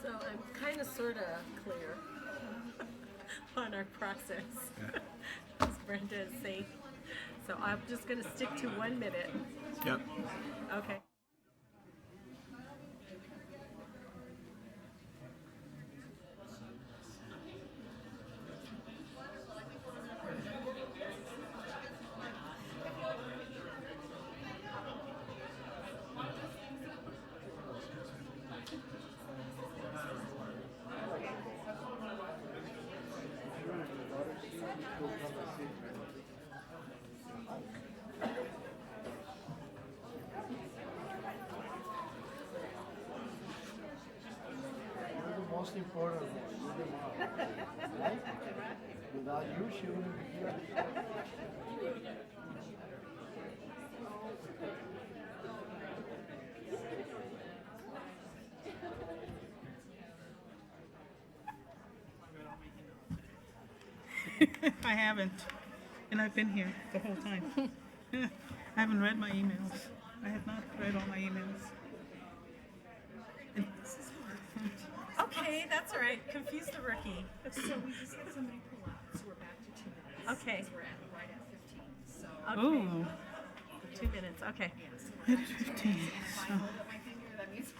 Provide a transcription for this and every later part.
So I'm kind of sort of clear on our process, as Brenda is saying. So I'm just going to stick to 1 minute. Yep. Okay. The most important one, you the right? Without you, she wouldn't be here. I haven't, and I've been here the whole time. I haven't read my emails. I have not read all my emails. And Okay, that's all right. Confuse the rookie. So we just had somebody pull out, so we're back to 2 minutes. Okay. We're at right at 15. So Okay. oh, 2 minutes. Okay. it is 15. if I hold up my finger, that means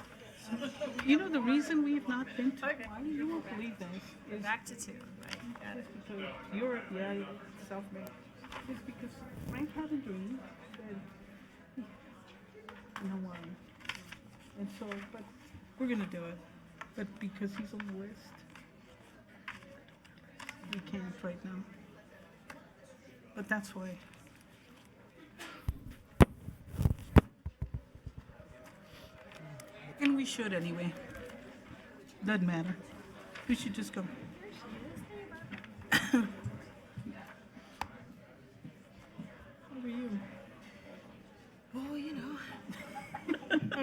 You know the reason we've not been to Okay. Hawaii, you won't believe this, is Back to 2. Right. Got it. because Europe, yeah, South America. It's because Frank had a dream that in Hawaii. And so, but we're gonna do it. But because he's on the list, we can't right now. But that's why. And we should anyway. Doesn't matter. We should just go. How are you? Oh, you know.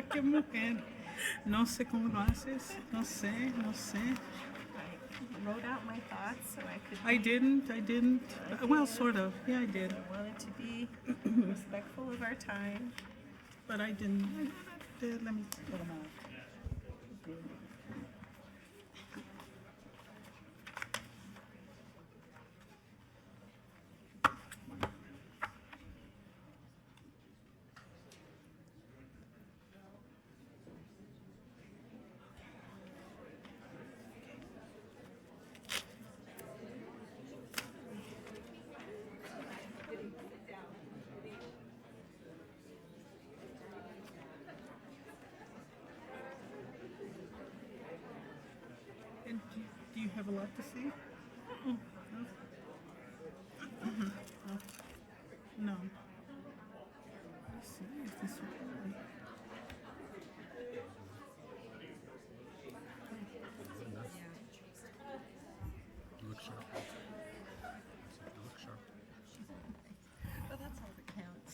Qué mujer. No sé cómo lo haces. No sé, no sé. I wrote out my thoughts so I could. I didn't. Well, sort of. Yeah, I did. I wanted to be respectful of our time. But I didn't. Let me put them out. And do you have a lot to say? No. No. Let's see if this will. Look sharp. Look sharp. But that's all that counts.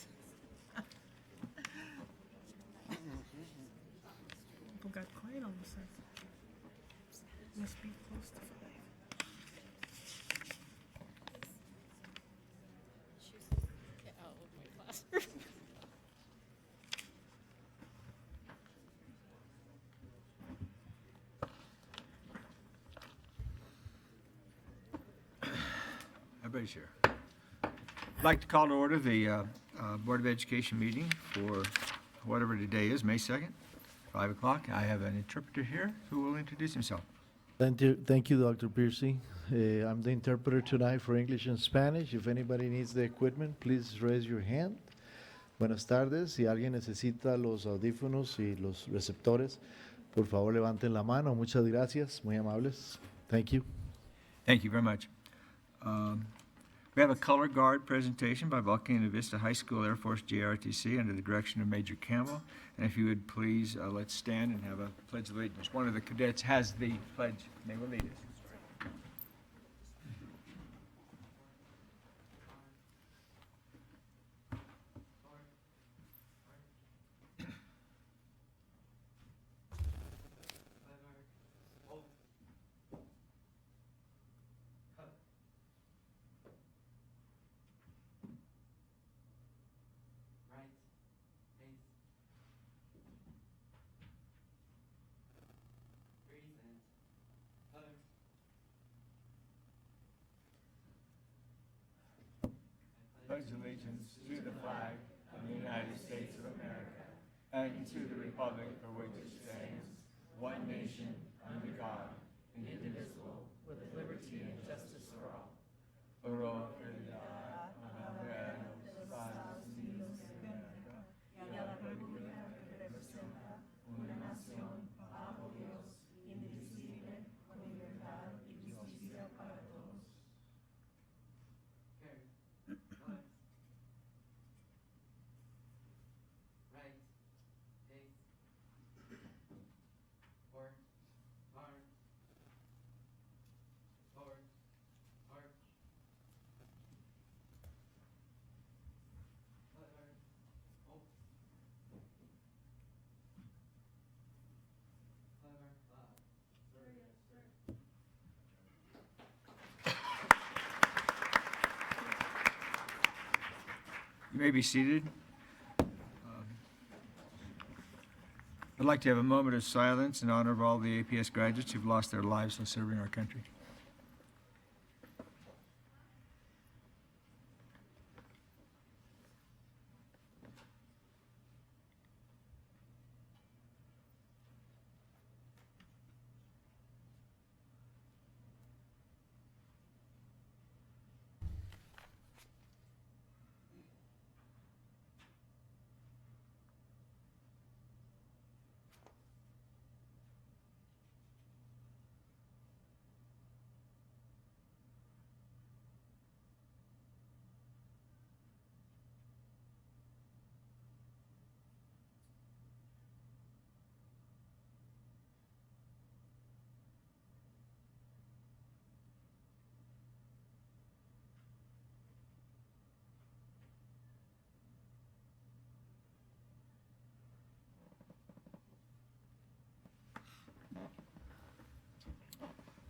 People got quiet all of a sudden. Must be close to 5. get out of my classroom. Everybody's here. I'd like to call to order the Board of Education meeting for whatever today is, May 2nd, 5 o'clock. I have an interpreter here who will introduce himself. Thank you, Dr. Piercy. I'm the interpreter tonight for English and Spanish. If anybody needs the equipment, please raise your hand. Buenas tardes. Si alguien necesita los audífonos y los receptores, por favor levanten la mano. Muchas gracias. Muy amables. Thank you. Thank you very much. We have a color guard presentation by Volcano Vista High School Air Force JRTC under the direction of Major Campbell. And if you would please, let's stand and have a pledge of allegiance. One of the cadets has the pledge. They will lead us. pledge allegiance to the flag of the United States of America and to the republic for which it stands, one nation, under God, indivisible, with liberty and justice for all. Oro felicidad, Amen. Estados Unidos de América, y a la república que representa una nación bajo Dios, indivisible, con libertad y justicia para todos. Right, eight, forward, arm, forward, arch, lever, oh, lever, You may be seated. I'd like to have a moment of silence in honor of all the APS graduates who've lost their lives while serving our country.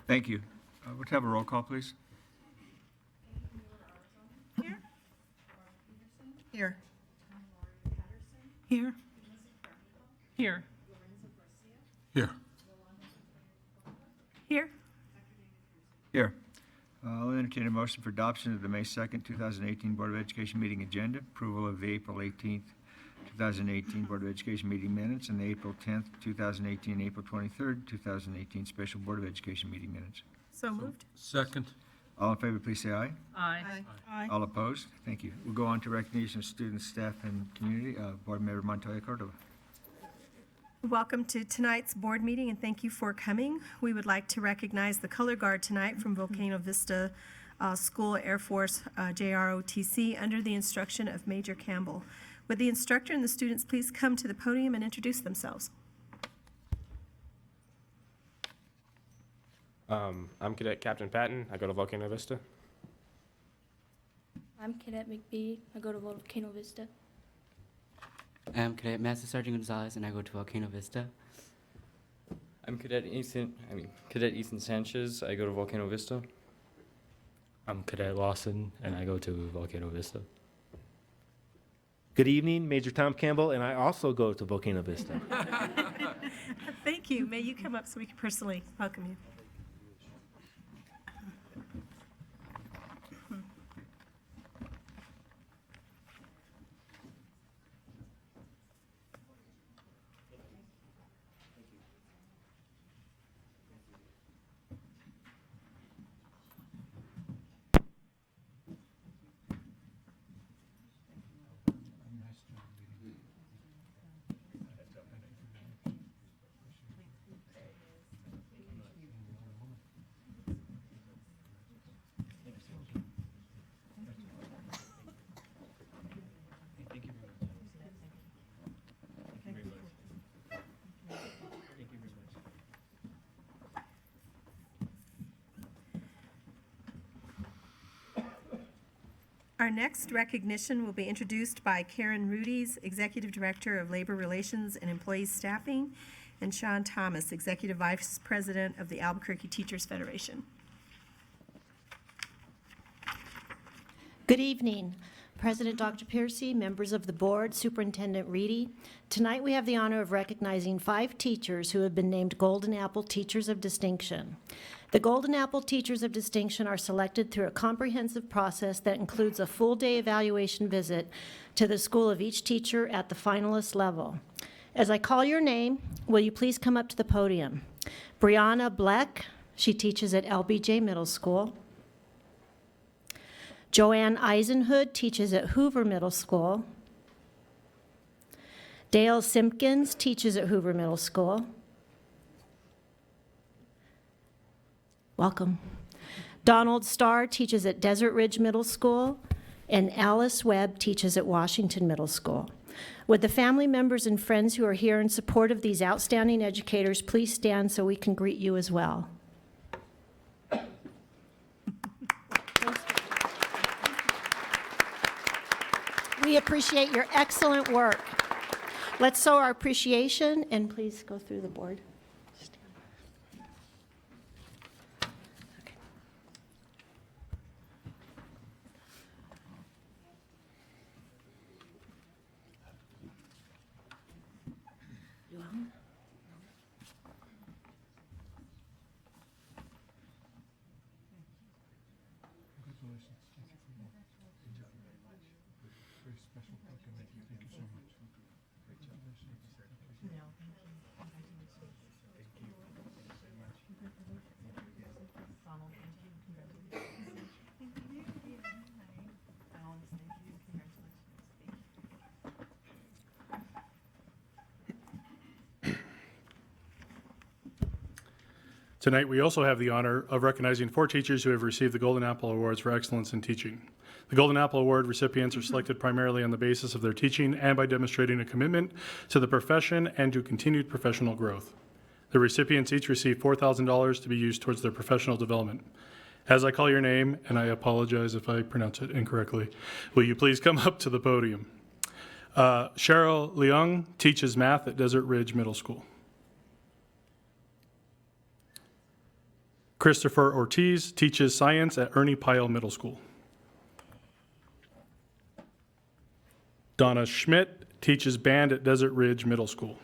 Thank you. Would you have a roll call, please? Here. Here. Here. Here. Here. Here. Here. I'll entertain a motion for adoption of the May 2nd, 2018 Board of Education meeting agenda, approval of the April 18th, 2018 Board of Education meeting minutes, and the April 10th, 2018, April 23rd, 2018 Special Board of Education meeting minutes. So moved. Second. All in favor, please say aye. Aye. Aye. All opposed? Thank you. We'll go on to recognition of students, staff, and community. Board Member Montoya Cordova. Welcome to tonight's board meeting, and thank you for coming. We would like to recognize the color guard tonight from Volcano Vista School Air Force JROTC under the instruction of Major Campbell. Would the instructor and the students please come to the podium and introduce themselves? I'm Cadet Captain Patton. I go to Volcano Vista. I'm Cadet McBee. I go to Volcano Vista. I'm Cadet Master Sergeant Gonzalez, and I go to Volcano Vista. I'm Cadet Ethan Sanchez. I go to Volcano Vista. I'm Cadet Lawson, and I go to Volcano Vista. Good evening, Major Tom Campbell, and I also go to Volcano Vista. Thank you. May you come up so we can personally welcome you. Our next recognition will be introduced by Karen Rudies, Executive Director of Labor Relations and Employee Staffing, and Sean Thomas, Executive Vice President of the Albuquerque Teachers Federation. Good evening. President Dr. Piercy, members of the board, Superintendent Reedy. Tonight we have the honor of recognizing 5 teachers who have been named Golden Apple Teachers of Distinction. The Golden Apple Teachers of Distinction are selected through a comprehensive process that includes a full-day evaluation visit to the school of each teacher at the finalist level. As I call your name, will you please come up to the podium? Brianna Bleck, she teaches at LBJ Middle School. Joanne Eisenhood teaches at Hoover Middle School. Dale Simpkins teaches at Hoover Middle School. Welcome. Donald Starr teaches at Desert Ridge Middle School, and Alice Webb teaches at Washington Middle School. Would the family members and friends who are here in support of these outstanding educators please stand so we can greet you as well? We appreciate your excellent work. Let's show our appreciation, and please go through the board. Tonight, we also have the honor of recognizing 4 teachers who have received the Golden Apple Awards for excellence in teaching. The Golden Apple Award recipients are selected primarily on the basis of their teaching and by demonstrating a commitment to the profession and to continued professional growth. The recipients each receive $4,000 to be used towards their professional development. As I call your name, and I apologize if I pronounce it incorrectly, will you please come up to the podium? Cheryl Leung teaches math at Desert Ridge Middle School. Christopher Ortiz teaches science at Ernie Pyle Middle School. Donna Schmidt teaches band at Desert Ridge Middle School.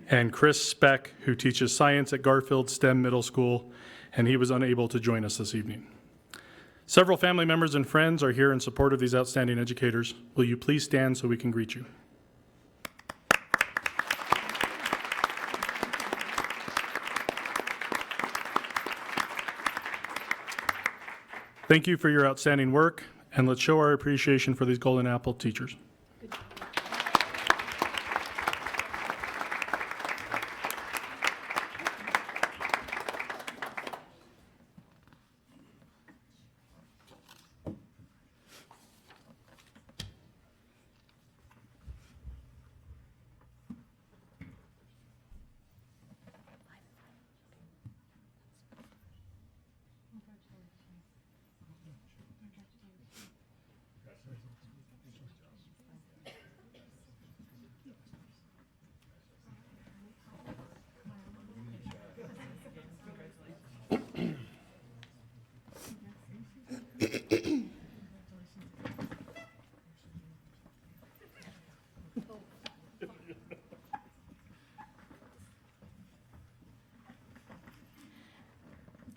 And Chris Speck, who teaches science at Garfield STEM Middle School, and he was unable to join us this evening. Several family members and friends are here in support of these outstanding educators. Will you please stand so we can greet you? Thank you for your outstanding work, and let's show our appreciation for these Golden Apple teachers.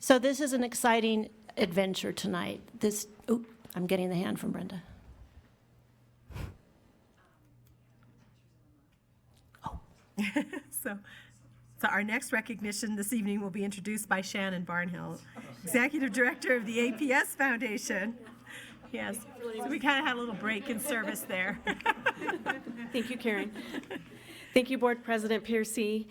So this is an exciting adventure tonight. I'm getting the hand from Brenda. So our next recognition this evening will be introduced by Shannon Barnhill, Executive Director of the APS Foundation. Yes, so we kind of had a little break in service there. Thank you, Karen. Thank you, Board President Piercy,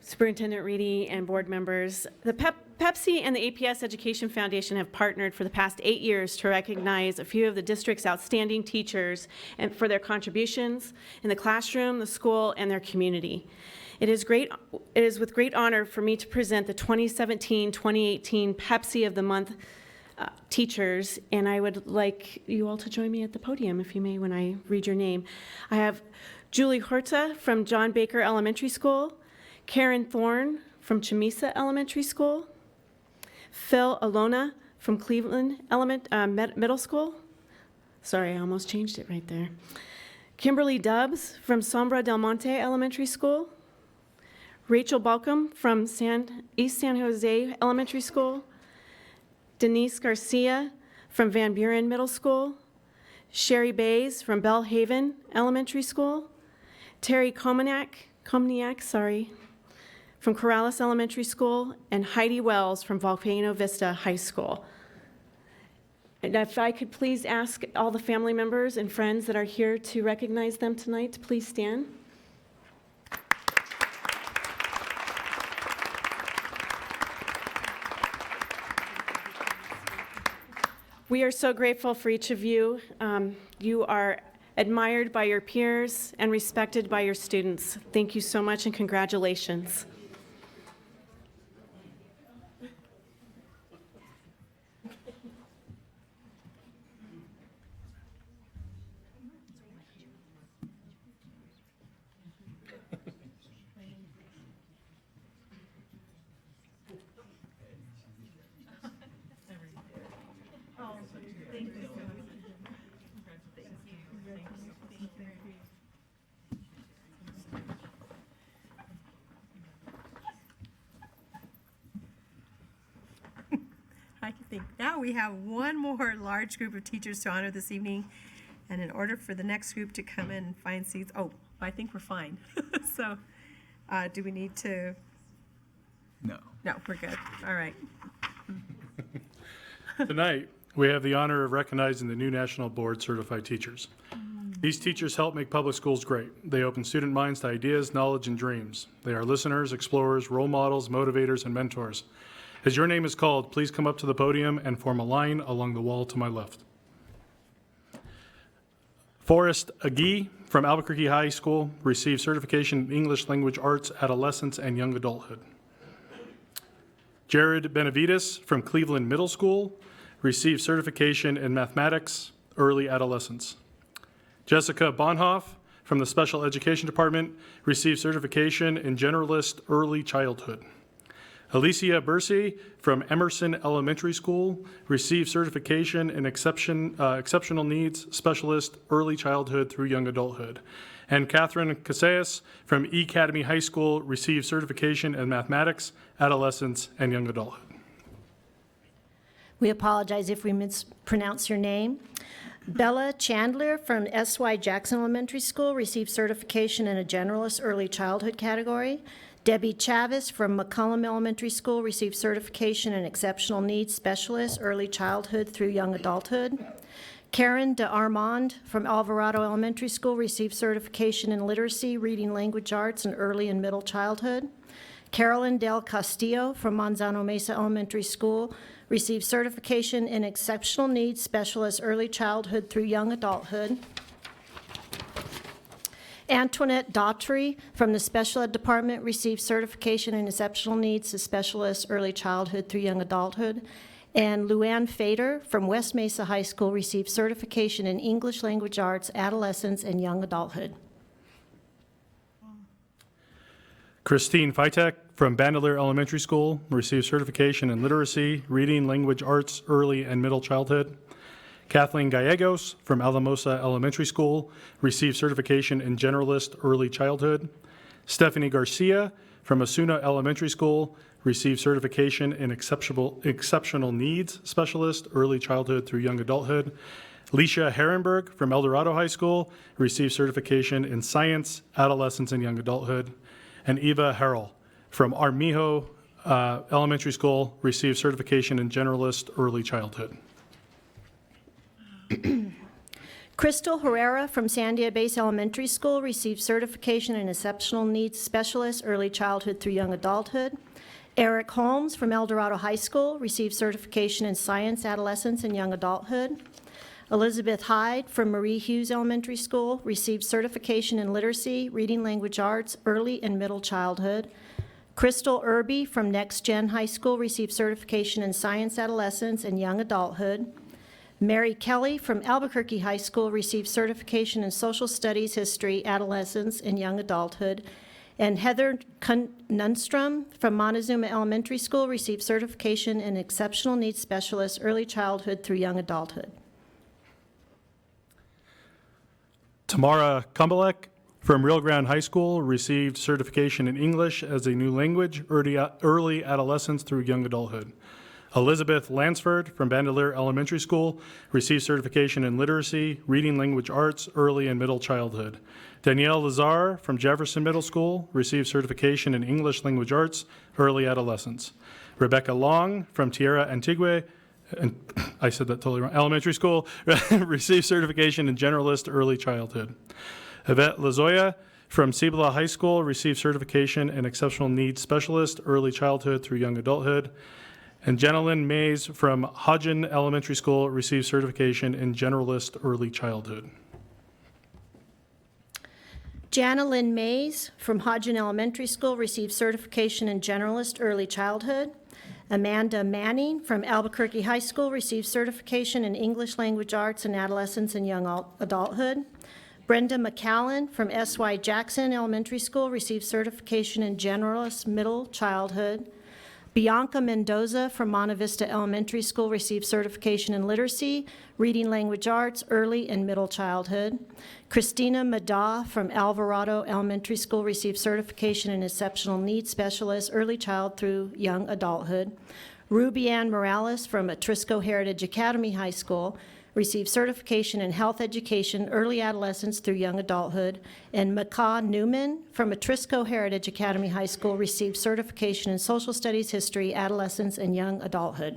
Superintendent Reedy, and board members. The Pepsi and the APS Education Foundation have partnered for the past 8 years to recognize a few of the district's outstanding teachers and for their contributions in the classroom, the school, and their community. It is with great honor for me to present the 2017-2018 Pepsi of the Month teachers, and I would like you all to join me at the podium, if you may, when I read your name. I have Julie Horta from John Baker Elementary School, Karen Thorne from Chamisa Elementary School, Phil Alona from Cleveland Middle School, Sorry, I almost changed it right there. Kimberly Dubbs from Sombra Del Monte Elementary School. Rachel Balcom from East San Jose Elementary School. Denise Garcia from Van Buren Middle School. Sherry Bays from Bell Haven Elementary School. Terry Komniak, from Corrales Elementary School, and Heidi Wells from Volcano Vista High School. And if I could please ask all the family members and friends that are here to recognize them tonight to please stand. We are so grateful for each of you. You are admired by your peers and respected by your students. Thank you so much and congratulations. I think now we have one more large group of teachers to honor this evening. And in order for the next group to come in and find seats, I think we're fine. So, do we need to? No. No, we're good. All right. Tonight, we have the honor of recognizing the new National Board Certified Teachers. These teachers help make public schools great. They open student minds to ideas, knowledge, and dreams. They are listeners, explorers, role models, motivators, and mentors. As your name is called, please come up to the podium and form a line along the wall to my left. Forrest Agee from Albuquerque High School received certification in English Language Arts, Adolescence, and Young Adulthood. Jared Benavides from Cleveland Middle School received certification in Mathematics, Early Adolescence. Jessica Bonhoff from the Special Education Department received certification in Generalist Early Childhood. Alicia Bursey from Emerson Elementary School received certification in Exceptional Needs Specialist Early Childhood through Young Adulthood. And Catherine Casillas from E Academy High School received certification in Mathematics, Adolescence, and Young Adulthood. We apologize if we mispronounce your name. Bella Chandler from S.Y. Jackson Elementary School received certification in a Generalist Early Childhood category. Debbie Chavez from McCullum Elementary School received certification in Exceptional Needs Specialist Early Childhood through Young Adulthood. Karen DeArmond from Alvarado Elementary School received certification in Literacy, Reading Language Arts, and Early and Middle Childhood. Carolyn Del Castillo from Manzano Mesa Elementary School received certification in Exceptional Needs Specialist Early Childhood through Young Adulthood. Antoinette Daughtry from the Special Ed Department received certification in Exceptional Needs to Specialist Early Childhood through Young Adulthood. And Luann Fader from West Mesa High School received certification in English Language Arts, Adolescence, and Young Adulthood. Christine Fitek from Bandelier Elementary School received certification in Literacy, Reading, Language Arts, Early and Middle Childhood. Kathleen Gallegos from Alamosa Elementary School received certification in Generalist Early Childhood. Stephanie Garcia from Osuna Elementary School received certification in Exceptional Needs Specialist Early Childhood through Young Adulthood. Leisha Herrenberg from El Dorado High School received certification in Science, Adolescence, and Young Adulthood. And Eva Harrell from Armijo Elementary School received certification in Generalist Early Childhood. Crystal Herrera from Sandia Base Elementary School received certification in Exceptional Needs Specialist Early Childhood through Young Adulthood. Eric Holmes from El Dorado High School received certification in Science, Adolescence, and Young Adulthood. Elizabeth Hyde from Marie Hughes Elementary School received certification in Literacy, Reading Language Arts, Early and Middle Childhood. Crystal Irby from Next Gen High School received certification in Science, Adolescence, and Young Adulthood. Mary Kelly from Albuquerque High School received certification in Social Studies, History, Adolescence, and Young Adulthood. And Heather Nunstrom from Montezuma Elementary School received certification in Exceptional Needs Specialist Early Childhood through Young Adulthood. Tamara Kumbelek from Rio Grande High School received certification in English as a new language, early adolescence through young adulthood. Elizabeth Lansford from Bandelier Elementary School received certification in literacy, reading language arts, early and middle childhood. Danielle Lazar from Jefferson Middle School received certification in English language arts, early adolescence. Rebecca Long from Tierra Antigua, and I said that totally wrong, elementary school, received certification in generalist early childhood. Yvette Lazoya from Cibola High School received certification in exceptional needs specialist, early childhood through young adulthood. And Jenilyn Mays from Hodgen Elementary School received certification in generalist early childhood. Janilyn Mays from Hodgen Elementary School received certification in generalist early childhood. Amanda Manning from Albuquerque High School received certification in English language arts and adolescence and young adulthood. Brenda McCallan from S.Y. Jackson Elementary School received certification in generalist middle childhood. Bianca Mendoza from Monte Vista Elementary School received certification in literacy, reading language arts, early and middle childhood. Christina Mada from Alvarado Elementary School received certification in exceptional needs specialist, early child through young adulthood. Ruby Ann Morales from Atrisco Heritage Academy High School received certification in health education, early adolescence through young adulthood. And Maka Newman from Atrisco Heritage Academy High School received certification in social studies, history, adolescence, and young adulthood.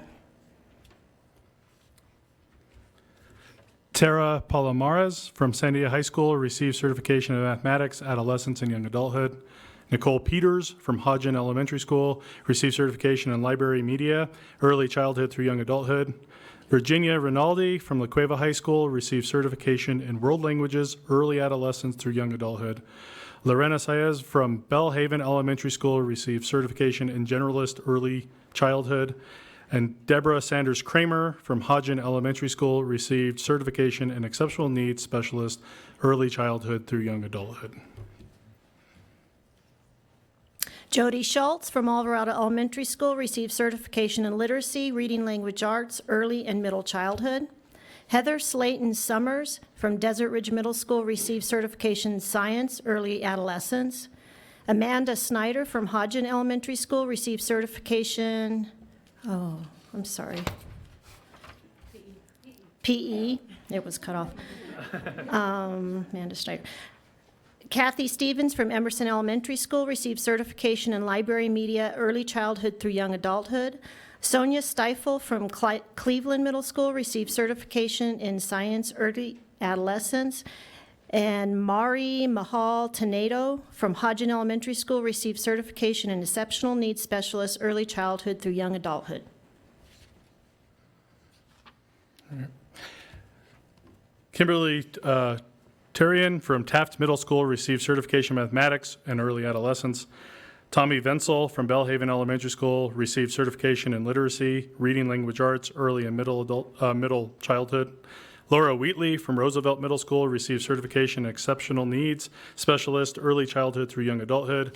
Tara Palomares from Sandia High School received certification in mathematics, adolescence, and young adulthood. Nicole Peters from Hodgen Elementary School received certification in library media, early childhood through young adulthood. Virginia Rinaldi from La Cueva High School received certification in world languages, early adolescence through young adulthood. Lorena Saez from Bellhaven Elementary School received certification in generalist early childhood. And Deborah Sanders Kramer from Hodgen Elementary School received certification in exceptional needs specialist, early childhood through young adulthood. Jody Schultz from Alvarado Elementary School received certification in literacy, reading language arts, early and middle childhood. Heather Slayton Summers from Desert Ridge Middle School received certification in science, early adolescence. Amanda Snyder from Hodgen Elementary School received certification, PE, it was cut off. Amanda Snyder. Kathy Stevens from Emerson Elementary School received certification in library media, early childhood through young adulthood. Sonia Stifel from Cleveland Middle School received certification in science, early adolescence. And Mari Mahal Tanedo from Hodgen Elementary School received certification in exceptional needs specialist, early childhood through young adulthood. Kimberly Turian from Taft Middle School received certification in mathematics and early adolescence. Tommy Venzel from Bellhaven Elementary School received certification in literacy, reading language arts, early and middle childhood. Laura Wheatley from Roosevelt Middle School received certification in exceptional needs specialist, early childhood through young adulthood.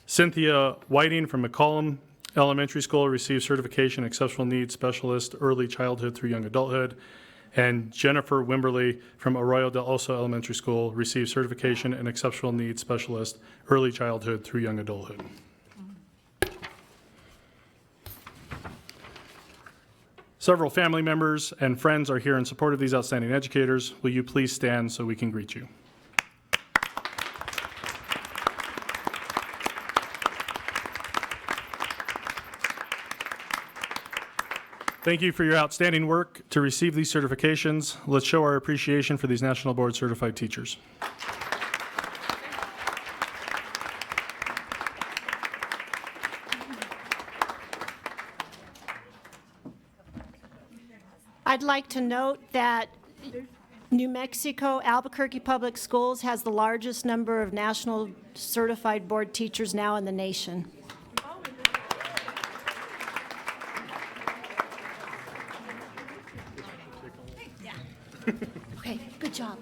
Cynthia Whiting from McCollum Elementary School received certification in exceptional needs specialist, early childhood through young adulthood. And Jennifer Wimberly from Arroyo del Oso Elementary School received certification in exceptional needs specialist, early childhood through young adulthood. Several family members and friends are here in support of these outstanding educators. Will you please stand so we can greet you? Thank you for your outstanding work to receive these certifications. Let's show our appreciation for these National Board Certified teachers. I'd like to note that New Mexico Albuquerque Public Schools has the largest number of national certified board teachers now in the nation. Okay, good job.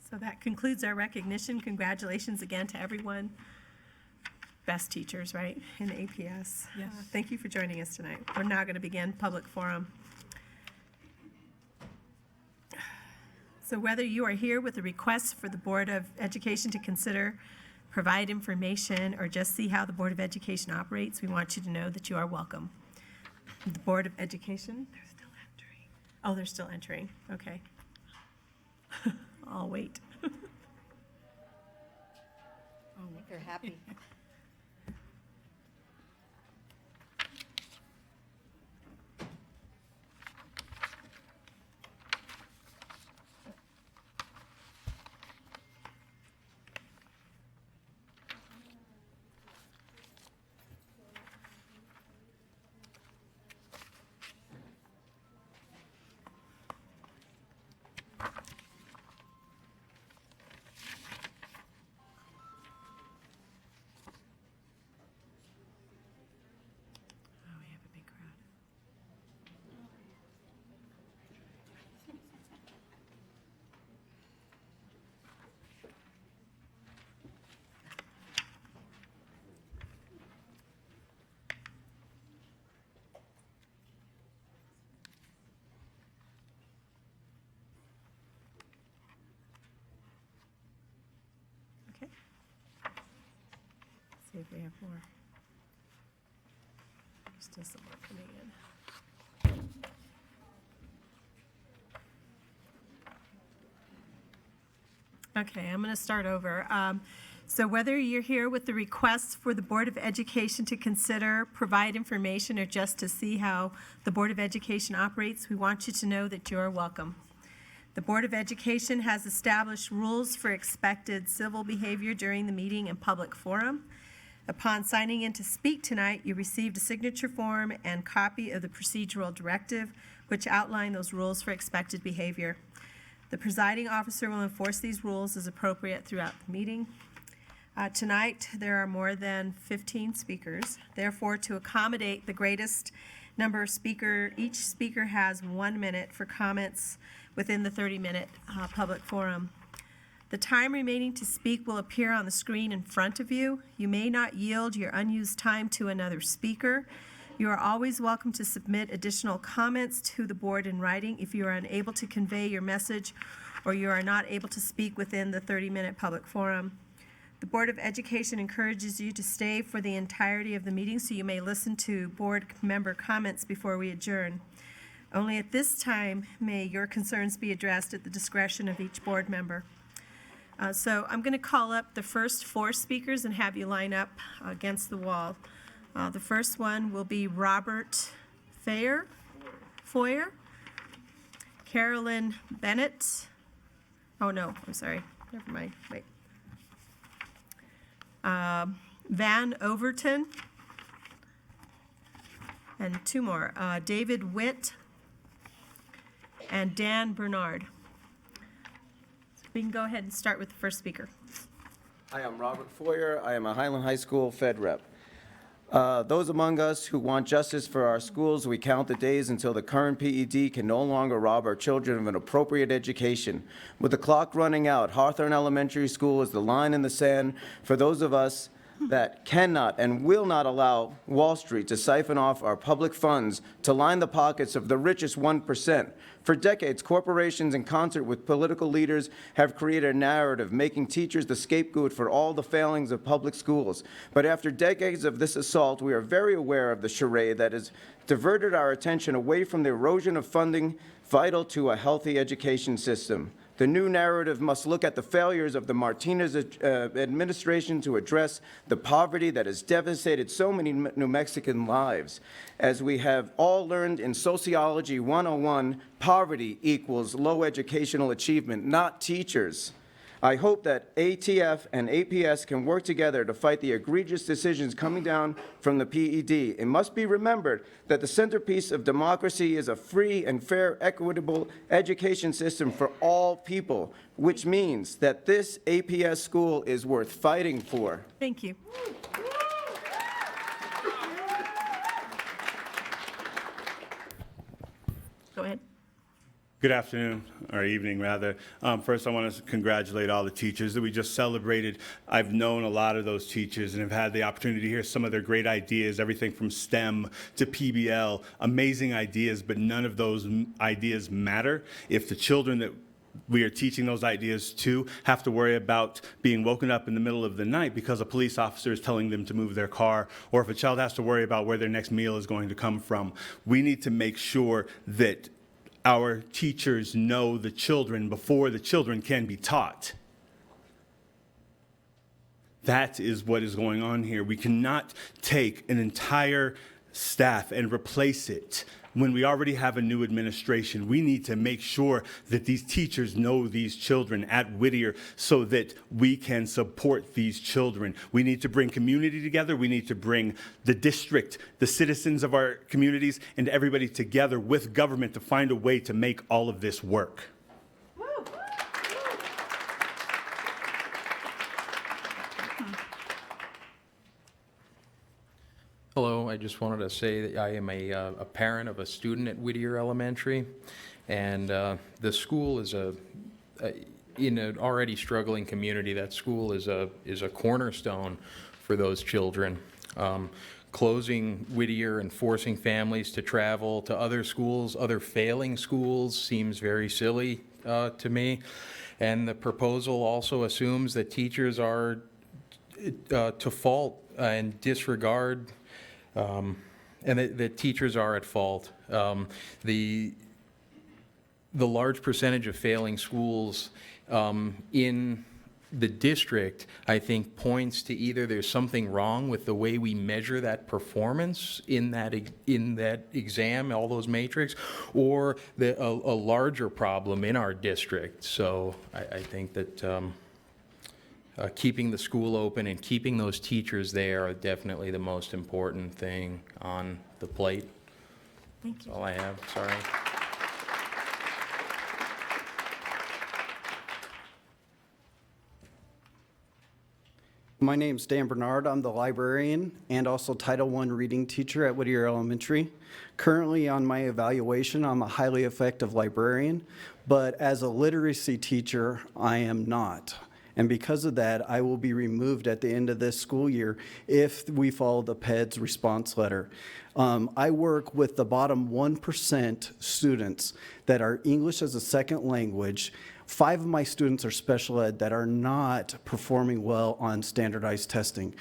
So that concludes our recognition. Congratulations again to everyone. Best teachers, right, in APS. Yes. Thank you for joining us tonight. We're now going to begin public forum. So whether you are here with a request for the Board of Education to consider, provide information, or just see how the Board of Education operates, we want you to know that you are welcome. The Board of Education, they're still entering. Oh, they're still entering, okay. I'll wait. They're happy. Oh, we have a big crowd. Okay. See if we have more. Still some more coming in. Okay, I'm going to start over. So whether you're here with the request for the Board of Education to consider, provide information, or just to see how the Board of Education operates, we want you to know that you are welcome. The Board of Education has established rules for expected civil behavior during the meeting and public forum. Upon signing in to speak tonight, you received a signature form and copy of the procedural directive, which outline those rules for expected behavior. The presiding officer will enforce these rules as appropriate throughout the meeting. Tonight, there are more than 15 speakers. Therefore, to accommodate the greatest number of speakers, each speaker has 1 minute for comments within the 30-minute public forum. The time remaining to speak will appear on the screen in front of you. You may not yield your unused time to another speaker. You are always welcome to submit additional comments to the board in writing if you are unable to convey your message or you are not able to speak within the 30-minute public forum. The Board of Education encourages you to stay for the entirety of the meeting so you may listen to board member comments before we adjourn. Only at this time may your concerns be addressed at the discretion of each board member. So I'm going to call up the first 4 speakers and have you line up against the wall. The first one will be Robert Foyer, Carolyn Bennett. Oh, no, I'm sorry. Never mind. Wait. Van Overton. And 2 more. David Witt and Dan Bernard. We can go ahead and start with the first speaker. Hi, I'm Robert Foyer. I am a Highland High School Fed Rep. Those among us who want justice for our schools, we count the days until the current PED can no longer rob our children of an appropriate education. With the clock running out, Hawthorne Elementary School is the line in the sand for those of us that cannot and will not allow Wall Street to siphon off our public funds to line the pockets of the richest 1%. For decades, corporations in concert with political leaders have created a narrative making teachers the scapegoat for all the failings of public schools. But after decades of this assault, we are very aware of the charade that has diverted our attention away from the erosion of funding vital to a healthy education system. The new narrative must look at the failures of the Martinez administration to address the poverty that has devastated so many New Mexican lives. As we have all learned in Sociology 101, poverty equals low educational achievement, not teachers. I hope that ATF and APS can work together to fight the egregious decisions coming down from the PED. It must be remembered that the centerpiece of democracy is a free and fair, equitable education system for all people, which means that this APS school is worth fighting for. Thank you. Go ahead. Good afternoon, or evening rather. First, I want to congratulate all the teachers that we just celebrated. I've known a lot of those teachers and have had the opportunity to hear some of their great ideas, everything from STEM to PBL, amazing ideas, but none of those ideas matter if the children that we are teaching those ideas to have to worry about being woken up in the middle of the night because a police officer is telling them to move their car, or if a child has to worry about where their next meal is going to come from. We need to make sure that our teachers know the children before the children can be taught. That is what is going on here. We cannot take an entire staff and replace it when we already have a new administration. We need to make sure that these teachers know these children at Whittier so that we can support these children. We need to bring community together. We need to bring the district, the citizens of our communities, and everybody together with government to find a way to make all of this work. Hello, I just wanted to say that I am a parent of a student at Whittier Elementary, and the school is in an already struggling community. That school is a cornerstone for those children. Closing Whittier and forcing families to travel to other schools, other failing schools, seems very silly to me. And the proposal also assumes that teachers are to fault and disregard and that teachers are at fault. The large percentage of failing schools in the district, I think, points to either there's something wrong with the way we measure that performance in that exam, all those matrix, or a larger problem in our district. So I think that keeping the school open and keeping those teachers there are definitely the most important thing on the plate. Thank you. That's all I have. Sorry. My name's Dan Bernard. I'm the librarian and also Title I reading teacher at Whittier Elementary. Currently on my evaluation, I'm a highly effective librarian, but as a literacy teacher, I am not. And because of that, I will be removed at the end of this school year if we follow the PEDS response letter. I work with the bottom 1% students that are English as a second language. 5 of my students are special ed that are not performing well on standardized testing.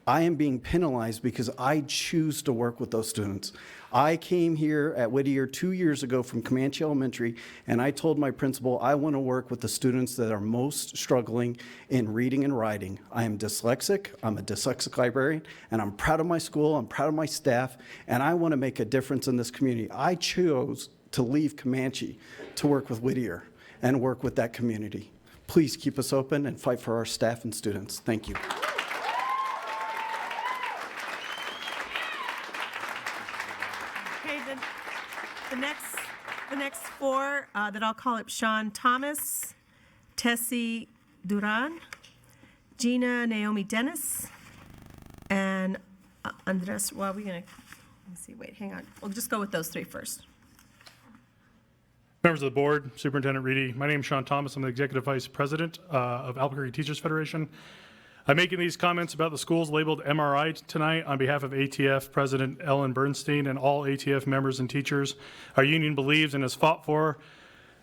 I am being penalized because I choose to work with those students. I came here at Whittier 2 years ago from Comanche Elementary, and I told my principal I want to work with the students that are most struggling in reading and writing. I am dyslexic, I'm a dyslexic librarian, and I'm proud of my school, I'm proud of my staff, and I want to make a difference in this community. I chose to leave Comanche to work with Whittier and work with that community. Please keep us open and fight for our staff and students. Thank you. Okay, the next 4 that I'll call up: Sean Thomas, Tessie Duran, Gina Naomi Dennis, and Andres. Well, we're gonna, let me see, wait, hang on. We'll just go with those 3 first. Members of the board, Superintendent Reedy, my name is Sean Thomas. I'm the Executive Vice President of Albuquerque Teachers Federation. I'm making these comments about the schools labeled MRI tonight on behalf of ATF President Ellen Bernstein and all ATF members and teachers. Our union believes and has fought for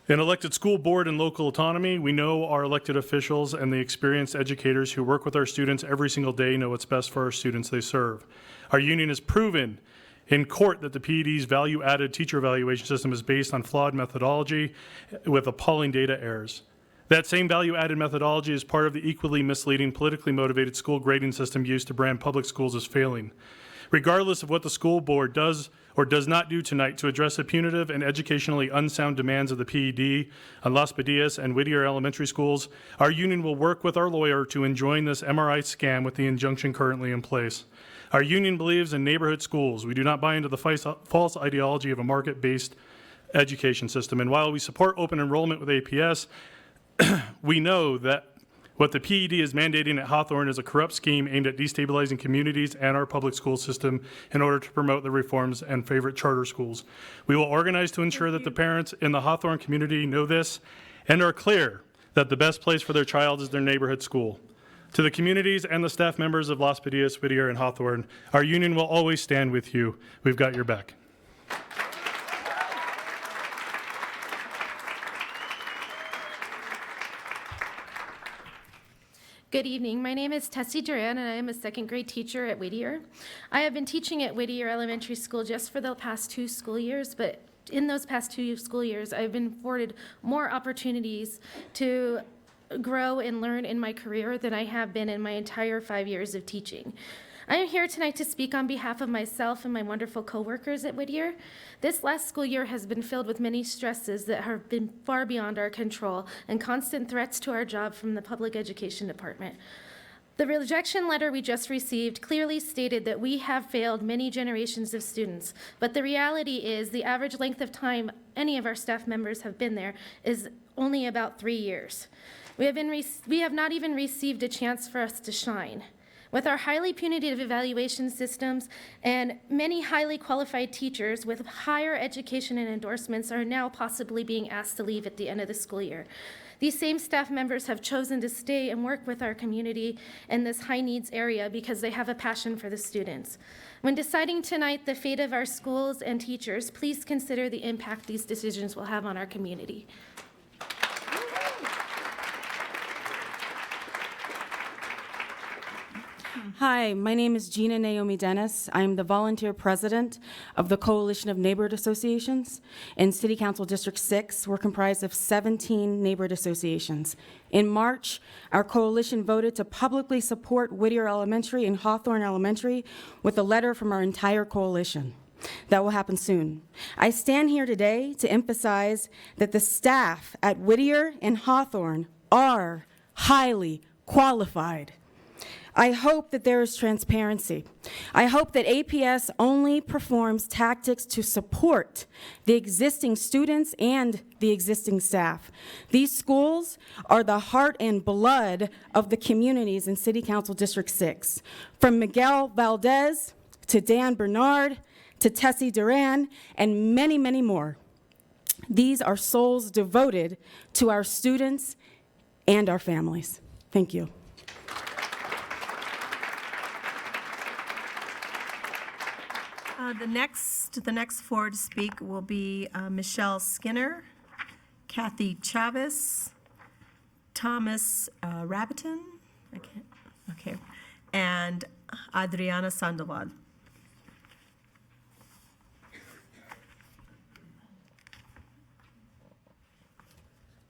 an elected school board and local autonomy. We know our elected officials and the experienced educators who work with our students every single day know what's best for our students they serve. Our union has proven in court that the PED's value-added teacher evaluation system is based on flawed methodology with appalling data errors. That same value-added methodology is part of the equally misleading, politically motivated school grading system used to brand public schools as failing. Regardless of what the school board does or does not do tonight to address the punitive and educationally unsound demands of the PED on Las Padillas and Whittier Elementary Schools, our union will work with our lawyer to enjoin this MRI scam with the injunction currently in place. Our union believes in neighborhood schools. We do not buy into the false ideology of a market-based education system. And while we support open enrollment with APS, we know that What the PED is mandating at Hawthorne is a corrupt scheme aimed at destabilizing communities and our public school system in order to promote the reforms and favorite charter schools. We will organize to ensure that the parents in the Hawthorne community know this and are clear that the best place for their child is their neighborhood school. To the communities and the staff members of Las Padillas, Whittier, and Hawthorne, our union will always stand with you. We've got your back. Good evening. My name is Tessie Duran, and I am a second grade teacher at Whittier. I have been teaching at Whittier Elementary School just for the past 2 school years, but in those past 2 school years, I've been afforded more opportunities to grow and learn in my career than I have been in my entire 5 years of teaching. I am here tonight to speak on behalf of myself and my wonderful coworkers at Whittier. This last school year has been filled with many stresses that have been far beyond our control and constant threats to our job from the public education department. The rejection letter we just received clearly stated that we have failed many generations of students, but the reality is the average length of time any of our staff members have been there is only about 3 years. We have not even received a chance for us to shine. With our highly punitive evaluation systems and many highly qualified teachers with higher education and endorsements are now possibly being asked to leave at the end of the school year. These same staff members have chosen to stay and work with our community in this high needs area because they have a passion for the students. When deciding tonight the fate of our schools and teachers, please consider the impact these decisions will have on our community. Hi, my name is Gina Naomi Dennis. I am the volunteer president of the Coalition of Neighborhood Associations. In City Council District 6, we're comprised of 17 neighborhood associations. In March, our coalition voted to publicly support Whittier Elementary and Hawthorne Elementary with a letter from our entire coalition. That will happen soon. I stand here today to emphasize that the staff at Whittier and Hawthorne are highly qualified. I hope that there is transparency. I hope that APS only performs tactics to support the existing students and the existing staff. These schools are the heart and blood of the communities in City Council District 6. From Miguel Valdez to Dan Bernard to Tessie Duran and many, many more. These are souls devoted to our students and our families. Thank you. The next four to speak will be Michelle Skinner, Kathy Chavez, Thomas Rabiton, and Adriana Sandoval.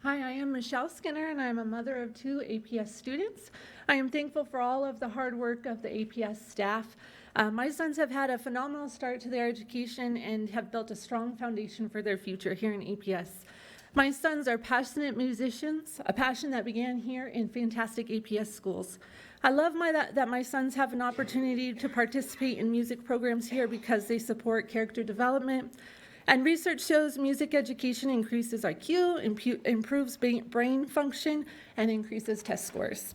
Hi, I am Michelle Skinner, and I'm a mother of 2 APS students. I am thankful for all of the hard work of the APS staff. My sons have had a phenomenal start to their education and have built a strong foundation for their future here in APS. My sons are passionate musicians, a passion that began here in fantastic APS schools. I love that my sons have an opportunity to participate in music programs here because they support character development. And research shows music education increases IQ, improves brain function, and increases test scores.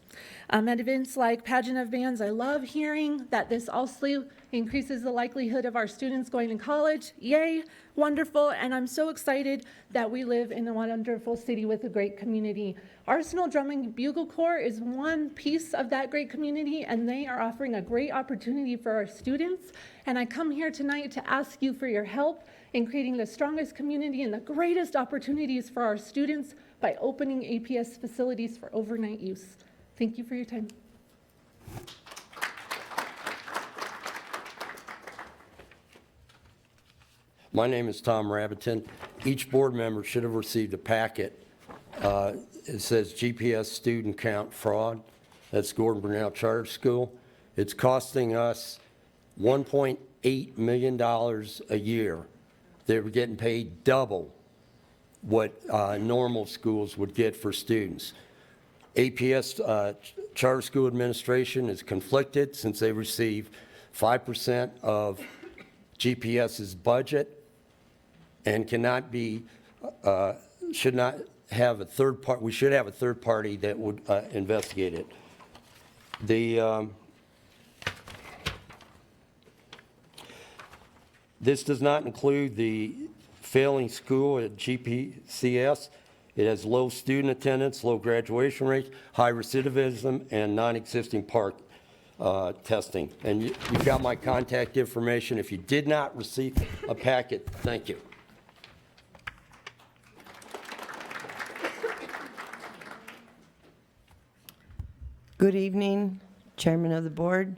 At events like Pageant of Bands, I love hearing that this also increases the likelihood of our students going to college. Yay, wonderful, and I'm so excited that we live in a wonderful city with a great community. Arsenal Drum and Bugle Corps is one piece of that great community, and they are offering a great opportunity for our students. And I come here tonight to ask you for your help in creating the strongest community and the greatest opportunities for our students by opening APS facilities for overnight use. Thank you for your time. My name is Tom Rabiton. Each board member should have received a packet. It says GPS student count fraud. That's Gordon Brunel Charter School. It's costing us $1.8 million a year. They were getting paid double what normal schools would get for students. APS Charter School Administration is conflicted since they receive 5% of GPS's budget and cannot be, should not have a third part, we should have a third party that would investigate it. This does not include the failing school at GPCS. It has low student attendance, low graduation rates, high recidivism, and non-existing park testing. And you've got my contact information. If you did not receive a packet, thank you. Good evening, Chairman of the Board,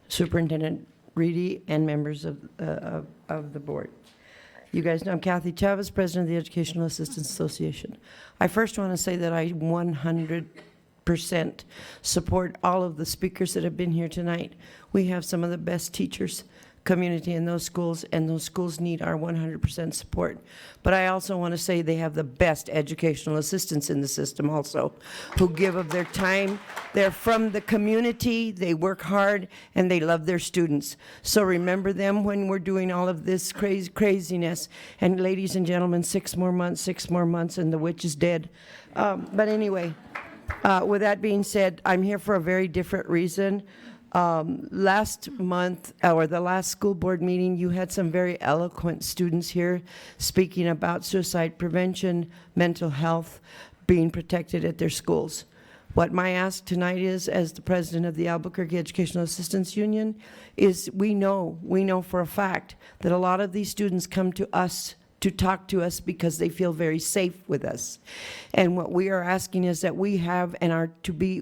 Superintendent Reedy, and members of the board. You guys know I'm Kathy Chavez, President of the Educational Assistance Association. I first want to say that I 100% support all of the speakers that have been here tonight. We have some of the best teachers community in those schools, and those schools need our 100% support. But I also want to say they have the best educational assistants in the system also, who give of their time. They're from the community, they work hard, and they love their students. So remember them when we're doing all of this craziness. And ladies and gentlemen, 6 more months, and the witch is dead. But anyway, with that being said, I'm here for a very different reason. Last month, or the last school board meeting, you had some very eloquent students here speaking about suicide prevention, mental health, being protected at their schools. What my ask tonight is, as the president of the Albuquerque Educational Assistance Union, is we know for a fact that a lot of these students come to us to talk to us because they feel very safe with us. And what we are asking is that we have and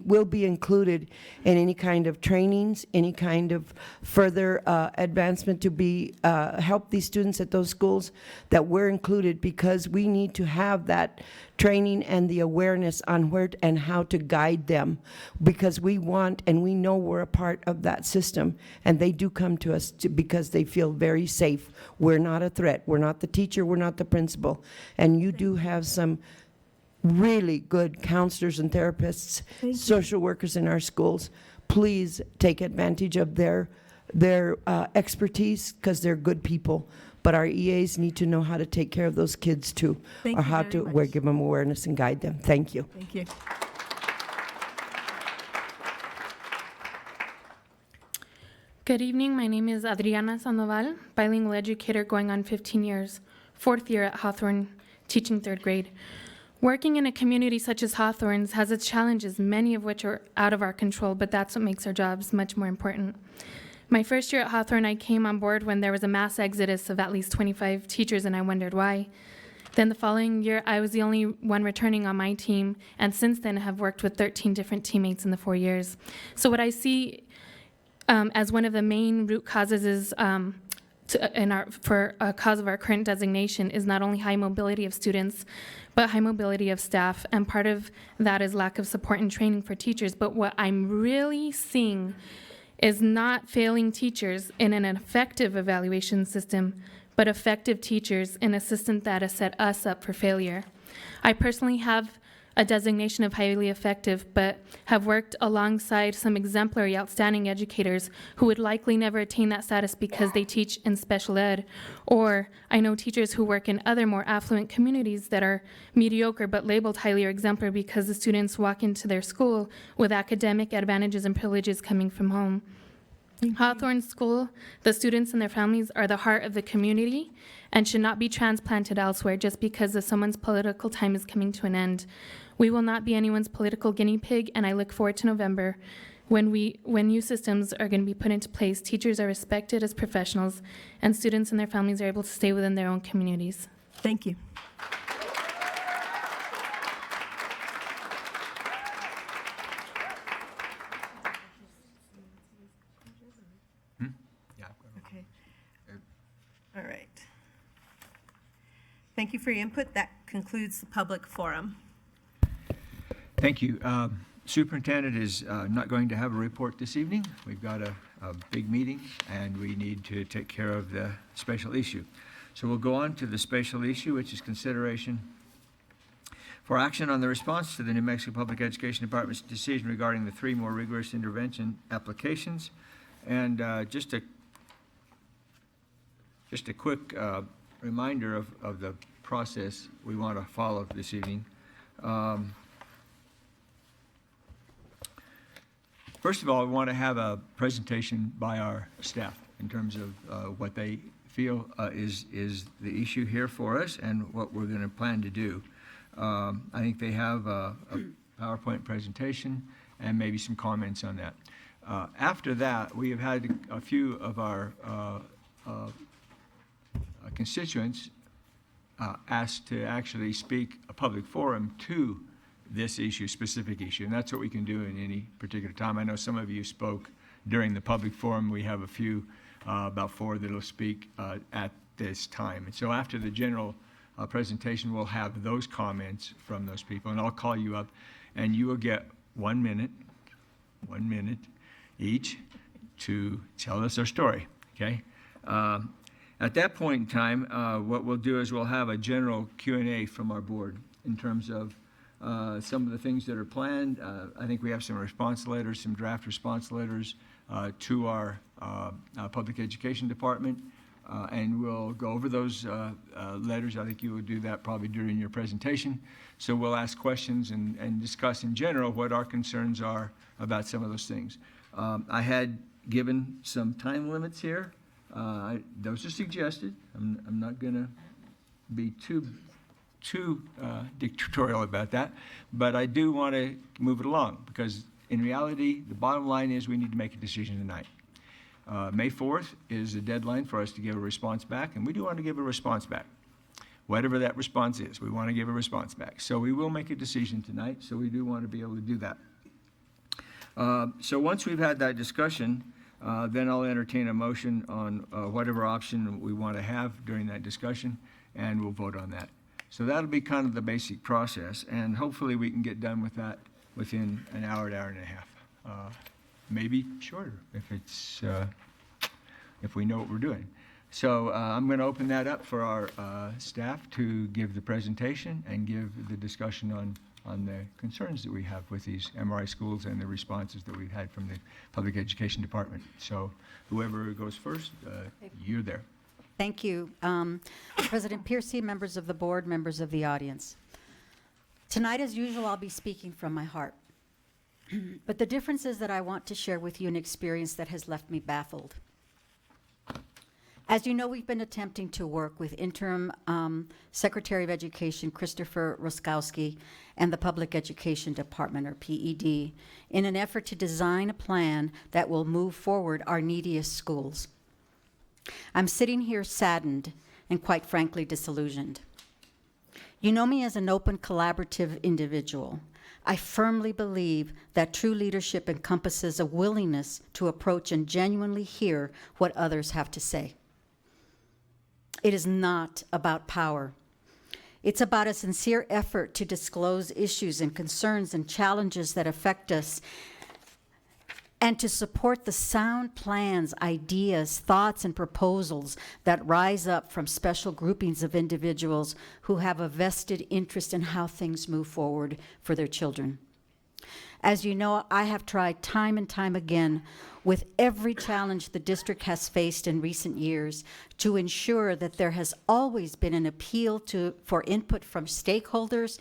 will be included in any kind of trainings, any kind of further advancement to be help these students at those schools, that we're included, because we need to have that training and the awareness on where and how to guide them, because we want and we know we're a part of that system, and they do come to us because they feel very safe. We're not a threat. We're not the teacher. We're not the principal. And you do have some really good counselors and therapists, social workers in our schools. Please take advantage of their expertise, because they're good people. But our EAs need to know how to take care of those kids too, or how to give them awareness and guide them. Thank you. Thank you. Good evening. My name is Adriana Sandoval, bilingual educator going on 15 years, 4th year at Hawthorne, teaching 3rd grade. Working in a community such as Hawthorne's has its challenges, many of which are out of our control, but that's what makes our jobs much more important. My first year at Hawthorne, I came on board when there was a mass exodus of at least 25 teachers, and I wondered why. Then the following year, I was the only one returning on my team, and since then have worked with 13 different teammates in the 4 years. So what I see as one of the main root causes is for a cause of our current designation is not only high mobility of students, but high mobility of staff, and part of that is lack of support and training for teachers. But what I'm really seeing is not failing teachers in an effective evaluation system, but effective teachers in a system that has set us up for failure. I personally have a designation of highly effective, but have worked alongside some exemplary, outstanding educators who would likely never attain that status because they teach in special ed. Or I know teachers who work in other more affluent communities that are mediocre but labeled highly or exemplary because the students walk into their school with academic advantages and privileges coming from home. Hawthorne School, the students and their families are the heart of the community and should not be transplanted elsewhere just because of someone's political time is coming to an end. We will not be anyone's political guinea pig, and I look forward to November when new systems are going to be put into place, teachers are respected as professionals, and students and their families are able to stay within their own communities. Thank you. Okay. All right. Thank you for your input. That concludes the public forum. Thank you. Superintendent is not going to have a report this evening. We've got a big meeting, and we need to take care of the special issue. So we'll go on to the special issue, which is consideration for action on the response to the New Mexico Public Education Department's decision regarding the 3 more rigorous intervention applications. And just a quick reminder of the process we want to follow this evening. First of all, we want to have a presentation by our staff in terms of what they feel is the issue here for us and what we're going to plan to do. I think they have a PowerPoint presentation and maybe some comments on that. After that, we have had a few of our constituents asked to actually speak a public forum to this issue, specific issue, and that's what we can do in any particular time. I know some of you spoke during the public forum. We have a few, about 4 that will speak at this time. And so after the general presentation, we'll have those comments from those people, and I'll call you up, and you will get 1 minute each to tell us our story, okay? At that point in time, what we'll do is we'll have a general Q&A from our board in terms of some of the things that are planned. I think we have some response letters, some draft response letters to our public education department, and we'll go over those letters. I think you will do that probably during your presentation. So we'll ask questions and discuss in general what our concerns are about some of those things. I had given some time limits here. Those are suggested. I'm not going to be too dictatorial about that, but I do want to move it along because in reality, the bottom line is we need to make a decision tonight. May 4th is the deadline for us to give a response back, and we do want to give a response back. Whatever that response is, we want to give a response back. So we will make a decision tonight, so we do want to be able to do that. So once we've had that discussion, then I'll entertain a motion on whatever option we want to have during that discussion, and we'll vote on that. So that'll be kind of the basic process, and hopefully we can get done with that within an hour and a half, maybe shorter if we know what we're doing. So I'm going to open that up for our staff to give the presentation and give the discussion on the concerns that we have with these MRI schools and the responses that we've had from the Public Education Department. So whoever goes first, you're there. Thank you. President Piercy, members of the board, members of the audience. Tonight, as usual, I'll be speaking from my heart. But the difference is that I want to share with you an experience that has left me baffled. As you know, we've been attempting to work with Interim Secretary of Education Christopher Roskowski and the Public Education Department, or PED, in an effort to design a plan that will move forward our neediest schools. I'm sitting here saddened and quite frankly disillusioned. You know me as an open, collaborative individual. I firmly believe that true leadership encompasses a willingness to approach and genuinely hear what others have to say. It is not about power. It's about a sincere effort to disclose issues and concerns and challenges that affect us, and to support the sound plans, ideas, thoughts, and proposals that rise up from special groupings of individuals who have a vested interest in how things move forward for their children. As you know, I have tried time and time again with every challenge the district has faced in recent years to ensure that there has always been an appeal for input from stakeholders,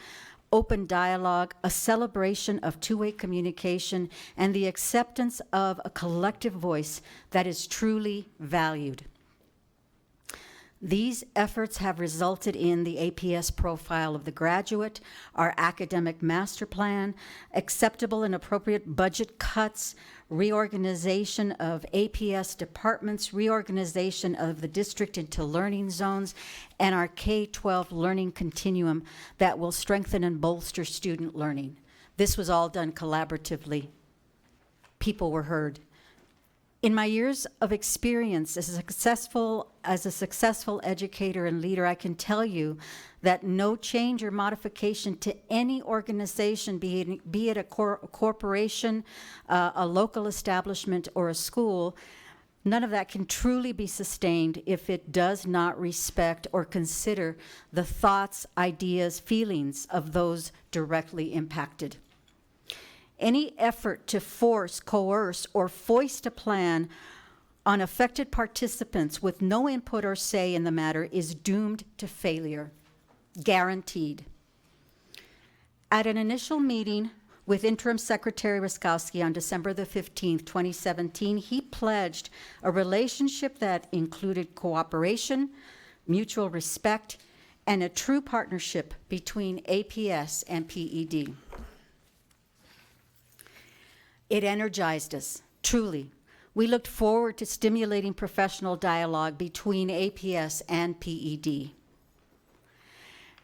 open dialogue, a celebration of two-way communication, and the acceptance of a collective voice that is truly valued. These efforts have resulted in the APS profile of the graduate, our academic master plan, acceptable and appropriate budget cuts, reorganization of APS departments, reorganization of the district into learning zones, and our K-12 learning continuum that will strengthen and bolster student learning. This was all done collaboratively. People were heard. In my years of experience as a successful educator and leader, I can tell you that no change or modification to any organization, be it a corporation, a local establishment, or a school, none of that can truly be sustained if it does not respect or consider the thoughts, ideas, feelings of those directly impacted. Any effort to force, coerce, or foist a plan on affected participants with no input or say in the matter is doomed to failure, guaranteed. At an initial meeting with Interim Secretary Ruskowski on December the 15th, 2017, he pledged a relationship that included cooperation, mutual respect, and a true partnership between APS and PED. It energized us, truly. We looked forward to stimulating professional dialogue between APS and PED.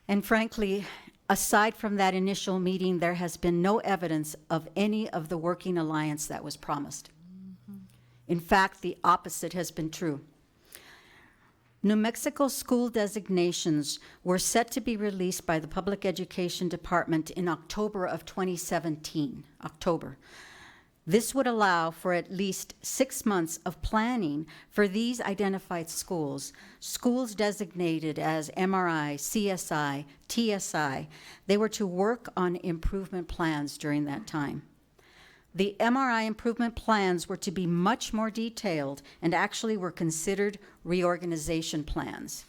And frankly, aside from that initial meeting, there has been no evidence of any of the working alliance that was promised. In fact, the opposite has been true. New Mexico school designations were set to be released by the Public Education Department in October of 2017, October. This would allow for at least 6 months of planning for these identified schools, schools designated as MRI, CSI, TSI. They were to work on improvement plans during that time. The MRI improvement plans were to be much more detailed and actually were considered reorganization plans.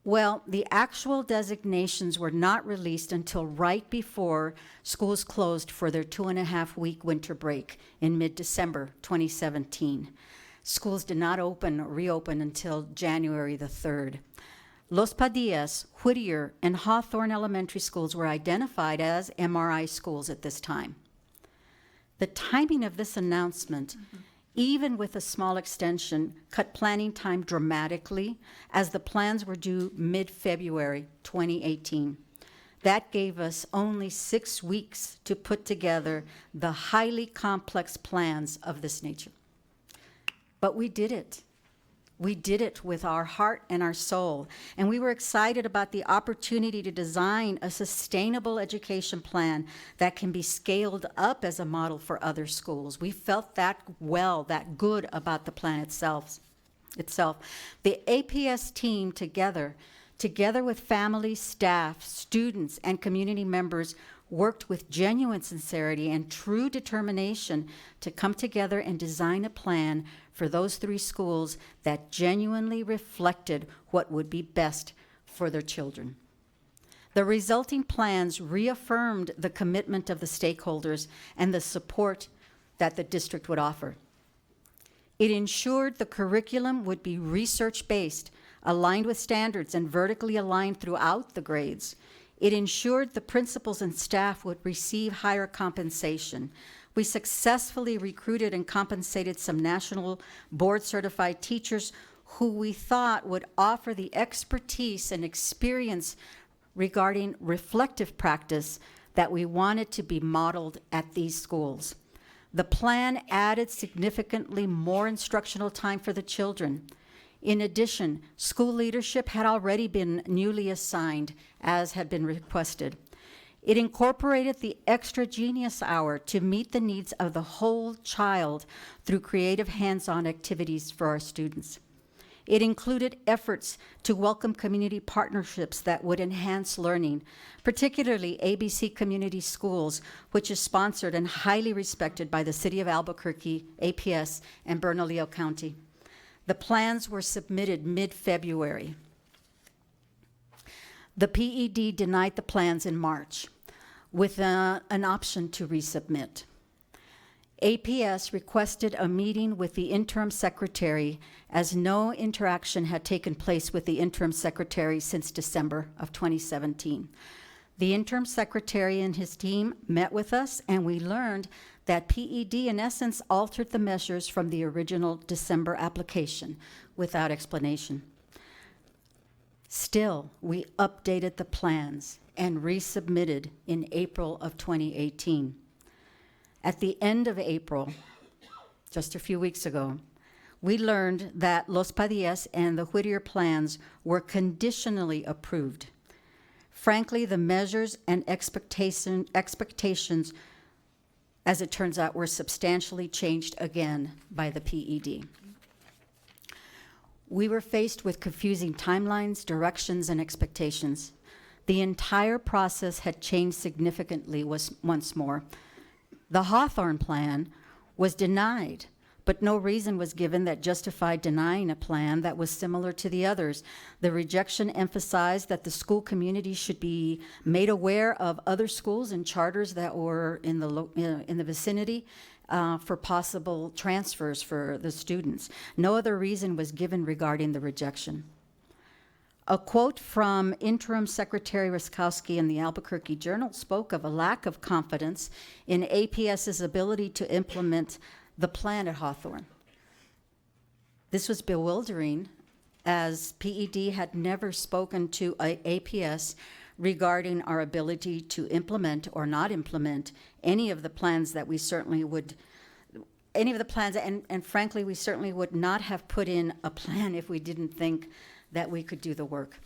Well, the actual designations were not released until right before schools closed for their 2.5-week winter break in mid-December 2017. Schools did not reopen until January the 3rd. Los Padillas, Whittier, and Hawthorne Elementary Schools were identified as MRI schools at this time. The timing of this announcement, even with a small extension, cut planning time dramatically as the plans were due mid-February 2018. That gave us only 6 weeks to put together the highly complex plans of this nature. But we did it. We did it with our heart and our soul, and we were excited about the opportunity to design a sustainable education plan that can be scaled up as a model for other schools. We felt that good about the plan itself. The APS team together with families, staff, students, and community members worked with genuine sincerity and true determination to come together and design a plan for those 3 schools that genuinely reflected what would be best for their children. The resulting plans reaffirmed the commitment of the stakeholders and the support that the district would offer. It ensured the curriculum would be research-based, aligned with standards, and vertically aligned throughout the grades. It ensured the principals and staff would receive higher compensation. We successfully recruited and compensated some national board-certified teachers who we thought would offer the expertise and experience regarding reflective practice that we wanted to be modeled at these schools. The plan added significantly more instructional time for the children. In addition, school leadership had already been newly assigned, as had been requested. It incorporated the extra genius hour to meet the needs of the whole child through creative hands-on activities for our students. It included efforts to welcome community partnerships that would enhance learning, particularly ABC Community Schools, which is sponsored and highly respected by the City of Albuquerque, APS, and Bernalillo County. The plans were submitted mid-February. The PED denied the plans in March with an option to resubmit. APS requested a meeting with the interim secretary as no interaction had taken place with the interim secretary since December of 2017. The interim secretary and his team met with us, and we learned that PED in essence altered the measures from the original December application without explanation. Still, we updated the plans and resubmitted in April of 2018. At the end of April, just a few weeks ago, we learned that Los Padillas and the Whittier plans were conditionally approved. Frankly, the measures and expectations, as it turns out, were substantially changed again by the PED. We were faced with confusing timelines, directions, and expectations. The entire process had changed significantly once more. The Hawthorne plan was denied but no reason was given that justified denying a plan that was similar to the others. The rejection emphasized that the school community should be made aware of other schools and charters that were in the vicinity for possible transfers for the students. No other reason was given regarding the rejection. A quote from Interim Secretary Ruskowski in the Albuquerque Journal spoke of a lack of confidence in APS's ability to implement the plan at Hawthorne. This was bewildering, as PED had never spoken to APS regarding our ability to implement or not implement any of the plans that we certainly would, and frankly, we certainly would not have put in a plan if we didn't think that we could do the work.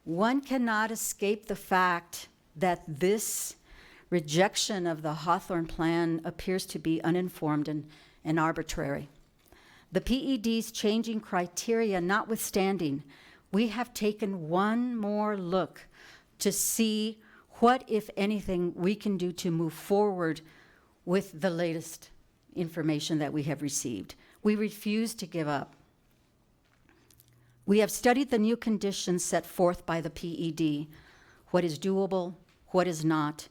One cannot escape the fact that this rejection of the Hawthorne plan appears to be uninformed and arbitrary. The PED's changing criteria notwithstanding, we have taken one more look to see what, if anything, we can do to move forward with the latest information that we have received. We refuse to give up. We have studied the new conditions set forth by the PED, what is doable, what is not.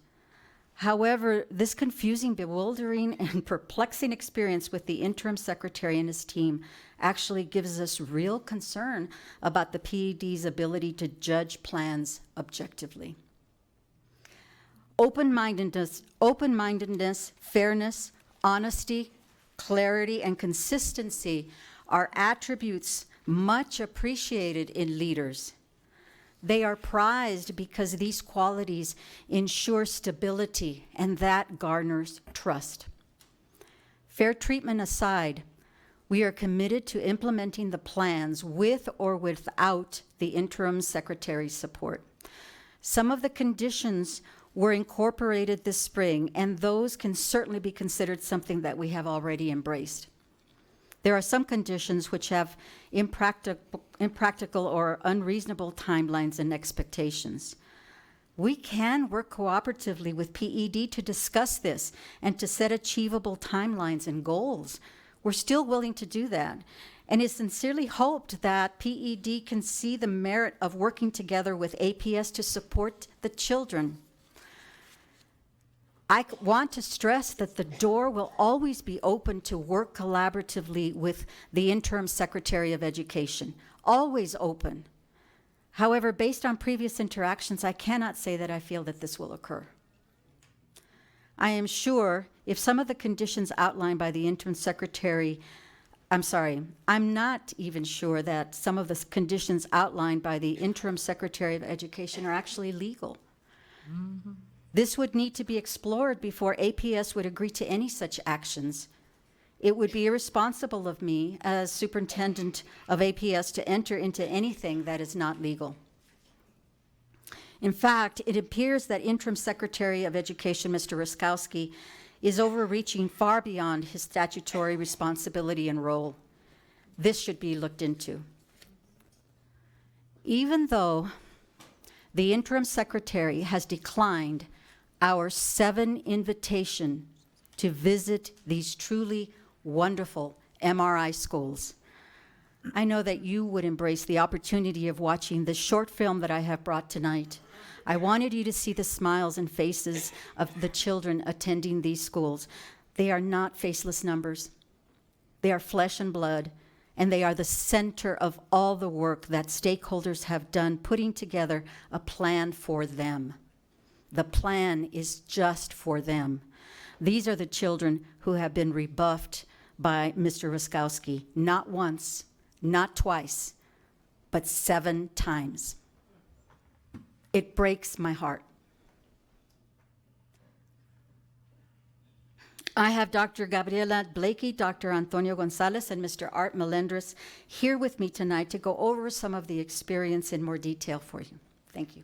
However, this confusing, bewildering, and perplexing experience with the interim secretary and his team actually gives us real concern about the PED's ability to judge plans objectively. Open-mindedness, fairness, honesty, clarity, and consistency are attributes much appreciated in leaders. They are prized because these qualities ensure stability, and that garners trust. Fair treatment aside, we are committed to implementing the plans with or without the interim secretary's support. Some of the conditions were incorporated this spring, and those can certainly be considered something that we have already embraced. There are some conditions which have impractical or unreasonable timelines and expectations. We can work cooperatively with PED to discuss this and to set achievable timelines and goals. We're still willing to do that. And it's sincerely hoped that PED can see the merit of working together with APS to support the children. I want to stress that the door will always be open to work collaboratively with the interim Secretary of Education, always open. However, based on previous interactions, I cannot say that I feel that this will occur. I am sure if some of the conditions outlined by the interim secretary, I'm not even sure that some of the conditions outlined by the interim Secretary of Education are actually legal. Mm-hmm. This would need to be explored before APS would agree to any such actions. It would be irresponsible of me as superintendent of APS to enter into anything that is not legal. In fact, it appears that Interim Secretary of Education, Mr. Ruskowski, is overreaching far beyond his statutory responsibility and role. This should be looked into. Even though the Interim Secretary has declined our 7 invitation to visit these truly wonderful MRI schools, I know that you would embrace the opportunity of watching the short film that I have brought tonight. I wanted you to see the smiles and faces of the children attending these schools. They are not faceless numbers. They are flesh and blood, and they are the center of all the work that stakeholders have done putting together a plan for them. The plan is just for them. These are the children who have been rebuffed by Mr. Ruskowski, not once, not twice, but 7 times. It breaks my heart. I have Dr. Gabriela Blakey, Dr. Antonio Gonzalez, and Mr. Art Melendres here with me tonight to go over some of the experience in more detail for you. Thank you.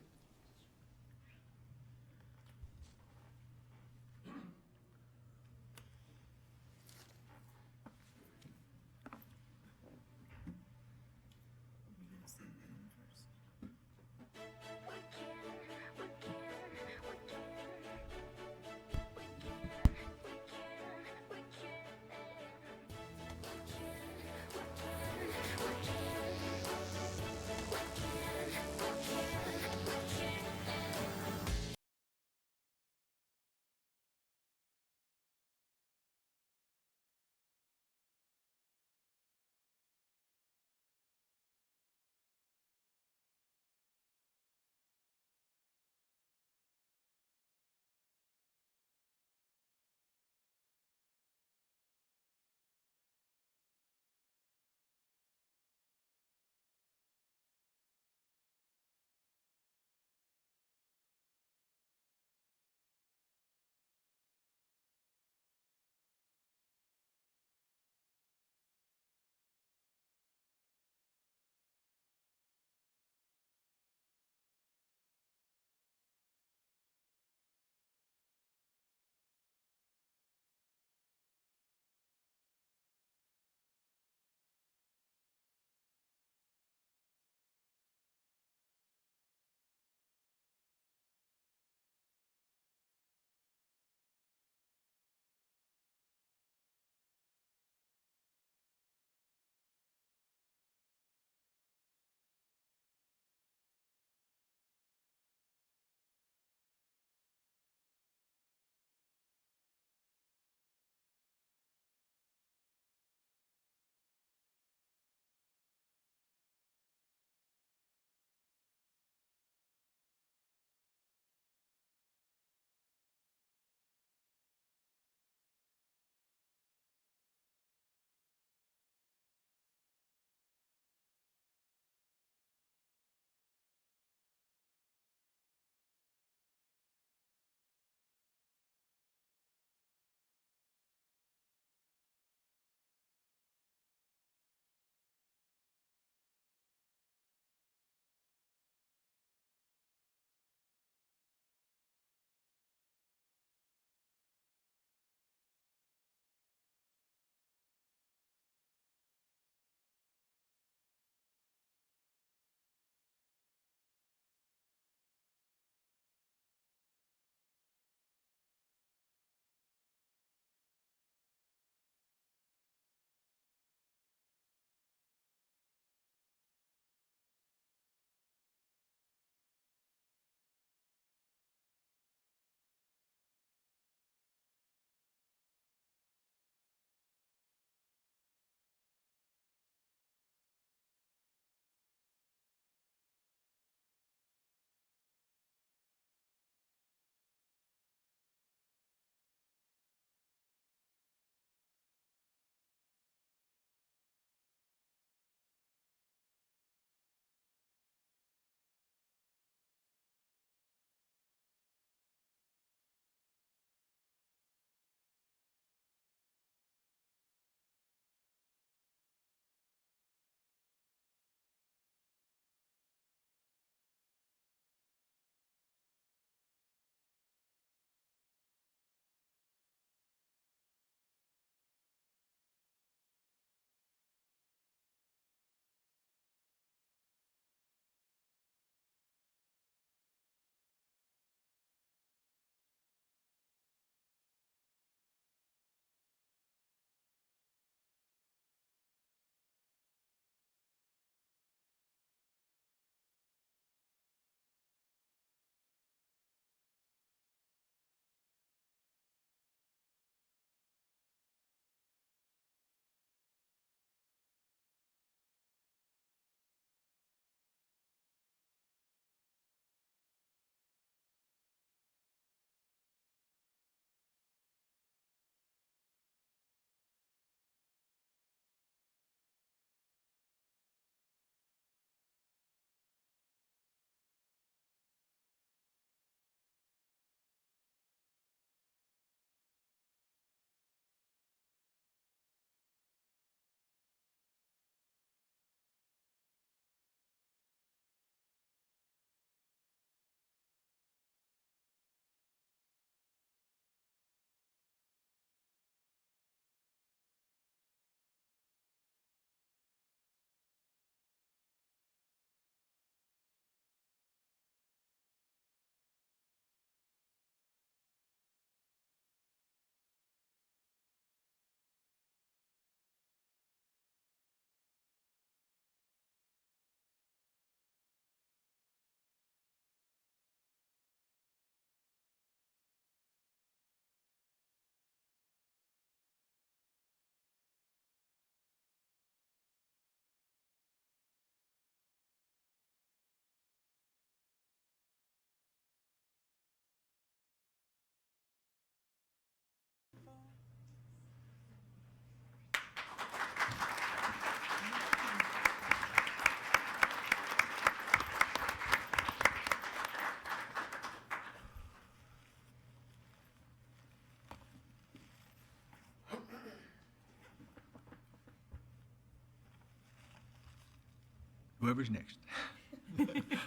Whoever's next.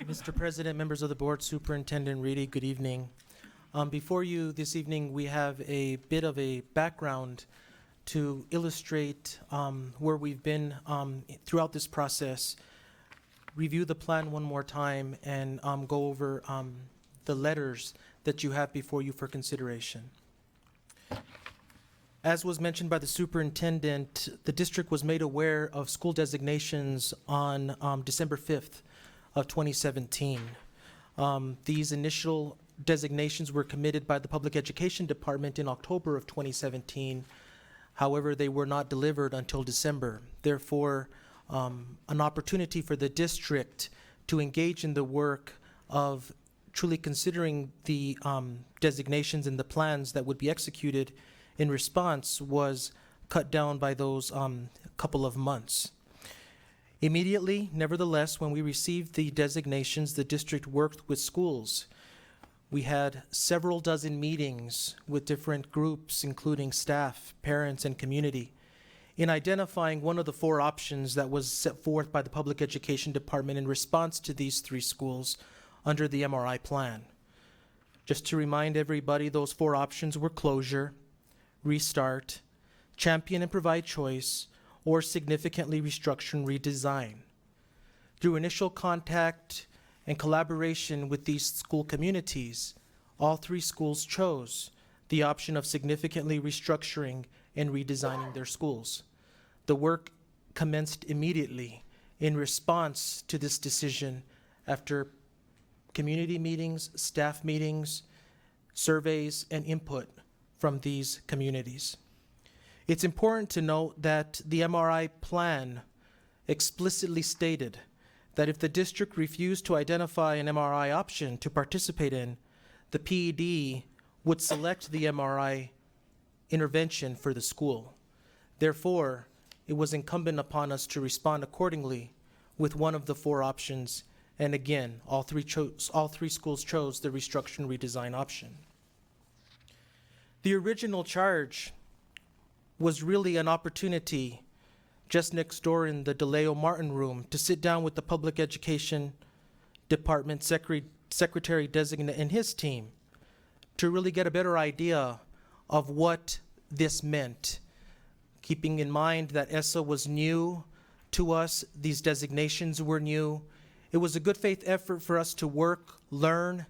Mr. President, members of the board, Superintendent Reedy, good evening. Before you this evening, we have a bit of a background to illustrate where we've been throughout this process, review the plan one more time, and go over the letters that you have before you for consideration. As was mentioned by the superintendent, the district was made aware of school designations on December 5th of 2017. These initial designations were committed by the Public Education Department in October of 2017. However, they were not delivered until December. Therefore, an opportunity for the district to engage in the work of truly considering the designations and the plans that would be executed in response was cut down by those couple of months. Immediately, nevertheless, when we received the designations, the district worked with schools. We had several dozen meetings with different groups, including staff, parents, and community, in identifying one of the 4 options that was set forth by the Public Education Department in response to these 3 schools under the MRI plan. Just to remind everybody, those 4 options were closure, restart, champion and provide choice, or significantly restructure and redesign. Through initial contact and collaboration with these school communities, all 3 schools chose the option of significantly restructuring and redesigning their schools. The work commenced immediately in response to this decision after community meetings, staff meetings, surveys, and input from these communities. It's important to note that the MRI plan explicitly stated that if the district refused to identify an MRI option to participate in, the PED would select the MRI intervention for the school. Therefore, it was incumbent upon us to respond accordingly with one of the 4 options, and again, all three schools chose the restructure and redesign option. The original charge was really an opportunity just next door in the DeLeo Martin room to sit down with the Public Education Department Secretary Designate and his team to really get a better idea of what this meant. Keeping in mind that ESSA was new to us, these designations were new. It was a good faith effort for us to work, learn,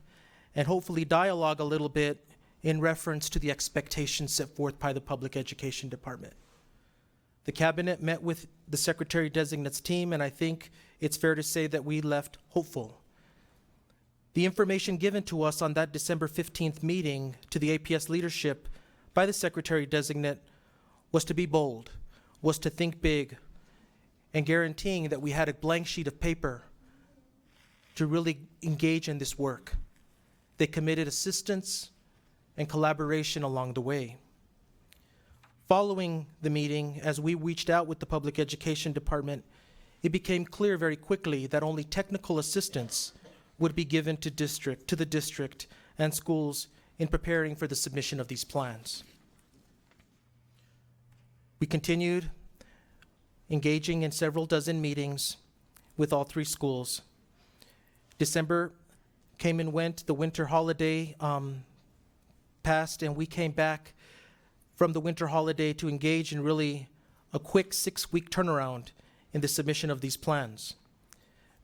and hopefully dialogue a little bit in reference to the expectations set forth by the Public Education Department. The cabinet met with the Secretary Designate's team, and I think it's fair to say that we left hopeful. The information given to us on that December 15th meeting to the APS leadership by the Secretary Designate was to be bold, was to think big, and guaranteeing that we had a blank sheet of paper to really engage in this work. They committed assistance and collaboration along the way. Following the meeting, as we reached out with the Public Education Department, it became clear very quickly that only technical assistance would be given to the district and schools in preparing for the submission of these plans. We continued engaging in several dozen meetings with all 3 schools. December came and went, the winter holiday passed, and we came back from the winter holiday to engage in really a quick 6-week turnaround in the submission of these plans.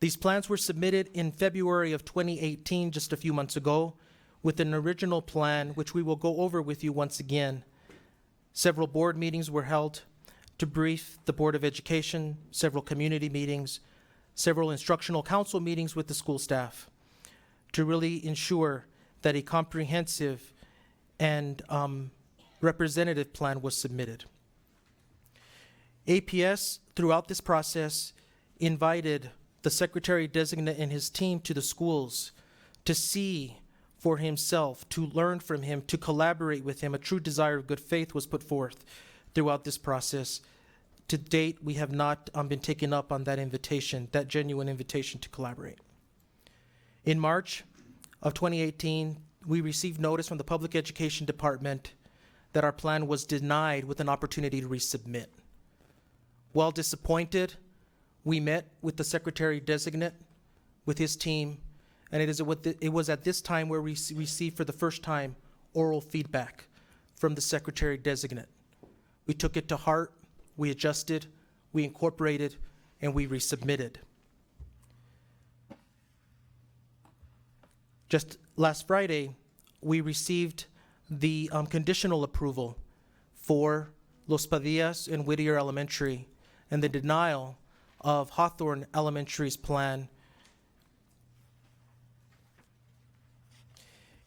These plans were submitted in February of 2018, just a few months ago, with an original plan, which we will go over with you once again. Several board meetings were held to brief the Board of Education, several community meetings, several instructional council meetings with the school staff to really ensure that a comprehensive and representative plan was submitted. APS, throughout this process, invited the Secretary Designate and his team to the schools to see for himself, to learn from him, to collaborate with him. A true desire of good faith was put forth throughout this process. To date, we have not been taken up on that invitation, that genuine invitation to collaborate. In March of 2018, we received notice from the Public Education Department that our plan was denied with an opportunity to resubmit. While disappointed, We met with the Secretary Designate, with his team, and it was at this time where we received for the first time oral feedback from the Secretary Designate. We took it to heart, we adjusted, we incorporated, and we resubmitted. Just last Friday, we received the conditional approval for Los Padillas and Whittier Elementary and the denial of Hawthorne Elementary's plan.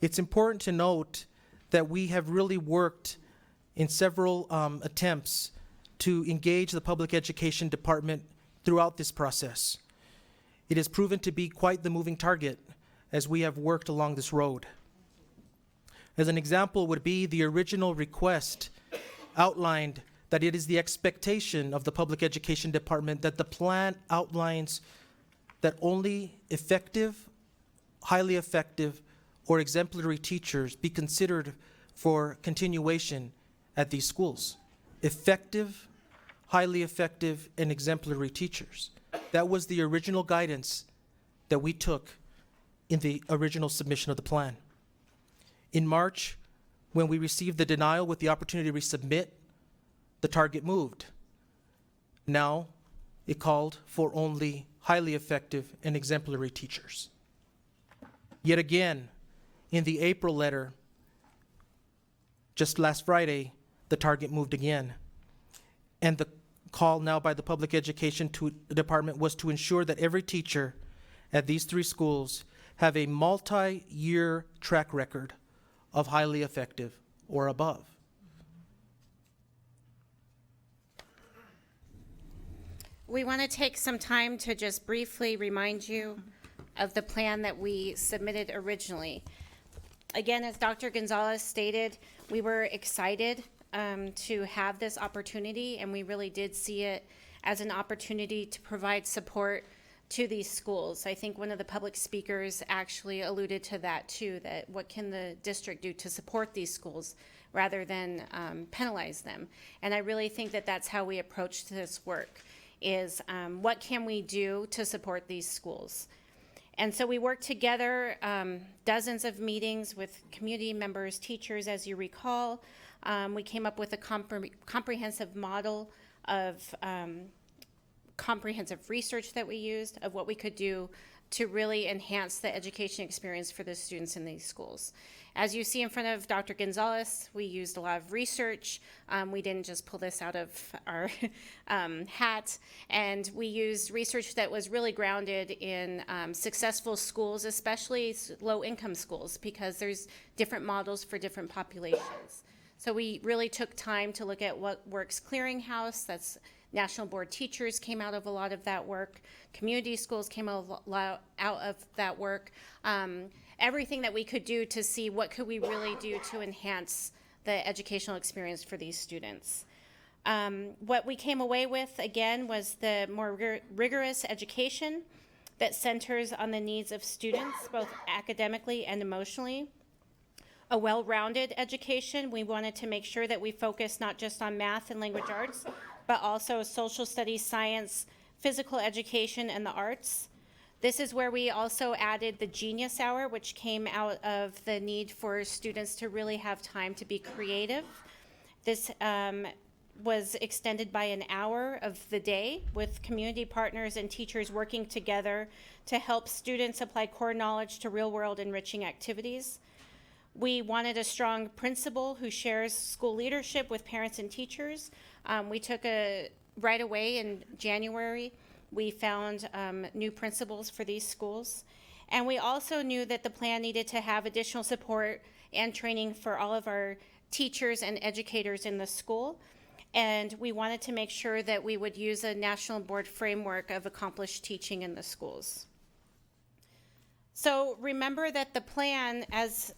It's important to note that we have really worked in several attempts to engage the public education department throughout this process. It has proven to be quite the moving target as we have worked along this road. As an example would be the original request outlined that it is the expectation of the public education department that the plan outlines that only effective, highly effective, or exemplary teachers be considered for continuation at these schools. Effective, highly effective, and exemplary teachers. That was the original guidance that we took in the original submission of the plan. In March, when we received the denial with the opportunity to resubmit, the target moved. Now, it called for only highly effective and exemplary teachers. Yet again, in the April letter, just last Friday, the target moved again. And the call now by the public education department was to ensure that every teacher at these 3 schools have a multi-year track record of highly effective or above. We want to take some time to just briefly remind you of the plan that we submitted originally. Again, as Dr. Gonzalez stated, we were excited to have this opportunity, and we really did see it as an opportunity to provide support to these schools. I think one of the public speakers actually alluded to that too, that what can the district do to support these schools rather than penalize them. And I really think that that's how we approached this work, is what can we do to support these schools? And so we worked together, dozens of meetings with community members, teachers, as you recall. We came up with a comprehensive model of comprehensive research that we used of what we could do to really enhance the education experience for the students in these schools. As you see in front of Dr. Gonzalez, we used a lot of research. We didn't just pull this out of our hat, and we used research that was really grounded in successful schools, especially low-income schools, because there's different models for different populations. So we really took time to look at what Works Clearinghouse, that's National Board Teachers came out of a lot of that work. Community schools came out of that work. Everything that we could do to see what could we really do to enhance the educational experience for these students. What we came away with, again, was the more rigorous education that centers on the needs of students, both academically and emotionally. A well-rounded education. We wanted to make sure that we focus not just on math and language arts, but also social studies, science, physical education, and the arts. This is where we also added the Genius Hour, which came out of the need for students to really have time to be creative. This was extended by an hour of the day with community partners and teachers working together to help students apply core knowledge to real-world enriching activities. We wanted a strong principal who shares school leadership with parents and teachers. We took right away in January, we found new principals for these schools. And we also knew that the plan needed to have additional support and training for all of our teachers and educators in the school. And we wanted to make sure that we would use a national board framework of accomplished teaching in the schools. So remember that the plan, as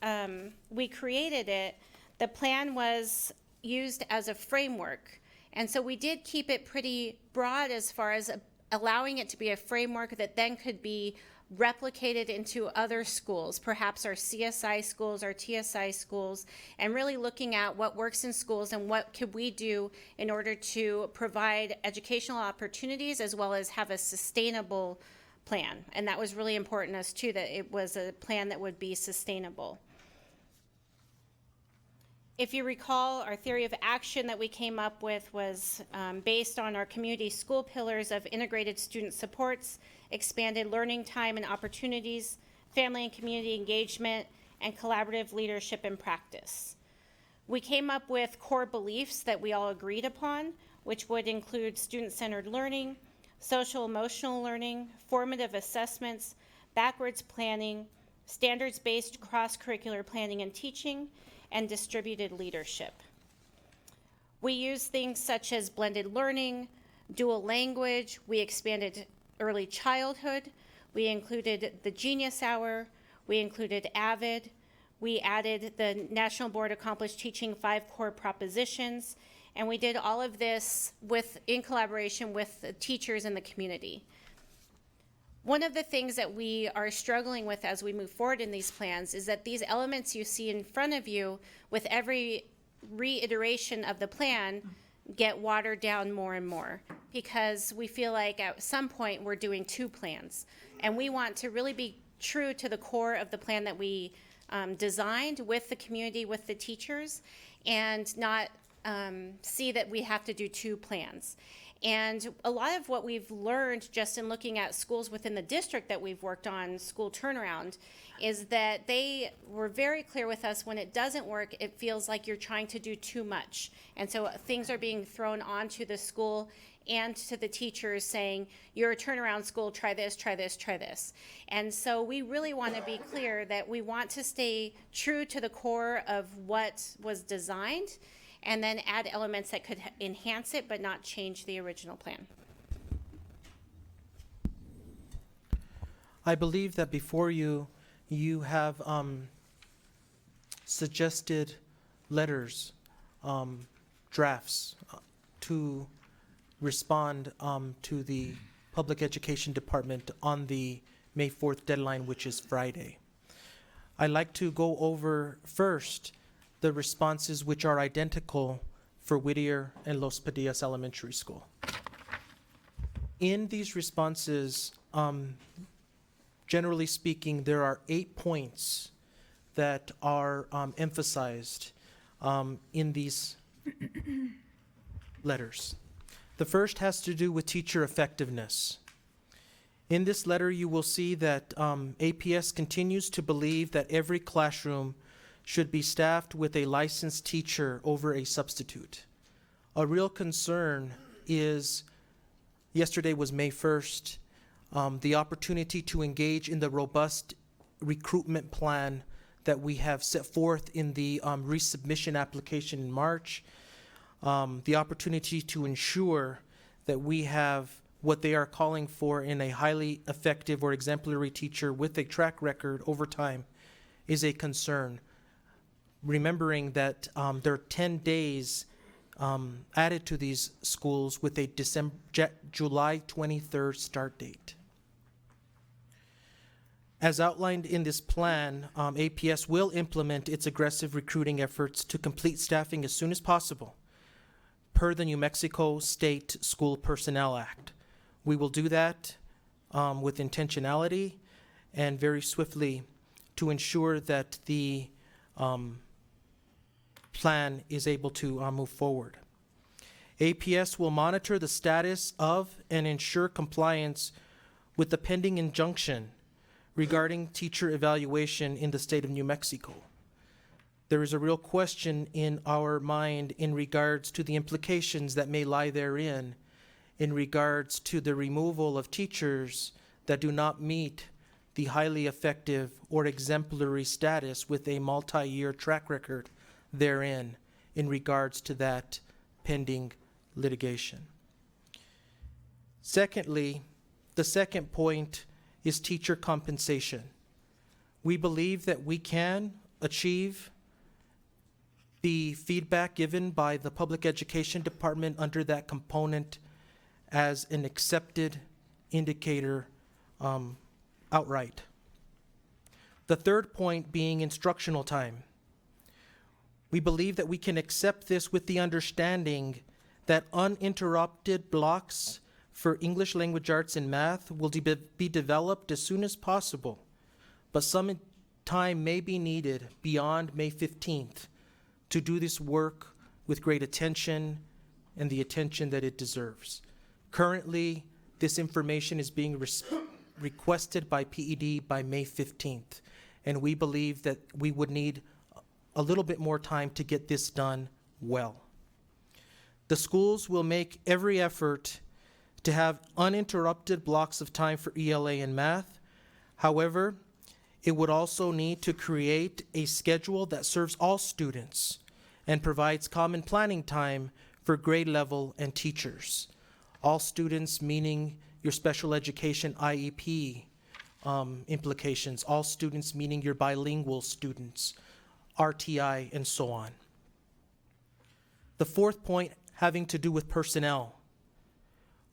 we created it, the plan was used as a framework. And so we did keep it pretty broad as far as allowing it to be a framework that then could be replicated into other schools, perhaps our CSI schools, our TSI schools, and really looking at what works in schools and what could we do in order to provide educational opportunities as well as have a sustainable plan. And that was really important to us too, that it was a plan that would be sustainable. If you recall, our theory of action that we came up with was based on our community school pillars of integrated student supports, expanded learning time and opportunities, family and community engagement, and collaborative leadership and practice. We came up with core beliefs that we all agreed upon, which would include student-centered learning, social emotional learning, formative assessments, backwards planning, standards-based cross-curricular planning and teaching, and distributed leadership. We use things such as blended learning, dual language, we expanded early childhood, we included the Genius Hour, we included AVID, we added the National Board Accomplished Teaching 5 core propositions, and we did all of this in collaboration with the teachers in the community. One of the things that we are struggling with as we move forward in these plans is that these elements you see in front of you with every reiteration of the plan get watered down more and more, because we feel like at some point we're doing 2 plans. And we want to really be true to the core of the plan that we designed with the community, with the teachers, and not see that we have to do 2 plans. And a lot of what we've learned just in looking at schools within the district that we've worked on, school turnaround, is that they were very clear with us when it doesn't work, it feels like you're trying to do too much. And so things are being thrown onto the school and to the teachers saying, you're a turnaround school, try this, try this, try this. And so we really want to be clear that we want to stay true to the core of what was designed, and then add elements that could enhance it but not change the original plan. I believe that before you have suggested letters, drafts to respond to the Public Education Department on the May 4th deadline, which is Friday. I'd like to go over first the responses which are identical for Whittier and Los Padillas Elementary School. In these responses, generally speaking, there are 8 points that are emphasized in these letters. The first has to do with teacher effectiveness. In this letter, you will see that APS continues to believe that every classroom should be staffed with a licensed teacher over a substitute. A real concern is, yesterday was May 1st, the opportunity to engage in the robust recruitment plan that we have set forth in the resubmission application in March, the opportunity to ensure that we have what they are calling for in a highly effective or exemplary teacher with a track record over time is a concern. Remembering that there are 10 days added to these schools with a July 23rd start date. As outlined in this plan, APS will implement its aggressive recruiting efforts to complete staffing as soon as possible, per the New Mexico State School Personnel Act. We will do that with intentionality and very swiftly to ensure that the plan is able to move forward. APS will monitor the status of and ensure compliance with the pending injunction regarding teacher evaluation in the state of New Mexico. There is a real question in our mind in regards to the implications that may lie therein in regards to the removal of teachers that do not meet the highly effective or exemplary status with a multi-year track record therein in regards to that pending litigation. Secondly, the second point is teacher compensation. We believe that we can achieve the feedback given by the Public Education Department under that component as an accepted indicator outright. The third point being instructional time. We believe that we can accept this with the understanding that uninterrupted blocks for English language arts and math will be developed as soon as possible, but some time may be needed beyond May 15th to do this work with great attention and the attention that it deserves. Currently, this information is being requested by PED by May 15th, and we believe that we would need a little bit more time to get this done well. The schools will make every effort to have uninterrupted blocks of time for ELA and math. However, it would also need to create a schedule that serves all students and provides common planning time for grade level and teachers. All students meaning your special education IEP implications, all students meaning your bilingual students, RTI, and so on. The fourth point having to do with personnel.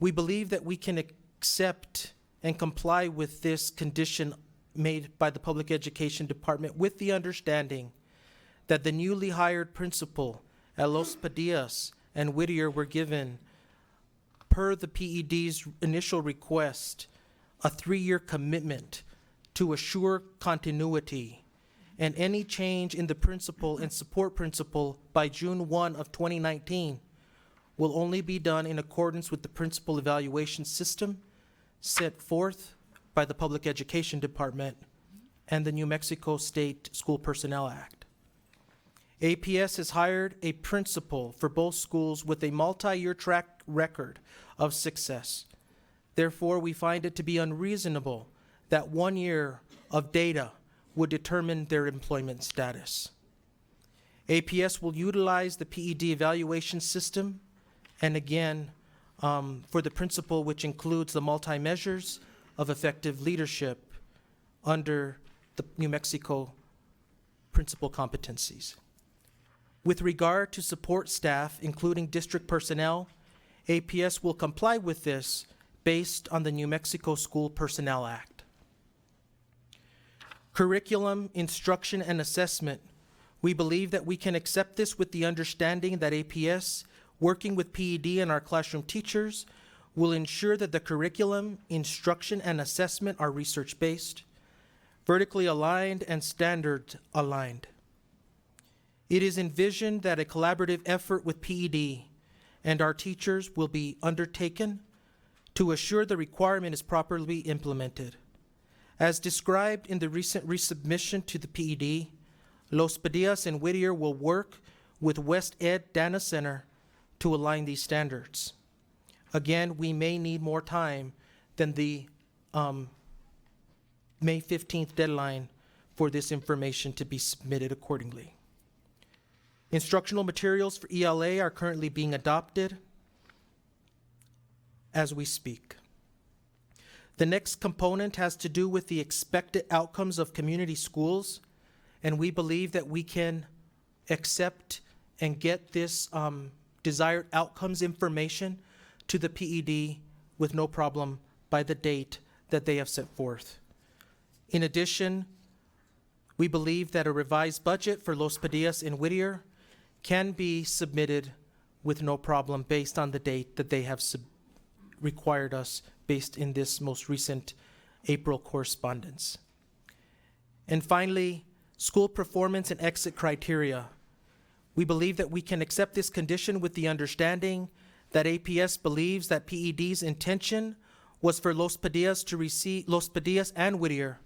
We believe that we can accept and comply with this condition made by the Public Education Department with the understanding that the newly hired principal at Los Padillas and Whittier were given, per the PED's initial request, a 3-year commitment to assure continuity, and any change in the principal and support principal by June 1 of 2019 will only be done in accordance with the principal evaluation system set forth by the Public Education Department and the New Mexico State School Personnel Act. APS has hired a principal for both schools with a multi-year track record of success. Therefore, we find it to be unreasonable that 1 year of data would determine their employment status. APS will utilize the PED evaluation system, and again, for the principal, which includes the multi-measures of effective leadership under the New Mexico principal competencies. With regard to support staff, including district personnel, APS will comply with this based on the New Mexico School Personnel Act. Curriculum, instruction, and assessment. We believe that we can accept this with the understanding that APS, working with PED and our classroom teachers, will ensure that the curriculum, instruction, and assessment are research-based, vertically aligned, and standard aligned. It is envisioned that a collaborative effort with PED and our teachers will be undertaken to assure the requirement is properly implemented. As described in the recent resubmission to the PED, Los Padillas and Whittier will work with West Ed Dana Center to align these standards. Again, we may need more time than the May 15th deadline for this information to be submitted accordingly. Instructional materials for ELA are currently being adopted as we speak. The next component has to do with the expected outcomes of community schools, and we believe that we can accept and get this desired outcomes information to the PED with no problem by the date that they have set forth. In addition, we believe that a revised budget for Los Padillas and Whittier can be submitted with no problem based on the date that they have required us based in this most recent April correspondence. And finally, school performance and exit criteria. We believe that we can accept this condition with the understanding that APS believes that PED's intention was for Los Padillas and Whittier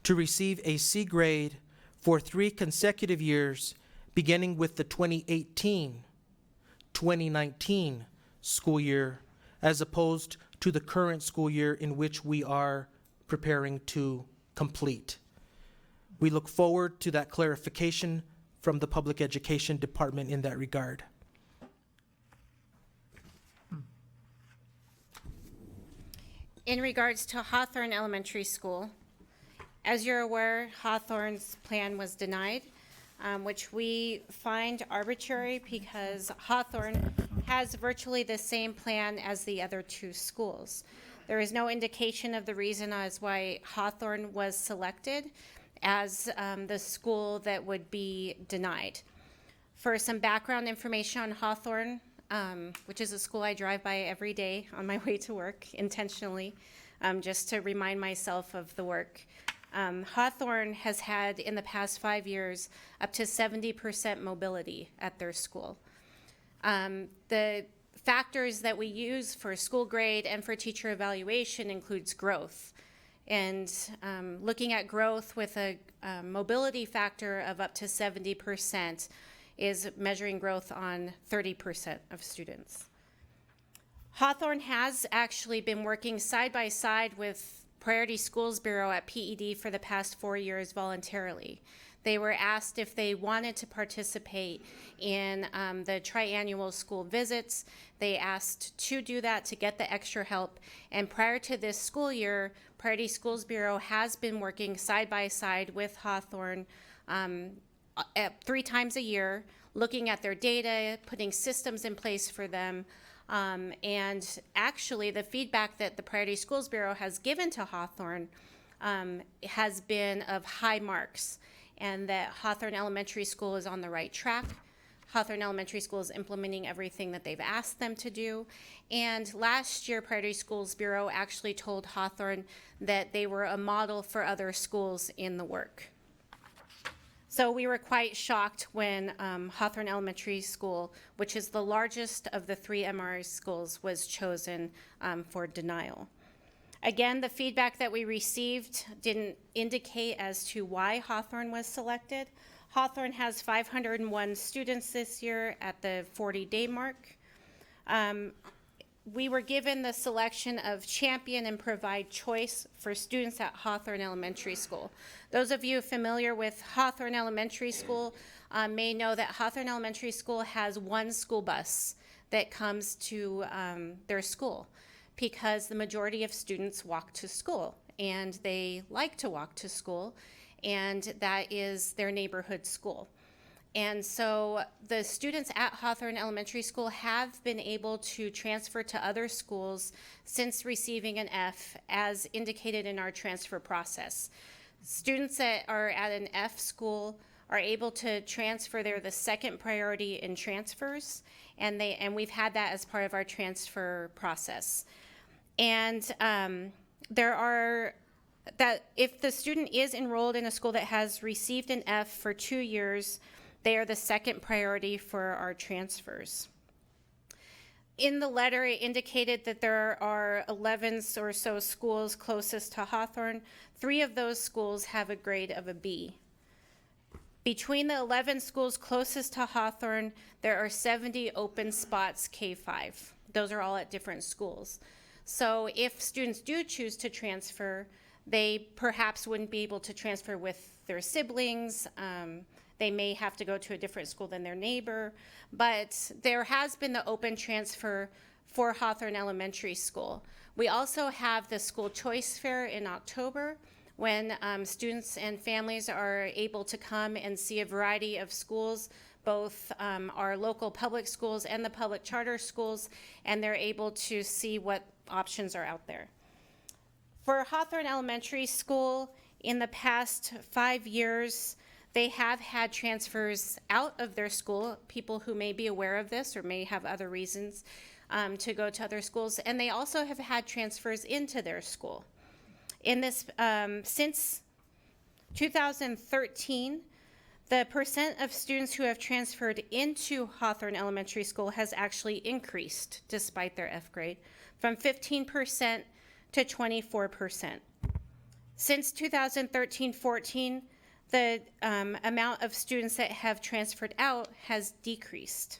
to receive a C grade for 3 consecutive years, beginning with the 2018-2019 school year, as opposed to the current school year in which we are preparing to complete. We look forward to that clarification from the Public Education Department in that regard. In regards to Hawthorne Elementary School, as you're aware, Hawthorne's plan was denied, which we find arbitrary because Hawthorne has virtually the same plan as the other 2 schools. There is no indication of the reason as why Hawthorne was selected as the school that would be denied. For some background information on Hawthorne, which is a school I drive by every day on my way to work intentionally, just to remind myself of the work. Hawthorne has had in the past 5 years up to 70% mobility at their school. The factors that we use for school grade and for teacher evaluation includes growth. And looking at growth with a mobility factor of up to 70% is measuring growth on 30% of students. Hawthorne has actually been working side by side with Priority Schools Bureau at PED for the past 4 years voluntarily. They were asked if they wanted to participate in the triannual school visits. They asked to do that to get the extra help. And prior to this school year, Priority Schools Bureau has been working side by side with Hawthorne 3 times a year, looking at their data, putting systems in place for them. And actually, the feedback that the Priority Schools Bureau has given to Hawthorne has been of high marks, and that Hawthorne Elementary School is on the right track. Hawthorne Elementary School is implementing everything that they've asked them to do. And last year, Priority Schools Bureau actually told Hawthorne that they were a model for other schools in the work. So we were quite shocked when Hawthorne Elementary School, which is the largest of the 3 MRI schools, was chosen for denial. Again, the feedback that we received didn't indicate as to why Hawthorne was selected. Hawthorne has 501 students this year at the 40-day mark. We were given the selection of champion and provide choice for students at Hawthorne Elementary School. Those of you familiar with Hawthorne Elementary School may know that Hawthorne Elementary School has 1 school bus that comes to their school, because the majority of students walk to school, and they like to walk to school, and that is their neighborhood school. And so the students at Hawthorne Elementary School have been able to transfer to other schools since receiving an F, as indicated in our transfer process. Students that are at an F school are able to transfer. They're the second priority in transfers, and we've had that as part of our transfer process. And that if the student is enrolled in a school that has received an F for 2 years, they are the second priority for our transfers. In the letter, it indicated that there are 11 or so schools closest to Hawthorne. 3 of those schools have a grade of a B. Between the 11 schools closest to Hawthorne, there are 70 open spots K-5. Those are all at different schools. So if students do choose to transfer, they perhaps wouldn't be able to transfer with their siblings. They may have to go to a different school than their neighbor, but there has been the open transfer for Hawthorne Elementary School. We also have the school choice fair in October, when students and families are able to come and see a variety of schools, both our local public schools and the public charter schools, and they're able to see what options are out there. For Hawthorne Elementary School, in the past 5 years, they have had transfers out of their school, people who may be aware of this or may have other reasons to go to other schools, and they also have had transfers into their school. In this, since 2013, the percent of students who have transferred into Hawthorne Elementary School has actually increased despite their F grade, from 15% to 24%. Since 2013-14, the amount of students that have transferred out has decreased.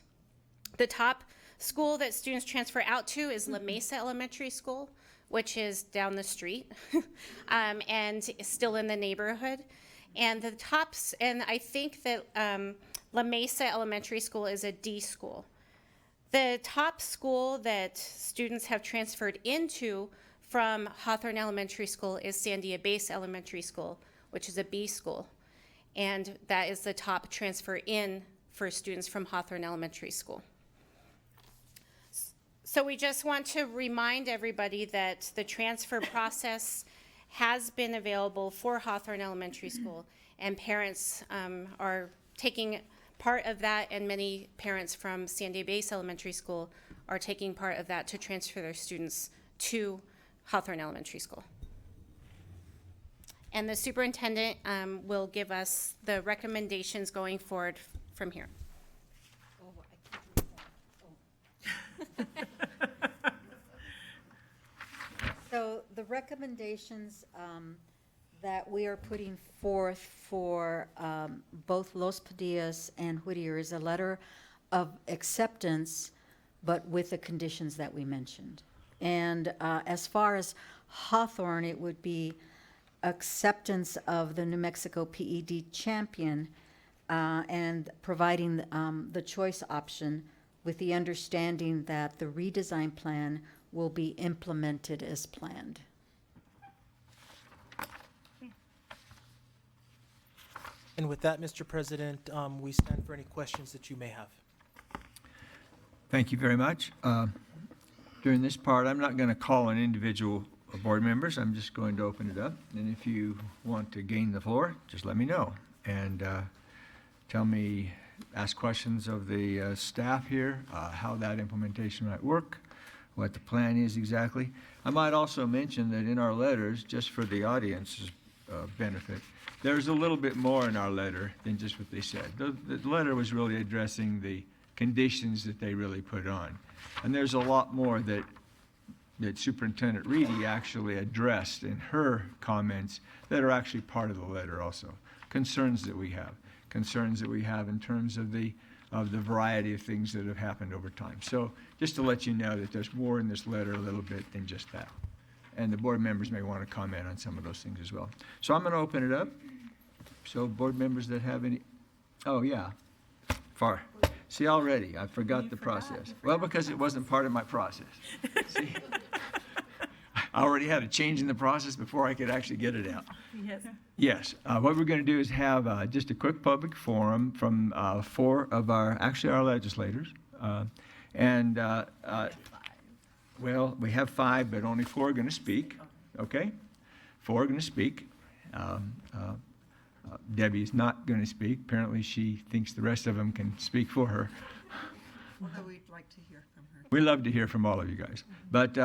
The top school that students transfer out to is La Mesa Elementary School, which is down the street and still in the neighborhood. And the tops, and I think that La Mesa Elementary School is a D school. The top school that students have transferred into from Hawthorne Elementary School is Sandia Base Elementary School, which is a B school. And that is the top transfer in for students from Hawthorne Elementary School. So we just want to remind everybody that the transfer process has been available for Hawthorne Elementary School, and parents are taking part of that, and many parents from Sandia Base Elementary School are taking part of that to transfer their students to Hawthorne Elementary School. And the superintendent will give us the recommendations going forward from here. So the recommendations that we are putting forth for both Los Padillas and Whittier is a letter of acceptance, but with the conditions that we mentioned. And as far as Hawthorne, it would be acceptance of the New Mexico PED champion and providing the choice option with the understanding that the redesign plan will be implemented as planned. And with that, Mr. President, we stand for any questions that you may have. Thank you very much. During this part, I'm not going to call on individual board members. I'm just going to open it up. And if you want to gain the floor, just let me know. And tell me, ask questions of the staff here, how that implementation might work, what the plan is exactly. I might also mention that in our letters, just for the audience's benefit, there's a little bit more in our letter than just what they said. The letter was really addressing the conditions that they really put on. And there's a lot more that Superintendent Reedy actually addressed in her comments that are actually part of the letter also. Concerns that we have in terms of the variety of things that have happened over time. So just to let you know that there's more in this letter a little bit than just that. And the board members may want to comment on some of those things as well. So I'm going to open it up. So board members that have any, oh yeah, see already, I forgot the process. Well, because it wasn't part of my process. See? I already had a change in the process before I could actually get it out. Yes. Yes, what we're going to do is have just a quick public forum from four of our legislators. Well, we have five, but only four are going to speak, okay? Four are going to speak. Debbie is not going to speak. Apparently, she thinks the rest of them can speak for her. Although we'd like to hear from her. We love to hear from all of you guys. But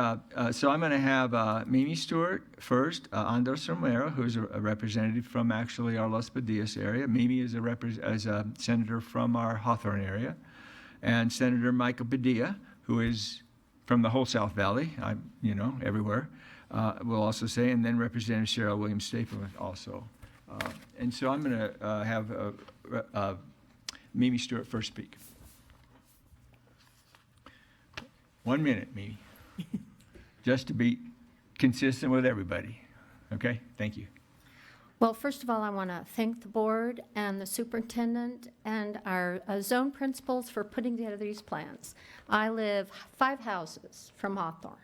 so I'm going to have Mimi Stewart first, Andres Romero, who's a representative from actually our Los Padillas area. Mimi is a senator from our Hawthorne area. And Senator Michael Padilla, who is from the whole South Valley, everywhere, we'll also say, and then Representative Cheryl Williams Stapleton also. And so I'm going to have Mimi Stewart first speak. 1 minute, Mimi, just to be consistent with everybody. Okay, thank you. Well, first of all, I want to thank the board and the superintendent and our zone principals for putting together these plans. I live 5 houses from Hawthorne,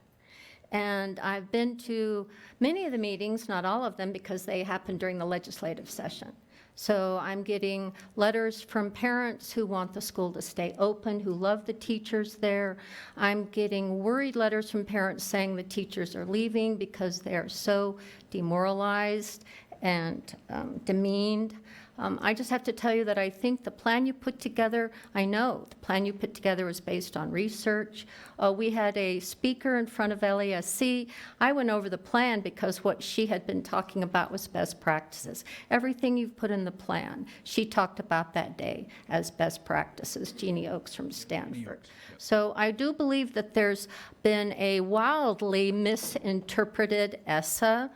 and I've been to many of the meetings, not all of them, because they happen during the legislative session. So I'm getting letters from parents who want the school to stay open, who love the teachers there. I'm getting worried letters from parents saying the teachers are leaving because they are so demoralized and demeaned. I just have to tell you that I think the plan you put together, I know the plan you put together is based on research. We had a speaker in front of LASC. I went over the plan because what she had been talking about was best practices. Everything you've put in the plan, she talked about that day as best practices, Jeannie Oakes from Stanford. So I do believe that there's been a wildly misinterpreted ESSA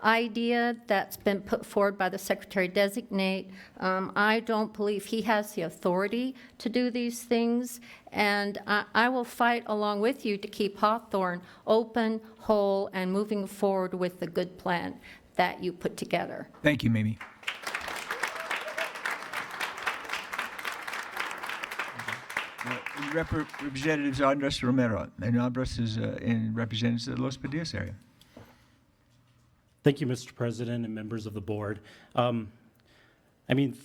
idea that's been put forward by the Secretary-designate. I don't believe he has the authority to do these things, and I will fight along with you to keep Hawthorne open, whole, and moving forward with the good plan that you put together. Thank you, Mimi. Representatives Andres Romero, and Andres is represents the Los Padillas area. Thank you, Mr. President and members of the board.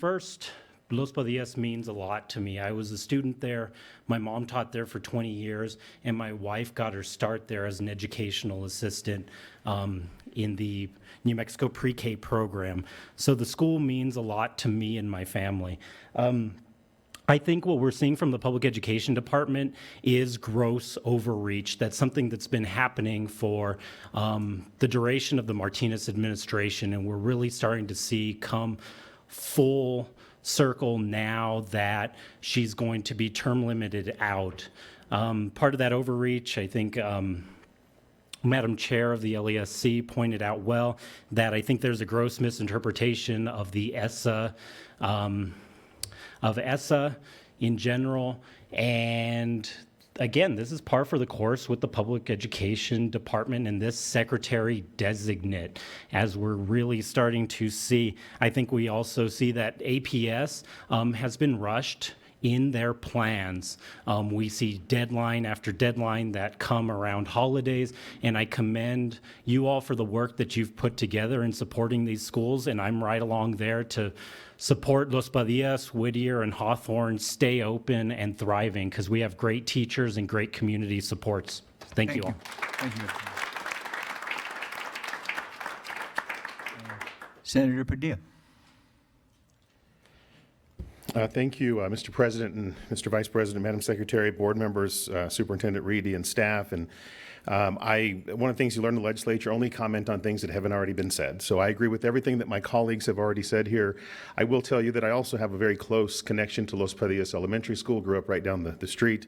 First, Los Padillas means a lot to me. I was a student there. My mom taught there for 20 years, and my wife got her start there as an educational assistant in the New Mexico pre-K program. So the school means a lot to me and my family. I think what we're seeing from the public education department is gross overreach. That's something that's been happening for the duration of the Martinez administration, and we're really starting to see come full circle now that she's going to be term limited out. Part of that overreach, I think, Madam Chair of the LESC pointed out well that I think there's a gross misinterpretation of the ESSA, in general. And again, this is par for the course with the public education department and this secretary designate, as we're really starting to see. I think we also see that APS has been rushed in their plans. We see deadline after deadline that come around holidays, and I commend you all for the work that you've put together in supporting these schools, and I'm right along there to support Los Padillas, Whittier, and Hawthorne stay open and thriving, because we have great teachers and great community supports. Thank you all. Thank you. Senator Padilla. Thank you, Mr. President and Mr. Vice President, Madam Secretary, board members, Superintendent Reedy, and staff. And one of the things you learn in the legislature, only comment on things that haven't already been said. So I agree with everything that my colleagues have already said here. I will tell you that I also have a very close connection to Los Padillas Elementary School, grew up right down the street.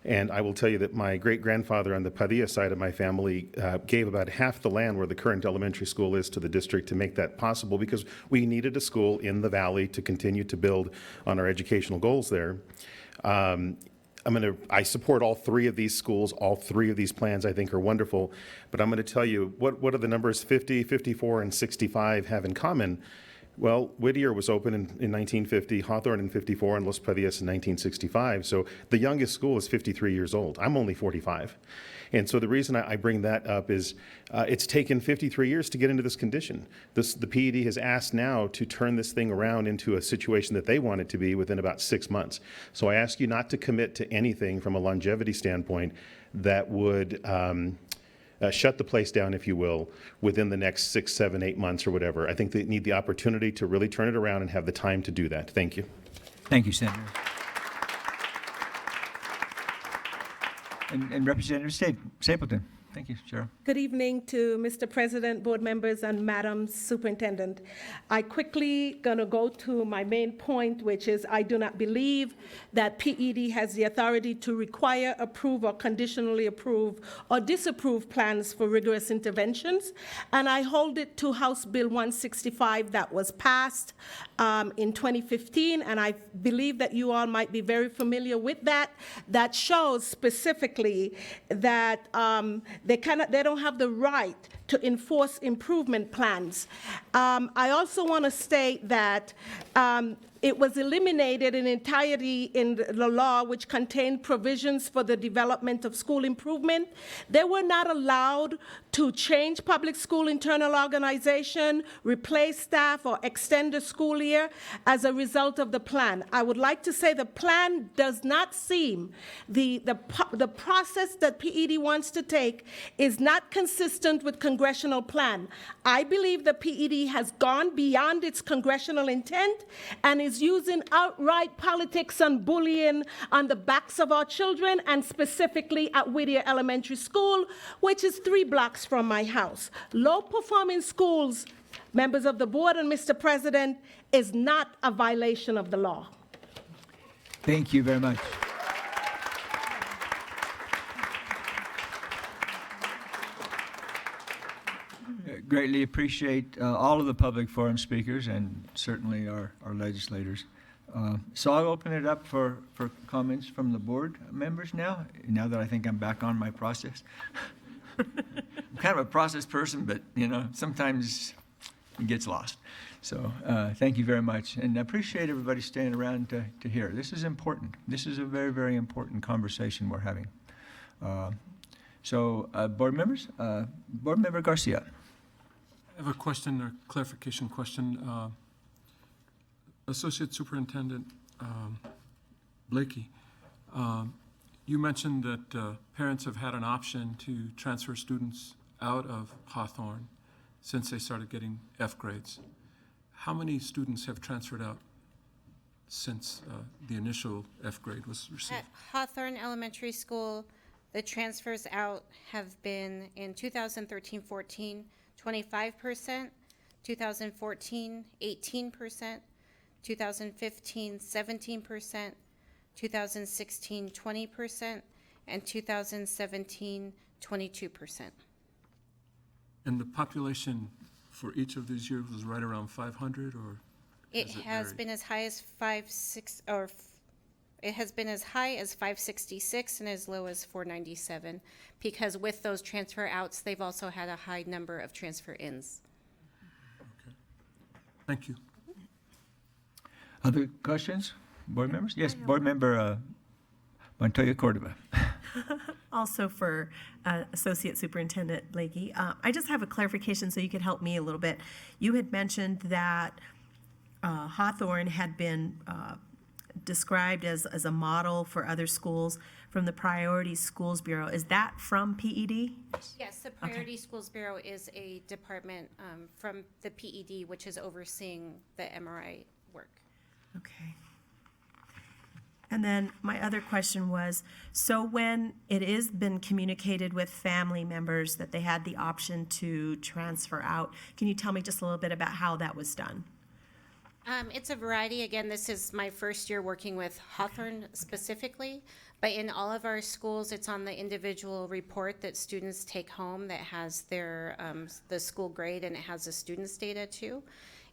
And I will tell you that my great-grandfather on the Padilla side of my family gave about half the land where the current elementary school is to the district to make that possible, because we needed a school in the valley to continue to build on our educational goals there. I support all three of these schools. All three of these plans I think are wonderful. But I'm going to tell you, what do the numbers 50, 54, and 65 have in common? Well, Whittier was opened in 1950, Hawthorne in 54, and Los Padillas in 1965. So the youngest school is 53 years old. I'm only 45. And so the reason I bring that up is it's taken 53 years to get into this condition. The PED has asked now to turn this thing around into a situation that they want it to be within about 6 months. So I ask you not to commit to anything from a longevity standpoint that would shut the place down, if you will, within the next 6, 7, 8 months or whatever. I think they need the opportunity to really turn it around and have the time to do that. Thank you. Thank you, Senator. And Representative Stapleton. Thank you, Cheryl. Good evening to Mr. President, board members, and Madam Superintendent. I quickly gonna go to my main point, which is I do not believe that PED has the authority to require, approve, or conditionally approve or disapprove plans for rigorous interventions. And I hold it to House Bill 165 that was passed in 2015, and I believe that you all might be very familiar with that. That shows specifically that they don't have the right to enforce improvement plans. I also want to state that it was eliminated in entirety in the law, which contained provisions for the development of school improvement. They were not allowed to change public school internal organization, replace staff, or extend the school year as a result of the plan. I would like to say the plan does not seem, the process that PED wants to take is not consistent with congressional plan. I believe the PED has gone beyond its congressional intent and is using outright politics and bullying on the backs of our children, and specifically at Whittier Elementary School, which is 3 blocks from my house. Low-performing schools, members of the board and Mr. President, is not a violation of the law. Thank you very much. Greatly appreciate all of the public forum speakers and certainly our legislators. So I'll open it up for comments from the board members now that I think I'm back on my process. I'm kind of a process person, but sometimes it gets lost. So thank you very much, and I appreciate everybody staying around to hear. This is important. This is a very, very important conversation we're having. Board members, Board Member Garcia. I have a question or clarification question. Associate Superintendent Blakey, you mentioned that parents have had an option to transfer students out of Hawthorne since they started getting F grades. How many students have transferred out since the initial F grade was received? At Hawthorne Elementary School, the transfers out have been in 2013-14, 25%, 2014, 18%, 2015, 17%, 2016, 20%, and 2017, 22%. And the population for each of these years was right around 500, or It has varied? been as high as 566 and as low as 497, because with those transfer outs, they've also had a high number of transfer ins. Thank you. Other questions, board members? Yes, Board Member Montoya Cordova. Also for Associate Superintendent Blakey, I just have a clarification so you could help me a little bit. You had mentioned that Hawthorne had been described as a model for other schools from the Priority Schools Bureau. Is that from PED? Yes, the Priority Schools Bureau is a department from the PED, which is overseeing the MRI work. Okay. And then my other question was, so when it is been communicated with family members that they had the option to transfer out, can you tell me just a little bit about how that was done? It's a variety. Again, this is my first year working with Hawthorne specifically, but in all of our schools, it's on the individual report that students take home that has their the school grade, and it has the students' data too.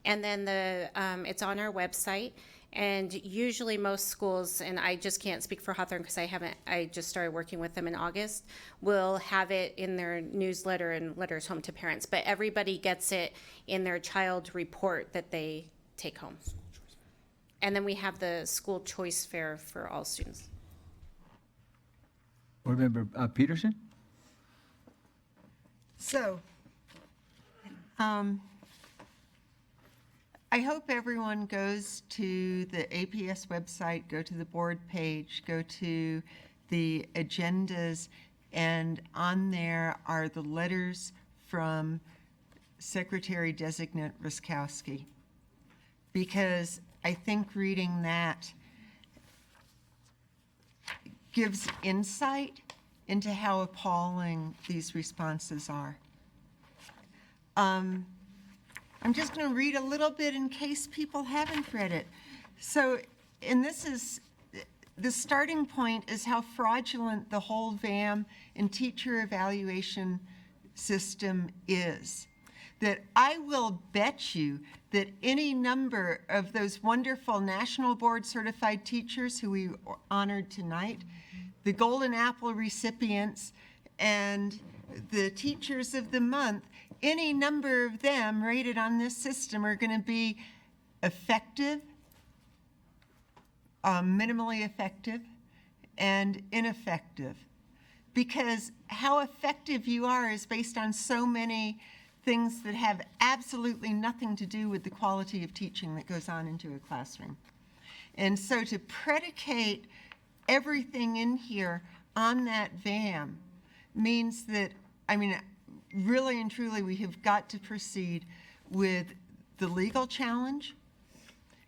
And then it's on our website. And usually most schools, and I just can't speak for Hawthorne because I just started working with them in August, will have it in their newsletter and letters home to parents. But everybody gets it in their child report that they take home. And then we have the school choice fair for all students. Board Member Peterson? So, I hope everyone goes to the APS website, go to the board page, go to the agendas, and on there are the letters from Secretary-Designate Ruskowski. Because I think reading that gives insight into how appalling these responses are. I'm just going to read a little bit in case people haven't read it. So, and this is, the starting point is how fraudulent the whole VAM and teacher evaluation system is. That I will bet you that any number of those wonderful National Board Certified teachers who we honored tonight, the Golden Apple recipients, and the Teachers of the Month, any number of them rated on this system are going to be effective, minimally effective, and ineffective. Because how effective you are is based on so many things that have absolutely nothing to do with the quality of teaching that goes on into a classroom. And so to predicate everything in here on that VAM means that, I mean, really and truly, we have got to proceed with the legal challenge.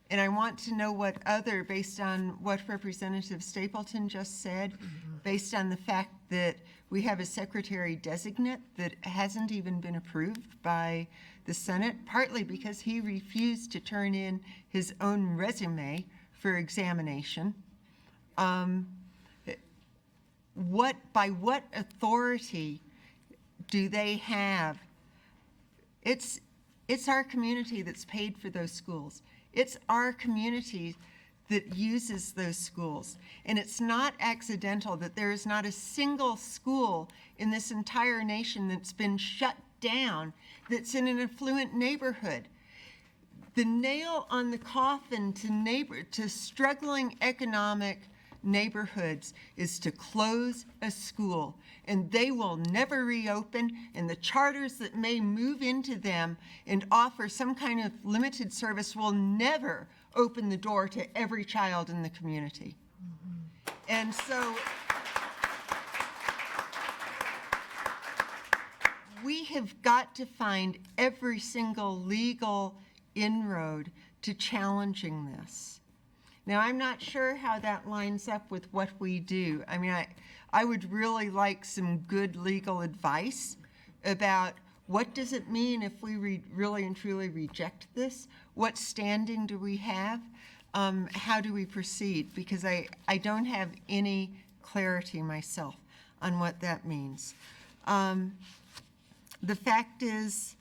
And I want to know what other, based on what Representative Stapleton just said, based on the fact that we have a secretary designate that hasn't even been approved by the Senate, partly because he refused to turn in his own resume for examination. By what authority do they have? It's our community that's paid for those schools. It's our community that uses those schools. And it's not accidental that there is not a single school in this entire nation that's been shut down that's in an affluent neighborhood. The nail on the coffin to struggling economic neighborhoods is to close a school, and they will never reopen, and the charters that may move into them and offer some kind of limited service will never open the door to every child in the community. And so we have got to find every single legal inroad to challenging this. Now, I'm not sure how that lines up with what we do. I mean, I would really like some good legal advice about what does it mean if we really and truly reject this? What standing do we have? How do we proceed? Because I don't have any clarity myself on what that means. The fact is,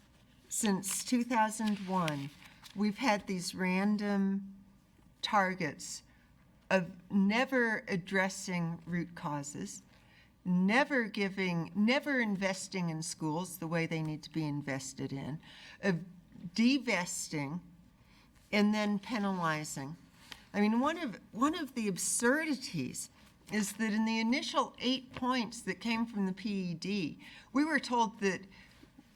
since 2001, we've had these random targets of never addressing root causes, never investing in schools the way they need to be invested in, of divesting, and then penalizing. I mean, one of the absurdities is that in the initial 8 points that came from the PED, we were told that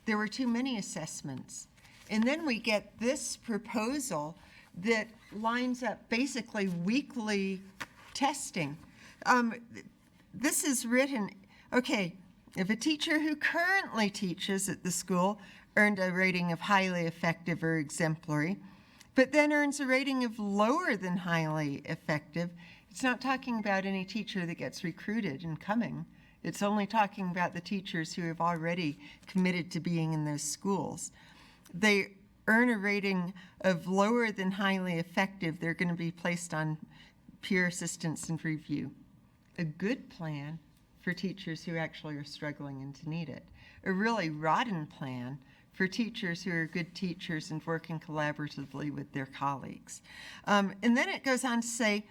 there were too many assessments. And then we get this proposal that lines up basically weekly testing. This is written, okay, if a teacher who currently teaches at the school earned a rating of highly effective or exemplary, but then earns a rating of lower than highly effective, it's not talking about any teacher that gets recruited and coming. It's only talking about the teachers who have already committed to being in those schools. They earn a rating of lower than highly effective, they're going to be placed on peer assistance and review. A good plan for teachers who actually are struggling and to need it. A really rotten plan for teachers who are good teachers and working collaboratively with their colleagues. And then it goes on to say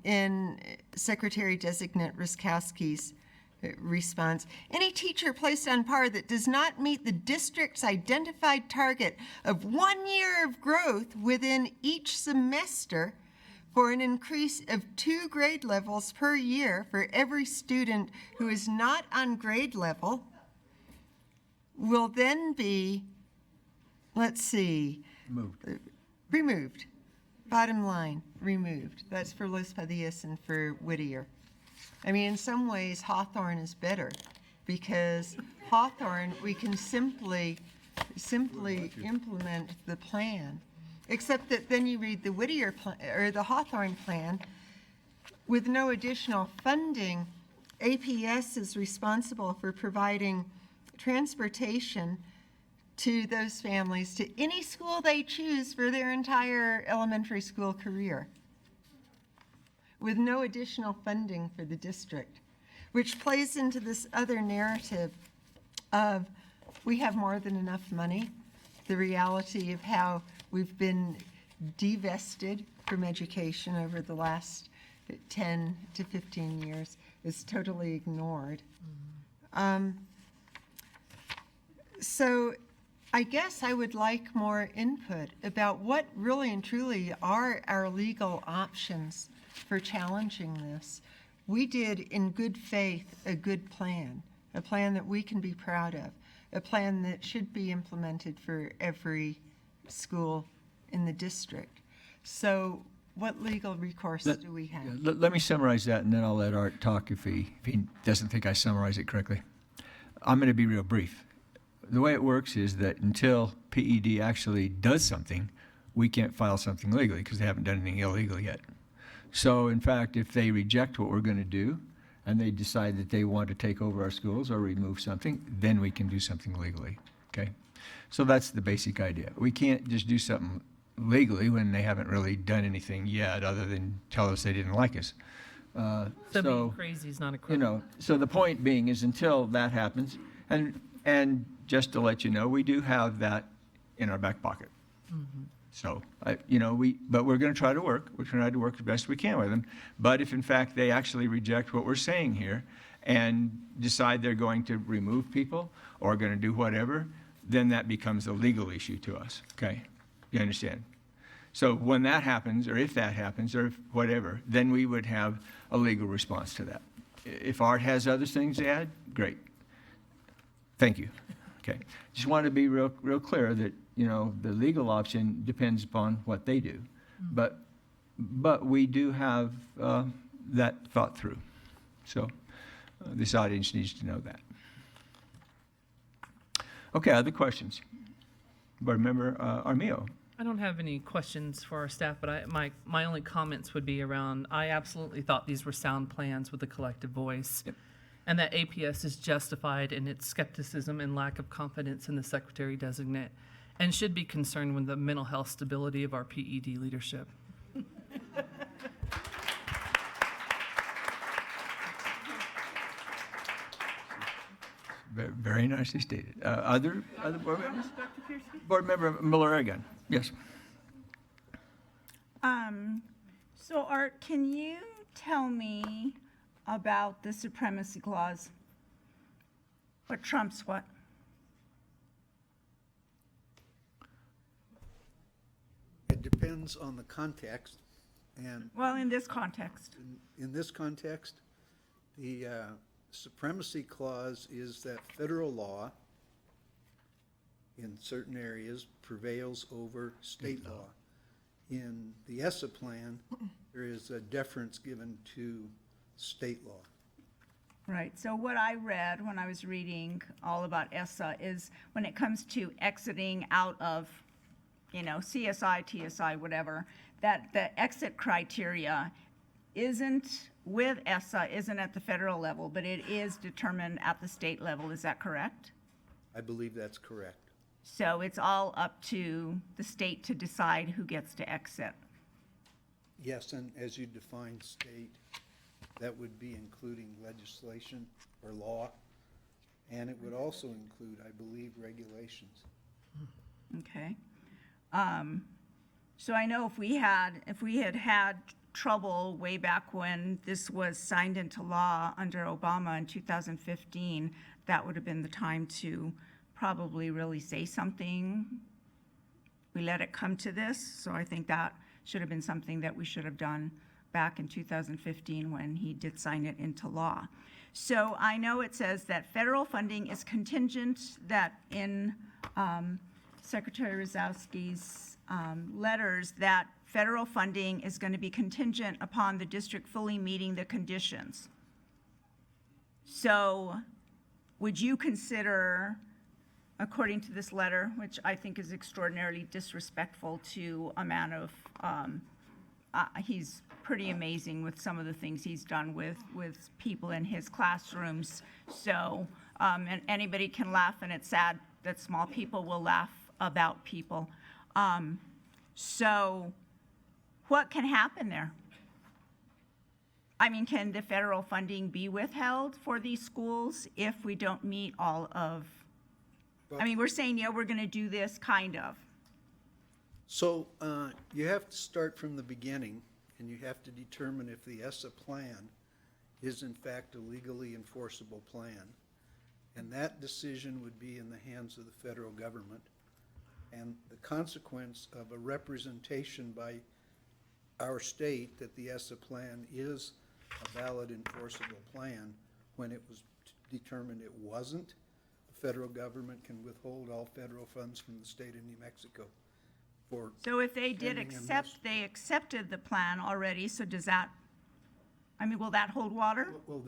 in Secretary-Designate Ruskowski's response, any teacher placed on par that does not meet the district's identified target of 1 year of growth within each semester for an increase of 2 grade levels per year for every student who is not on grade level will then be, removed. Bottom line, removed. That's for Los Padillas and for Whittier. I mean, in some ways, Hawthorne is better because Hawthorne, we can simply implement the plan. Except that then you read the Whittier plan, or the Hawthorne plan, with no additional funding, APS is responsible for providing transportation to those families to any school they choose for their entire elementary school career, with no additional funding for the district, which plays into this other narrative of we have more than enough money, the reality of how we've been divested from education over the last 10 to 15 years is totally ignored. So I guess I would like more input about what really and truly are our legal options for challenging this. We did, in good faith, a good plan, a plan that we can be proud of, a plan that should be implemented for every school in the district. So what legal recourse do we have? Let me summarize that, and then I'll let Art talk if he doesn't think I summarized it correctly. I'm going to be real brief. The way it works is that until PED actually does something, we can't file something legally because they haven't done anything illegal yet. So, in fact, if they reject what we're going to do and they decide that they want to take over our schools or remove something, then we can do something legally, okay? So that's the basic idea. We can't just do something legally when they haven't really done anything yet other than tell us they didn't like us. So being crazy is not a crime. So the point being is until that happens, and just to let you know, we do have that in our back pocket. Mm-hmm. So, but we're going to try to work. We're trying to work the best we can with them. But if in fact they actually reject what we're saying here and decide they're going to remove people or going to do whatever, then that becomes a legal issue to us, okay? You understand? So when that happens, or if that happens, or if whatever, then we would have a legal response to that. If Art has other things to add, great. Thank you. Okay. Just wanted to be real clear that, the legal option depends upon what they do. But we do have that thought through. So this audience needs to know that. Okay, other questions? Board Member Armijo. I don't have any questions for our staff, but my only comments would be around, I absolutely thought these were sound plans with a collective voice. Yep. And that APS is justified in its skepticism and lack of confidence in the secretary designate and should be concerned with the mental health stability of our PED leadership. Very nicely stated. Other board members? Board Member Miller again. Yes. So Art, can you tell me about the supremacy clause? What trumps what? It depends on the context, and Well, in this context. in this context, the supremacy clause is that federal law in certain areas prevails over state law. In the ESSA plan, there is a deference given to state law. Right, so what I read when I was reading all about ESSA is when it comes to exiting out of, CSI, TSI, whatever, that the exit criteria isn't with ESSA, isn't at the federal level, but it is determined at the state level. Is that correct? I believe that's correct. So it's all up to the state to decide who gets to exit. Yes, and as you define state, that would be including legislation or law, and it would also include, I believe, regulations. Okay. So I know if we had trouble way back when this was signed into law under Obama in 2015, that would have been the time to probably really say something. We let it come to this, so I think that should have been something that we should have done back in 2015 when he did sign it into law. So I know it says that federal funding is contingent, that in Secretary Rosowski's letters, that federal funding is going to be contingent upon the district fully meeting the conditions. So would you consider, according to this letter, which I think is extraordinarily disrespectful to a man of, he's pretty amazing with some of the things he's done with people in his classrooms. So, and anybody can laugh, and it's sad that small people will laugh about people. So what can happen there? I mean, can the federal funding be withheld for these schools if we don't meet all of, I mean, we're saying, yeah, we're going to do this, kind of. So you have to start from the beginning, and you have to determine if the ESSA plan is in fact a legally enforceable plan. And that decision would be in the hands of the federal government. And the consequence of a representation by our state that the ESSA plan is a valid enforceable plan, when it was determined it wasn't, the federal government can withhold all federal funds from the state of New Mexico. So if they did pending a accept, they accepted the plan already, so does that, I mean, will that hold water? Well,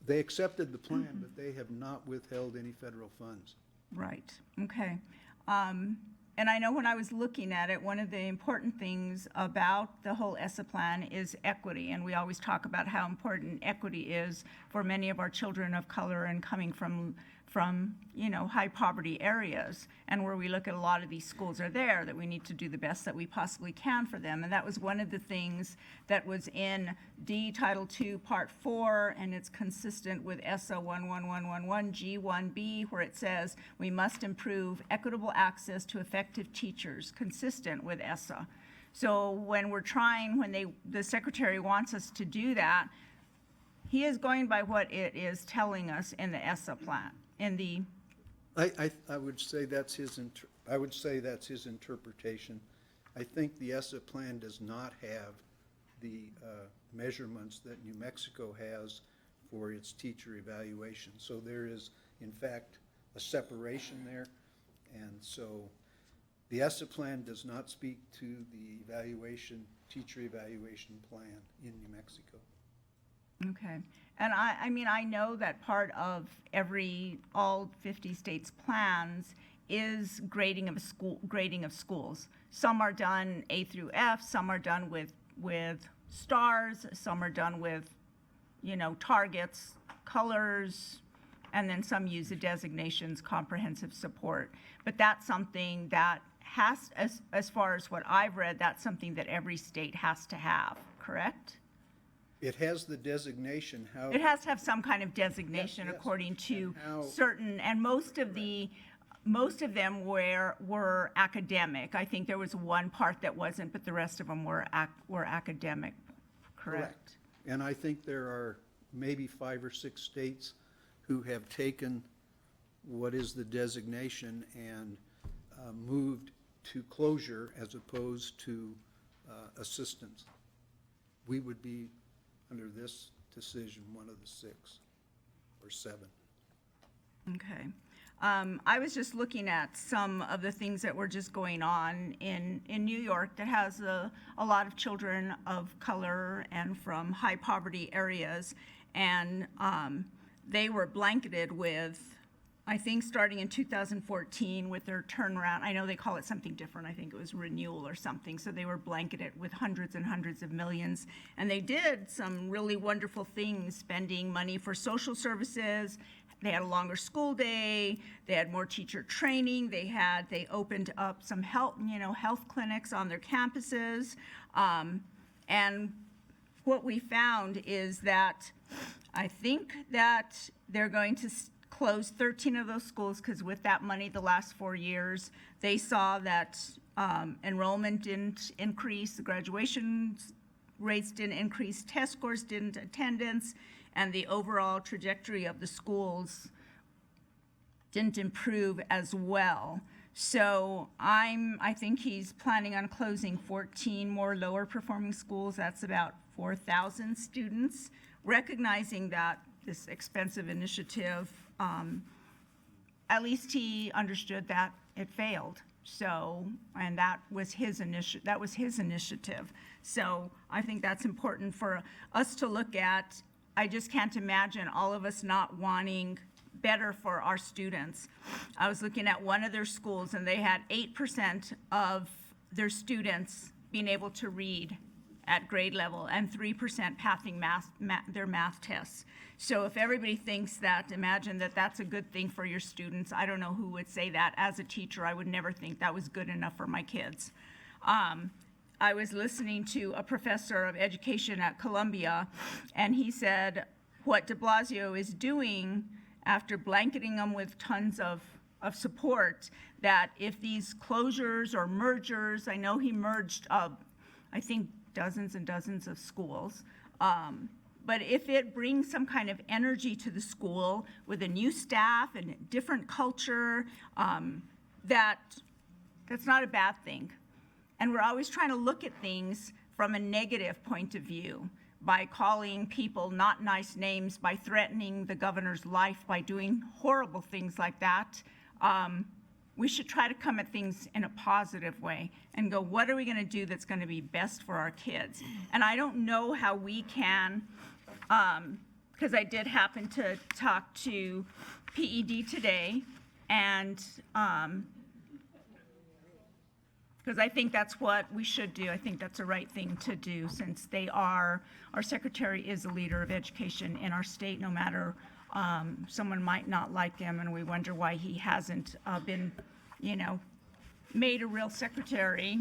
they accepted the plan, but they have not withheld any federal funds. Right, okay. And I know when I was looking at it, one of the important things about the whole ESSA plan is equity. And we always talk about how important equity is for many of our children of color and coming from high poverty areas. And where we look at a lot of these schools are there, that we need to do the best that we possibly can for them. And that was one of the things that was in D Title II, Part 4, and it's consistent with ESSA 11111 G1B, where it says we must improve equitable access to effective teachers, consistent with ESSA. So when we're trying, when the secretary wants us to do that, he is going by what it is telling us in the ESSA plan. I would say that's his interpretation. I think the ESSA plan does not have the measurements that New Mexico has for its teacher evaluation. So there is, in fact, a separation there. And so The ESSA plan does not speak to the teacher evaluation plan in New Mexico. Okay. And I mean, I know that part of all 50 states' plans is grading of schools. Some are done A through F, some are done with stars, some are done with, targets, colors, and then some use the designations comprehensive support. But that's something that has, as far as what I've read, that's something that every state has to have, correct? It has the designation, how. It has to have some kind of designation according to certain, and most of them were academic. I think there was one part that wasn't, but the rest of them were academic, correct? And I think there are maybe 5 or 6 states who have taken what is the designation and moved to closure as opposed to assistance. We would be, under this decision, one of the 6 or 7. Okay. I was just looking at some of the things that were just going on in New York that has a lot of children of color and from high poverty areas. And they were blanketed with, I think starting in 2014 with their turnaround, I know they call it something different, I think it was renewal or something, so they were blanketed with hundreds and hundreds of millions. And they did some really wonderful things, spending money for social services. They had a longer school day, they had more teacher training, they opened up some health clinics on their campuses. And what we found is that I think that they're going to close 13 of those schools because with that money the last 4 years, they saw that enrollment didn't increase, the graduation rates didn't increase, test scores didn't, attendance, and the overall trajectory of the schools didn't improve as well. So I think he's planning on closing 14 more lower performing schools. That's about 4,000 students, recognizing that this expensive initiative, at least he understood that it failed. So, and that was his initiative. So I think that's important for us to look at. I just can't imagine all of us not wanting better for our students. I was looking at one of their schools and they had 8% of their students being able to read at grade level and 3% passing their math tests. So if everybody thinks that, imagine that that's a good thing for your students. I don't know who would say that. As a teacher, I would never think that was good enough for my kids. I was listening to a professor of education at Columbia, and he said what de Blasio is doing after blanketing them with tons of support, that if these closures or mergers, I know he merged, I think, dozens and dozens of schools, but if it brings some kind of energy to the school with a new staff and a different culture, that's not a bad thing. And we're always trying to look at things from a negative point of view by calling people not nice names, by threatening the governor's life, by doing horrible things like that. We should try to come at things in a positive way and go, what are we going to do that's going to be best for our kids? And I don't know how we can, because I did happen to talk to PED today, and because I think that's what we should do. I think that's the right thing to do, since our secretary is a leader of education in our state, no matter, someone might not like him, and we wonder why he hasn't been, made a real secretary,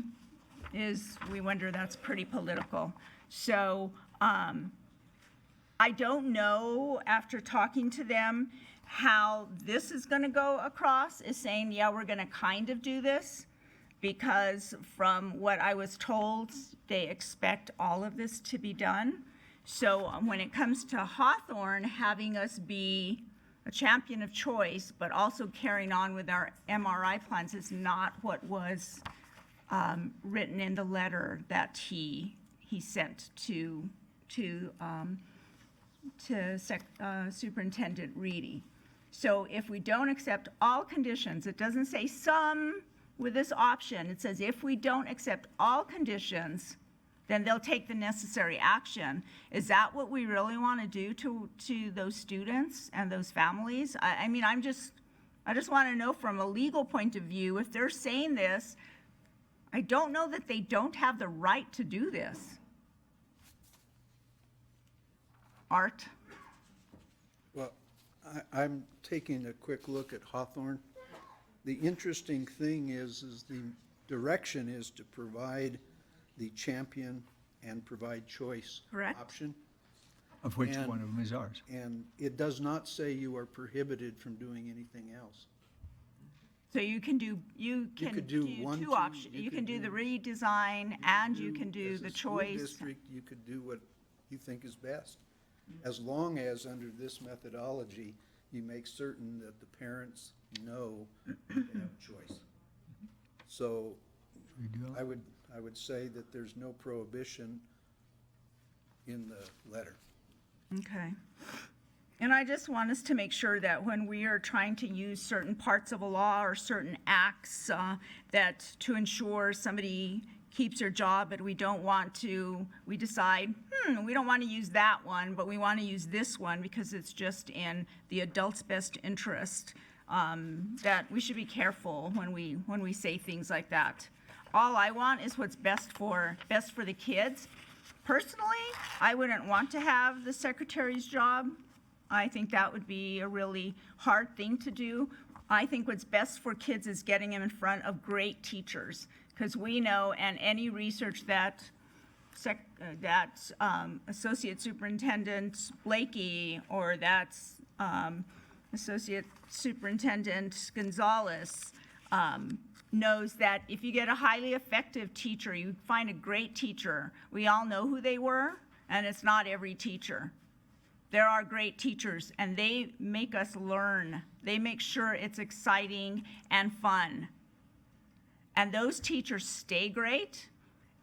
we wonder that's pretty political. So I don't know, after talking to them, how this is gonna go across, is saying, yeah, we're gonna kind of do this, because from what I was told, they expect all of this to be done. So when it comes to Hawthorne, having us be a champion of choice, but also carrying on with our MRI plans is not what was written in the letter that he sent to Superintendent Reedy. So if we don't accept all conditions, it doesn't say some with this option, it says if we don't accept all conditions, then they'll take the necessary action. Is that what we really want to do to those students and those families? I mean, I just want to know from a legal point of view, if they're saying this, I don't know that they don't have the right to do this. Art? Well, I'm taking a quick look at Hawthorne. The interesting thing is the direction is to provide the champion and provide choice Correct. option. Of which And- one of them is ours. And it does not say you are prohibited from doing anything else. So you can do could do one, two two, options. you You can could do the do- redesign and you can do As a the school choice. district, you could do what you think is best, as long as under this methodology, you make certain that the parents know they have a choice. So I would say that there's no prohibition in the letter. Okay. And I just want us to make sure that when we are trying to use certain parts of a law or certain acts, that to ensure somebody keeps their job, but we don't want to, we decide, we don't want to use that one, but we want to use this one because it's just in the adult's best interest, that we should be careful when we say things like that. All I want is what's best for the kids. Personally, I wouldn't want to have the secretary's job. I think that would be a really hard thing to do. I think what's best for kids is getting them in front of great teachers, because we know, and any research that Associate Superintendent Blakey or that's Associate Superintendent Gonzalez knows that if you get a highly effective teacher, you find a great teacher, we all know who they were, and it's not every teacher. There are great teachers, and they make us learn. They make sure it's exciting and fun. And those teachers stay great.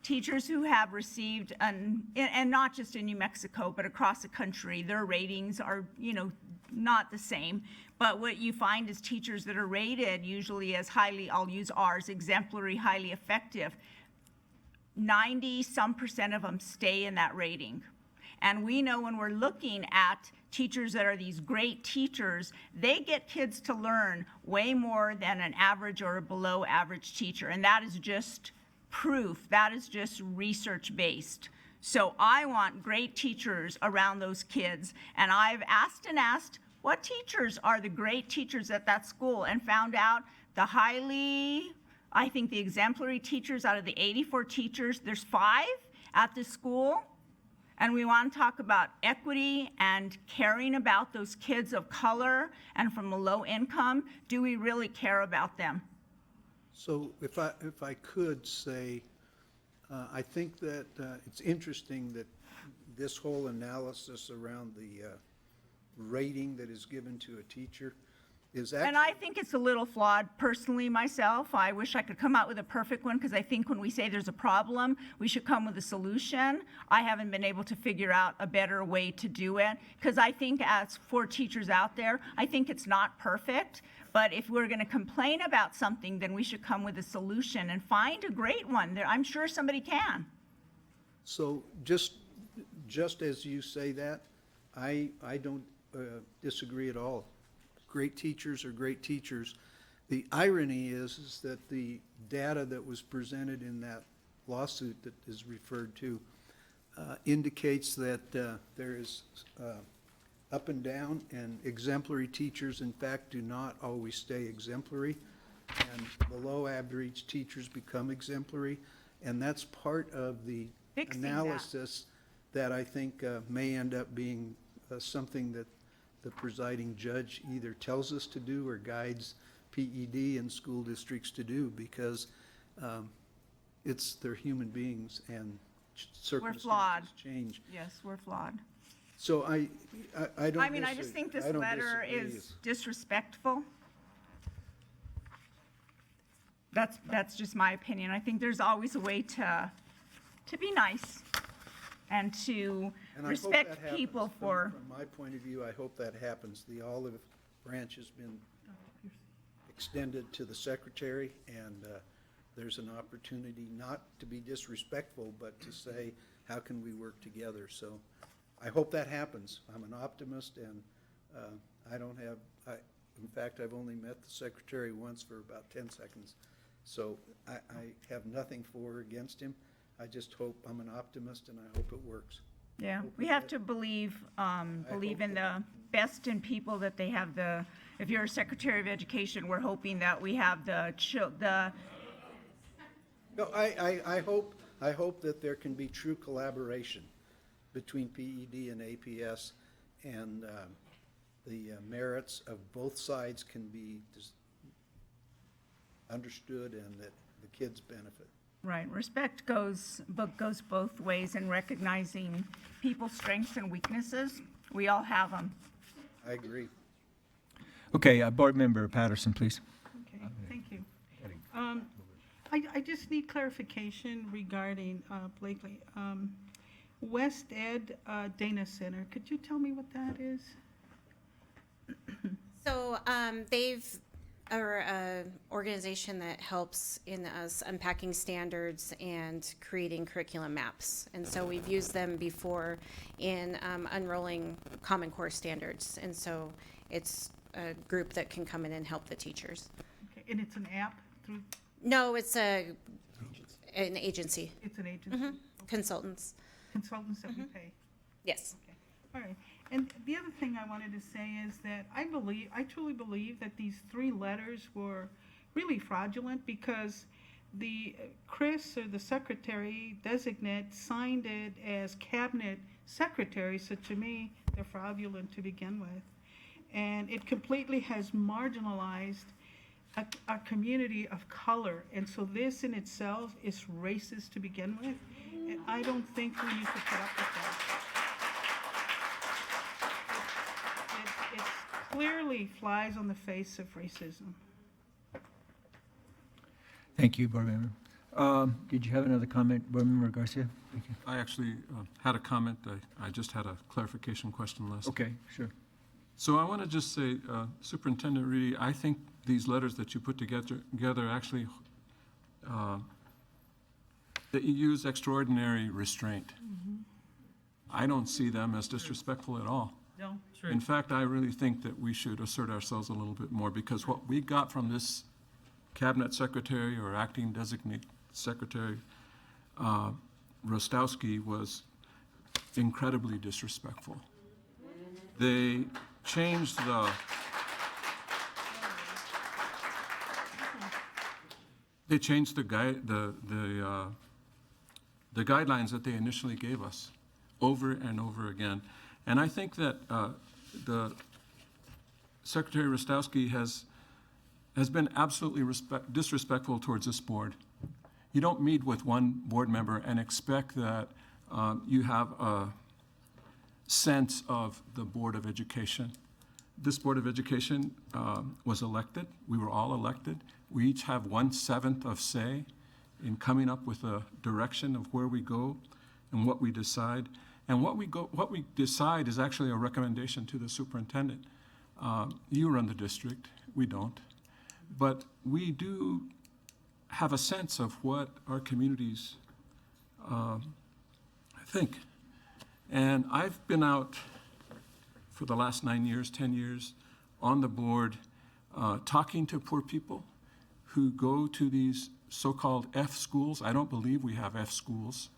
Teachers who have received, and not just in New Mexico, but across the country, their ratings are, not the same. But what you find is teachers that are rated usually as highly, I'll use ours, exemplary, highly effective, 90-some% of them stay in that rating. And we know when we're looking at teachers that are these great teachers, they get kids to learn way more than an average or a below average teacher. And that is just proof. That is just research-based. So I want great teachers around those kids. And I've asked, what teachers are the great teachers at that school, and found out the exemplary teachers out of the 84 teachers, there's 5 at the school. And we want to talk about equity and caring about those kids of color and from a low income. Do we really care about them? So if I could say, I think that it's interesting that this whole analysis around the rating that is given to a teacher is actually. And I think it's a little flawed personally myself. I wish I could come out with a perfect one, because I think when we say there's a problem, we should come with a solution. I haven't been able to figure out a better way to do it, because I think as for teachers out there, I think it's not perfect. But if we're going to complain about something, then we should come with a solution and find a great one. I'm sure somebody can. So just as you say that, I don't disagree at all. Great teachers are great teachers. The irony is that the data that was presented in that lawsuit that is referred to indicates that there is up and down, and exemplary teachers, in fact, do not always stay exemplary, and below average teachers become exemplary, and that's part of the analysis that I think may end up being something that the presiding judge either tells us to do or guides PED and school districts to do, because they're human beings and circumstances change. Yes, we're flawed. So I don't. I just think this letter is disrespectful. That's just my opinion. I think there's always a way to be nice and to respect people for. From my point of view, I hope that happens. The olive branch has been extended to the secretary, and there's an opportunity not to be disrespectful, but to say, how can we work together? So I hope that happens. I'm an optimist, and I don't have, in fact, I've only met the secretary once for about 10 seconds. So I have nothing for or against him. I just hope, I'm an optimist, and I hope it works. Yeah, we have to believe in the best in people, that they have the, if you're a Secretary of Education, we're hoping that we have the. No, I hope that there can be true collaboration between PED and APS, and the merits of both sides can be understood, and that the kids benefit. Right, respect goes both ways, in recognizing people's strengths and weaknesses. We all have them. I agree. Okay, Board Member Patterson, please. Okay, thank you. I just need clarification regarding Blakely. West Ed Dana Center, could you tell me what that is? So are an organization that helps in us unpacking standards and creating curriculum maps. And so we've used them before in unrolling Common Core standards. And so it's a group that can come in and help the teachers. Okay, and it's an app through? No, it's an agency. It's an agency? Mm-hmm. Consultants. Consultants that we pay? Yes. Okay, all right. And the other thing I wanted to say is that I truly believe that these 3 letters were really fraudulent, because the Chris, or the secretary designate, signed it as cabinet secretary, so to me, they're fraudulent to begin with. And it completely has marginalized a community of color, and so this in itself is racist to begin with, and I don't think we need to put up with that. It clearly flies on the face of racism. Thank you, Board Member. Did you have another comment, Board Member Garcia? Thank you. I actually had a comment. I just had a clarification question last. Okay, sure. So I want to just say, Superintendent Reedy, I think these letters that you put together actually, that you use extraordinary restraint. Mm-hmm. I don't see them as disrespectful at all. No? In fact, I really think that we should assert ourselves a little bit more, because what we got from this cabinet secretary or acting designate secretary, Rostowski, was incredibly disrespectful. They changed the guidelines that they initially gave us over and over again. And I think that the Secretary Rostowski has been absolutely disrespectful towards this board. You don't meet with one board member and expect that you have a sense of the Board of Education. This Board of Education was elected. We were all elected. We each have 1/7 of say in coming up with a direction of where we go and what we decide. And what we decide is actually a recommendation to the superintendent. You run the district, we don't. But we do have a sense of what our communities think. And I've been out for the last 9 years, 10 years, on the board, talking to poor people who go to these so-called F schools. I don't believe we have F schools.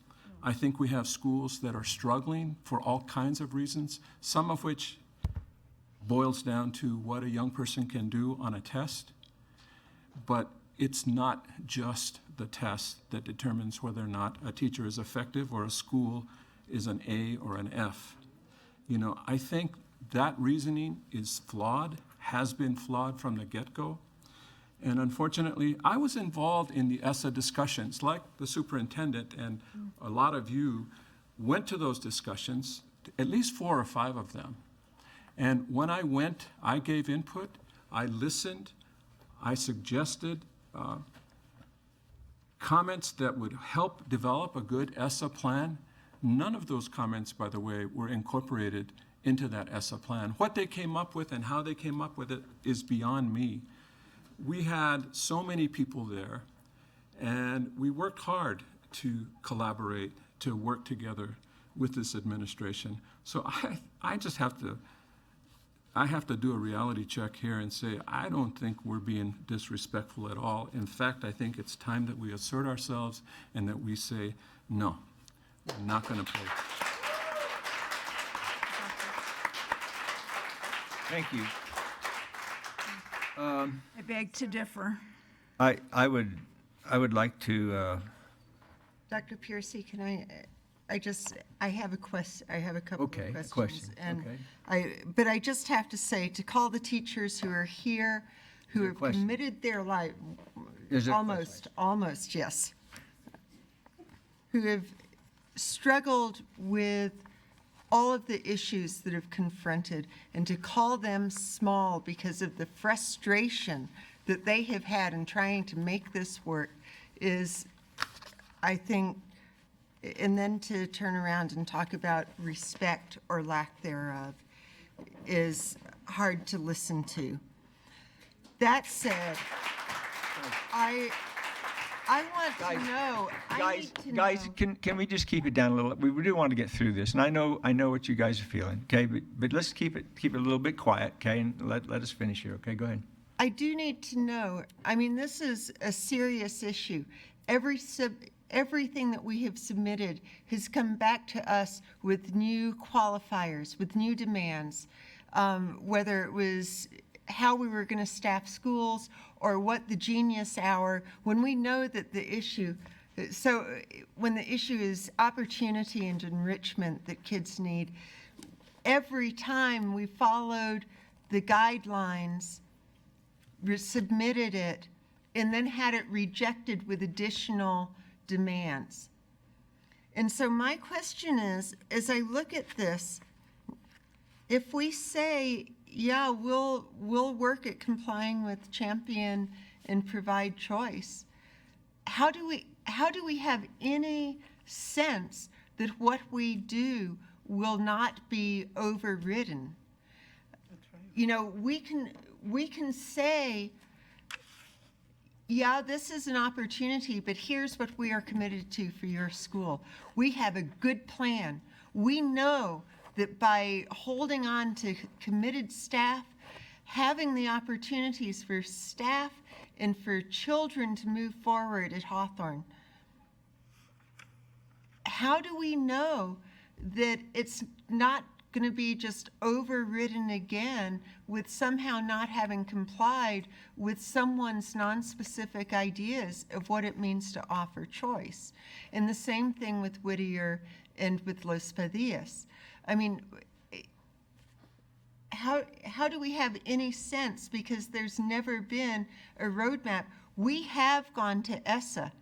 I think we have schools that are struggling for all kinds of reasons, some of which boils down to what a young person can do on a test. But it's not just the test that determines whether or not a teacher is effective or a school is an A or an F. You know, I think that reasoning is flawed, has been flawed from the get-go. And unfortunately, I was involved in the ESSA discussions, like the superintendent, and a lot of you went to those discussions, at least 4 or 5 of them. And when I went, I gave input, I listened, I suggested comments that would help develop a good ESSA plan. None of those comments, by the way, were incorporated into that ESSA plan. What they came up with and how they came up with it is beyond me. we had so many people there, and we worked hard to collaborate, to work together with this administration. So I just have to, do a reality check here and say, I don't think we're being disrespectful at all. In fact, I think it's time that we assert ourselves and that we say, no, we're not going to play. Thank you. I beg to differ. I would like to, Dr. Piercy, can I have a question, I have a couple of Okay, questions. a question, And okay. but I just have to say, to call the teachers who are here, who Is there a have question? committed their life, Is there a almost, yes, who have struggled with all of the issues that have confronted, and to call them small because of the frustration that they have had in trying to make this work is, I think, and then to turn around and talk about respect or lack thereof is hard to listen to. That said, I want to know, I need to know. Guys, can we just keep it down a little? We do want to get through this, and I know what you guys are feeling, okay? But let's keep it a little bit quiet, okay? And let us finish here, okay? Go ahead. I do need to know, I mean, this is a serious issue. Everything that we have submitted has come back to us with new qualifiers, with new demands, whether it was how we were going to staff schools or what the Genius Hour, when we know that the issue, so when the issue is opportunity and enrichment that kids need, every time we followed the guidelines, submitted it, and then had it rejected with additional demands. And so my question is, as I look at this, if we say, yeah, we'll work at complying with Champion and provide choice, how do we have any sense that what we do will not be overridden? You know, we can say, yeah, this is an opportunity, but here's what we are committed to for your school. We have a good plan. We know that by holding on to committed staff, having the opportunities for staff and for children to move forward at Hawthorne, how do we know that it's not going to be just overridden again with somehow not having complied with someone's nonspecific ideas of what it means to offer choice? And the same thing with Whittier and with Los Padillas. I mean, how do we have any sense, because there's never been a roadmap? We have gone to ESSA.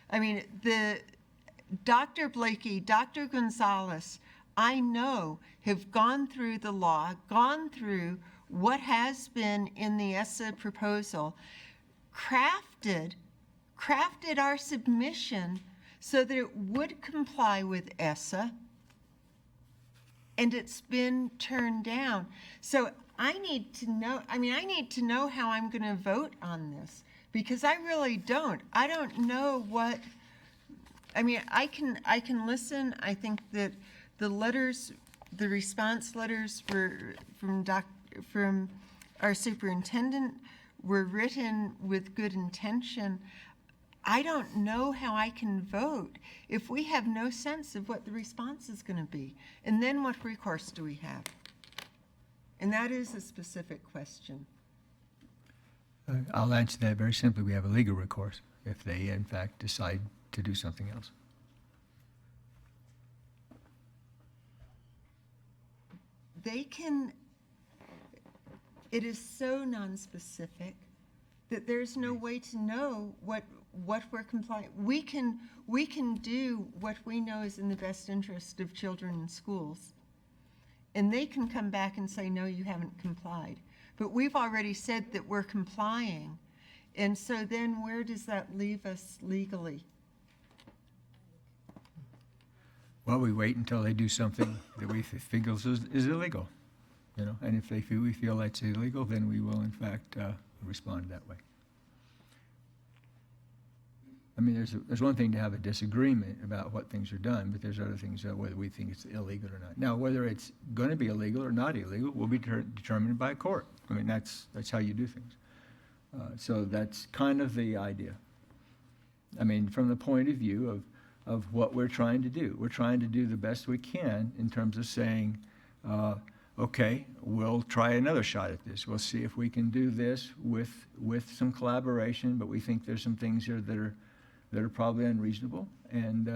I mean, Dr. Blakey, Dr. Gonzalez, I know, have gone through the law, gone through what has been in the ESSA proposal, crafted our submission so that it would comply with ESSA, and it's been turned down. So I need to know how I'm going to vote on this, because I really don't. I don't know what, I mean, I can listen. I think that the letters, the response letters were from our superintendent were written with good intention. I don't know how I can vote if we have no sense of what the response is going to be. And then what recourse do we have? And that is a specific question. I'll answer that very simply. We have a legal recourse if they, in fact, decide to do something else. They can, it is so nonspecific that there's no way to know what we're complying. We can do what we know is in the best interest of children in schools. And they can come back and say, no, you haven't complied. But we've already said that we're complying. And so then where does that leave us legally? Well, we wait until they do something that we think is illegal, you know, and if we feel that's illegal, then we will, in fact, respond that way. I mean, there's one thing to have a disagreement about what things are done, but there's other things, whether we think it's illegal or not. Now, whether it's going to be illegal or not illegal will be determined by a court. I mean, that's how you do things. So that's kind of the idea. I mean, from the point of view of what we're trying to do. We're trying to do the best we can in terms of saying, okay, we'll try another shot at this. We'll see if we can do this with some collaboration, but we think there's some things here that are probably unreasonable. And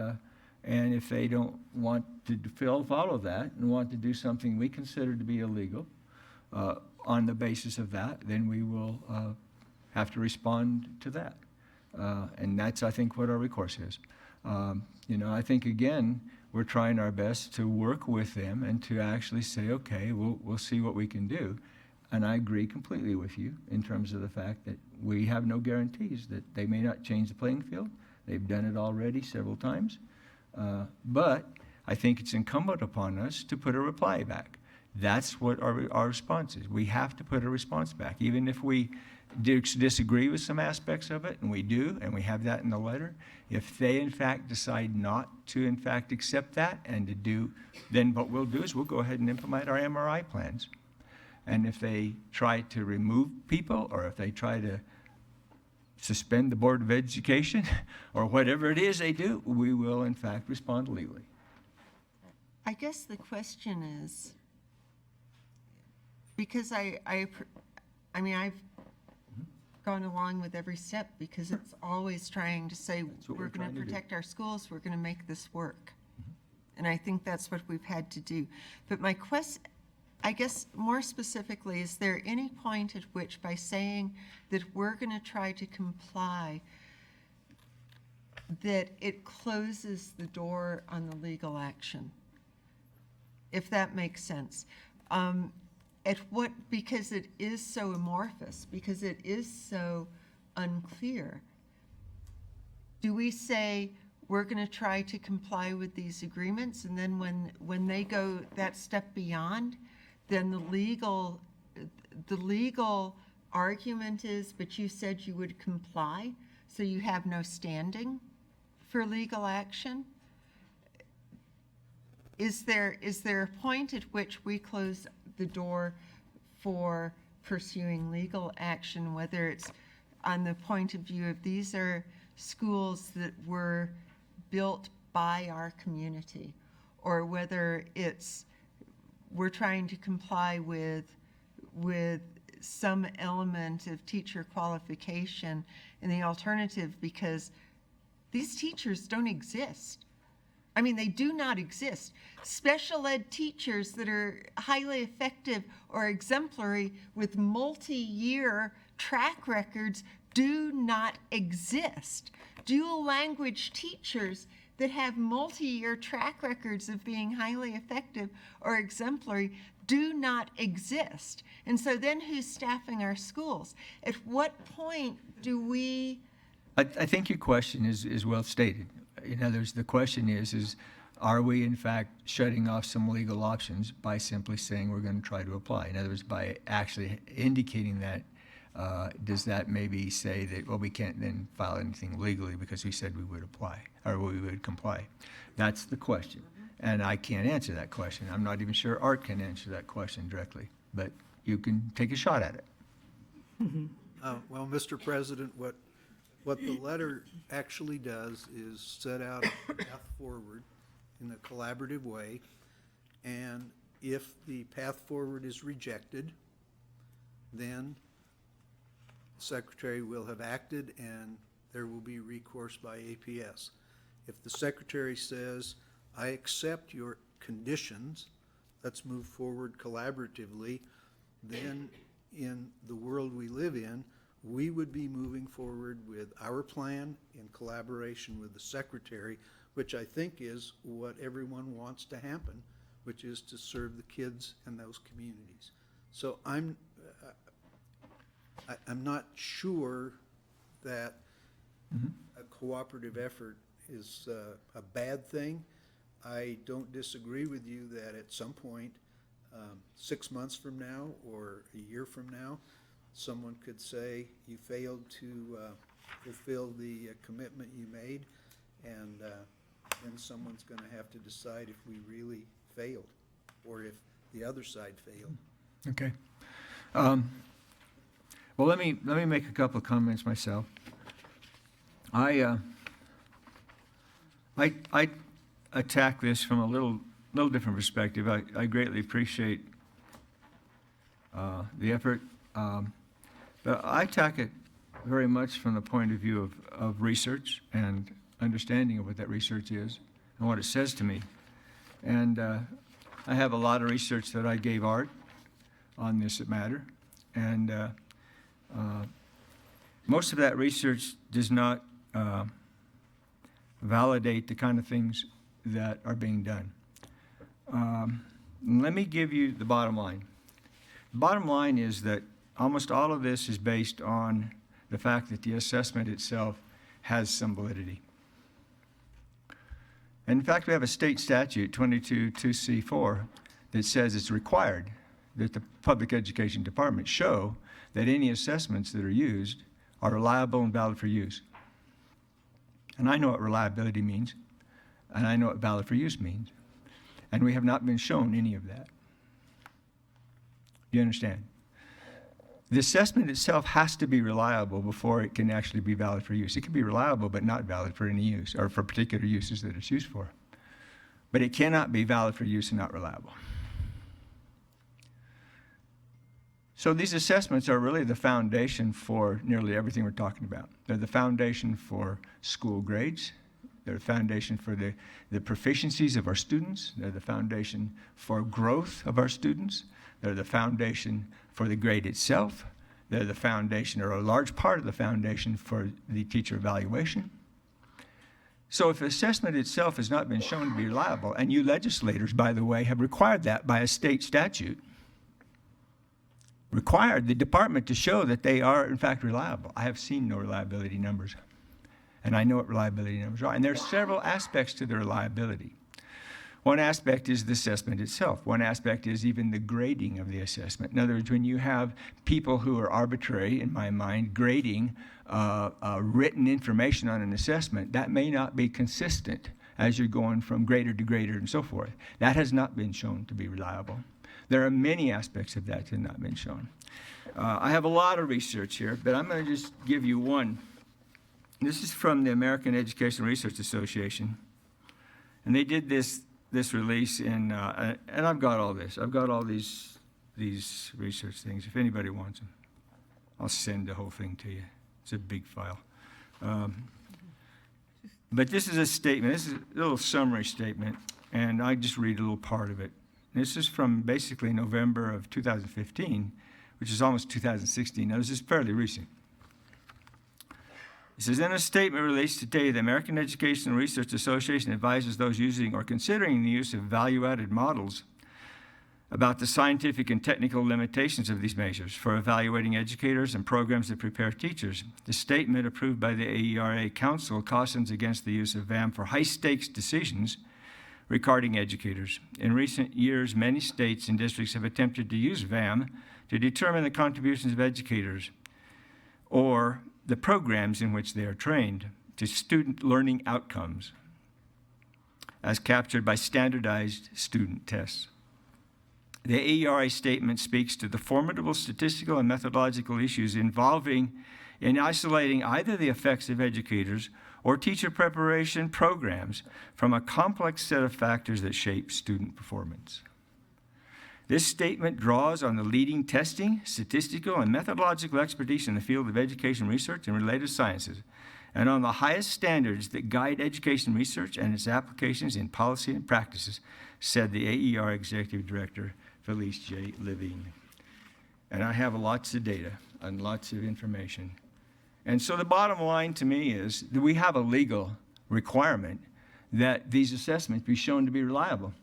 if they don't want to follow that and want to do something we consider to be illegal on the basis of that, then we will have to respond to that. And that's, I think, what our recourse is. I think, again, we're trying our best to work with them and to actually say, okay, we'll see what we can do. And I agree completely with you in terms of the fact that we have no guarantees that they may not change the playing field. They've done it already several times. But I think it's incumbent upon us to put a reply back. That's what our response is. We have to put a response back, even if we disagree with some aspects of it, and we do, and we have that in the letter. If they, in fact, decide not to, in fact, accept that and to do, then what we'll do is we'll go ahead and implement our MRI plans. And if they try to remove people, or if they try to suspend the Board of Education, or whatever it is they do, we will, in fact, respond legally. I guess the question is, because I've gone along with every step because it's always trying to say, we're going to protect our schools, we're going to make this work. And I think that's what we've had to do. But my question, I guess more specifically, is there any point at which by saying that we're going to try to comply, that it closes the door on the legal action? If that makes sense. Because it is so amorphous, because it is so unclear, do we say we're going to try to comply with these agreements, and then when they go that step beyond, then the legal argument is, but you said you would comply, so you have no standing for legal action? Is there a point at which we close the door for pursuing legal action, whether it's on the point of view of these are schools that were built by our community, or whether it's we're trying to comply with some element of teacher qualification in the alternative, because these teachers don't exist. I mean, they do not exist. Special ed teachers that are highly effective or exemplary with multi-year track records do not exist. Dual language teachers that have multi-year track records of being highly effective or exemplary do not exist. And so then who's staffing our schools? At what point do we... I think your question is well stated. In other words, the question is are we in fact shutting off some legal options by simply saying we're going to try to apply? In other words, by actually indicating that, does that maybe say that, well, we can't then file anything legally because we said we would apply, or we would comply? That's the question. And I can't answer that question. I'm not even sure Art can answer that question directly, but you can take a shot at it. Well, Mr. President, what the letter actually does is set out a path forward in a collaborative way, and if the path forward is rejected, then the Secretary will have acted and there will be recourse by APS. If the Secretary says, I accept your conditions, let's move forward collaboratively, then in the world we live in, we would be moving forward with our plan in collaboration with the Secretary, which I think is what everyone wants to happen, which is to serve the kids in those communities. So I'm not sure that a cooperative effort is a bad thing. I don't disagree with you that at some point, 6 months from now or a year from now, someone could say you failed to fulfill the commitment you made, and then someone's going to have to decide if we really failed, or if the other side failed. Okay. Well, let me make a couple of comments myself. I attack this from a little different perspective. I greatly appreciate the effort, but I attack it very much from the point of view of research and understanding of what that research is and what it says to me. And I have a lot of research that I gave Art on this matter, and most of that research does not validate the kind of things that are being done. Let me give you the bottom line. The bottom line is that almost all of this is based on the fact that the assessment itself has some validity. And in fact, we have a state statute, 22-2C4, that says it's required that the public education department show that any assessments that are used are reliable and valid for use. And I know what reliability means, and I know what valid for use means. And we have not been shown any of that. You understand? The assessment itself has to be reliable before it can actually be valid for use. It can be reliable but not valid for any use, or for particular uses that it's used for. But it cannot be valid for use and not reliable. So these assessments are really the foundation for nearly everything we're talking about. They're the foundation for school grades. They're the foundation for the proficiencies of our students. They're the foundation for growth of our students. They're the foundation for the grade itself. They're the foundation, or a large part of the foundation, for the teacher evaluation. So if assessment itself has not been shown to be reliable, and you legislators, by the way, have required that by a state statute, required the department to show that they are, in fact, reliable. I have seen no reliability numbers, and I know what reliability numbers are. And there are several aspects to the reliability. One aspect is the assessment itself. One aspect is even the grading of the assessment. In other words, when you have people who are arbitrary, in my mind, grading written information on an assessment, that may not be consistent as you're going from grader to grader and so forth. That has not been shown to be reliable. There are many aspects of that that have not been shown. I have a lot of research here, but I'm going to just give you one. This is from the American Education Research Association. And they did this release in, and I've got all this. I've got all these research things. If anybody wants them, I'll send the whole thing to you. It's a big file. But this is a statement. This is a little summary statement, and I just read a little part of it. This is from basically November of 2015, which is almost 2016. Now, this is fairly recent. It says, in a statement released today, the American Education Research Association advises those using or considering the use of value-added models about the scientific and technical limitations of these measures for evaluating educators and programs that prepare teachers. The statement approved by the AERA Council cautions against the use of VAM for high-stakes decisions regarding educators. In recent years, many states and districts have attempted to use VAM to determine the contributions of educators or the programs in which they are trained to student learning outcomes as captured by standardized student tests. The AERA statement speaks to the formidable statistical and methodological issues involving in isolating either the effects of educators or teacher preparation programs from a complex set of factors that shape student performance. This statement draws on the leading testing, statistical, and methodological expertise in the field of education research and related sciences, and on the highest standards that guide education research and its applications in policy and practices, said the AERA Executive Director, Felice J. Levine. And I have lots of data and lots of information. And so the bottom line to me is that we have a legal requirement that these assessments be shown to be reliable.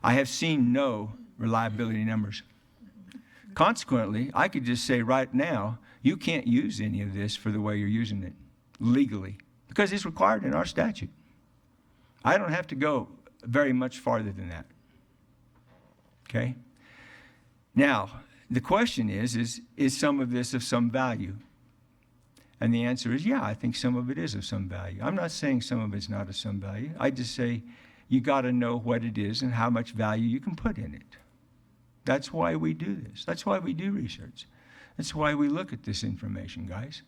I have seen no reliability numbers. Consequently, I could just say right now, you can't use any of this for the way you're using it legally, because it's required in our statute. I don't have to go very much farther than that. Okay? Now, the question is some of this of some value? And the answer is, yeah, I think some of it is of some value. I'm not saying some of it's not of some value. I just say you got to know what it is and how much value you can put in it. That's why we do this. That's why we do research. That's why we look at this information, guys.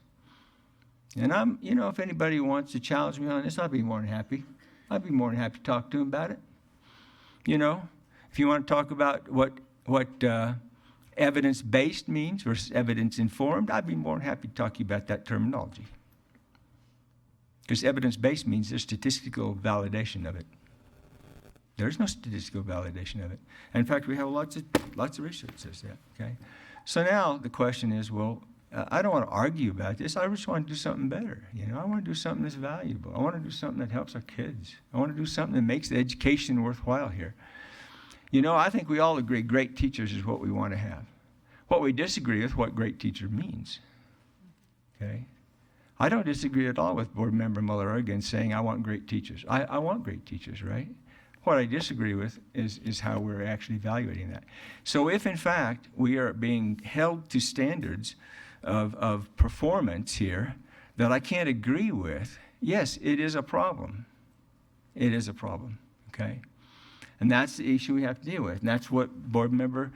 And if anybody wants to challenge me on this, I'll be more than happy. I'd be more than happy to talk to them about it. If you want to talk about what evidence-based means versus evidence-informed, I'd be more than happy to talk to you about that terminology. Because evidence-based means there's statistical validation of it. There's no statistical validation of it. And in fact, we have lots of research that says that, okay? So now the question is, well, I don't want to argue about this. I just want to do something better. I want to do something that's valuable. I want to do something that helps our kids. I want to do something that makes the education worthwhile here. I think we all agree great teachers is what we want to have. What we disagree with what great teacher means, okay? I don't disagree at all with Board Member Muller-Aragon saying I want great teachers. I want great teachers, right? What I disagree with is how we're actually evaluating that. So if, in fact, we are being held to standards of performance here that I can't agree with, yes, it is a problem. It is a problem, okay? And that's the issue we have to deal with. And that's what Board Member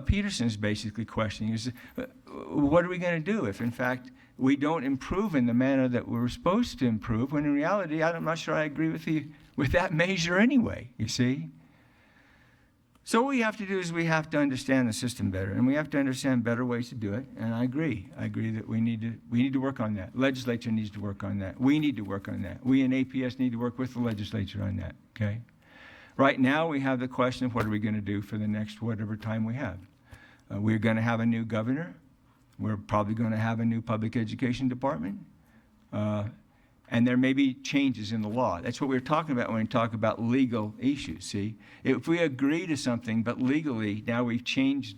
Peterson is basically questioning, is what are we going to do if, in fact, we don't improve in the manner that we're supposed to improve, when in reality, I'm not sure I agree with that measure anyway, you see? So what we have to do is we have to understand the system better, and we have to understand better ways to do it, and I agree. I agree that we need to work on that. Legislature needs to work on that. We need to work on that. We in APS need to work with the legislature on that, okay? Right now, we have the question of what are we going to do for the next whatever time we have. We're going to have a new governor. We're probably going to have a new public education department. And there may be changes in the law. That's what we're talking about when we talk about legal issues, see? If we agree to something, but legally, now we've changed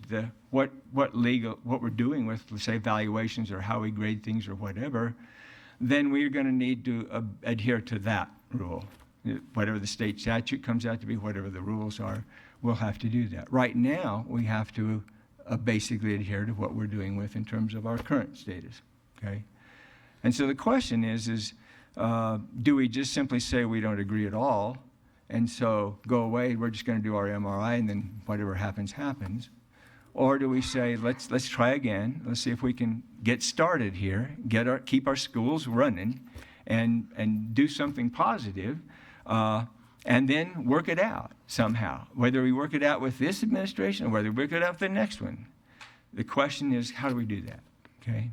what we're doing with, let's say, valuations or how we grade things or whatever, then we're going to need to adhere to that rule. Whatever the state statute comes out to be, whatever the rules are, we'll have to do that. Right now, we have to basically adhere to what we're doing with in terms of our current status, okay? And so the question is do we just simply say we don't agree at all, and so go away, we're just going to do our MRI, and then whatever happens, happens? Or do we say, let's try again, let's see if we can get started here, keep our schools running, and do something positive, and then work it out somehow, whether we work it out with this administration or whether we work it out with the next one. The question is, how do we do that, okay?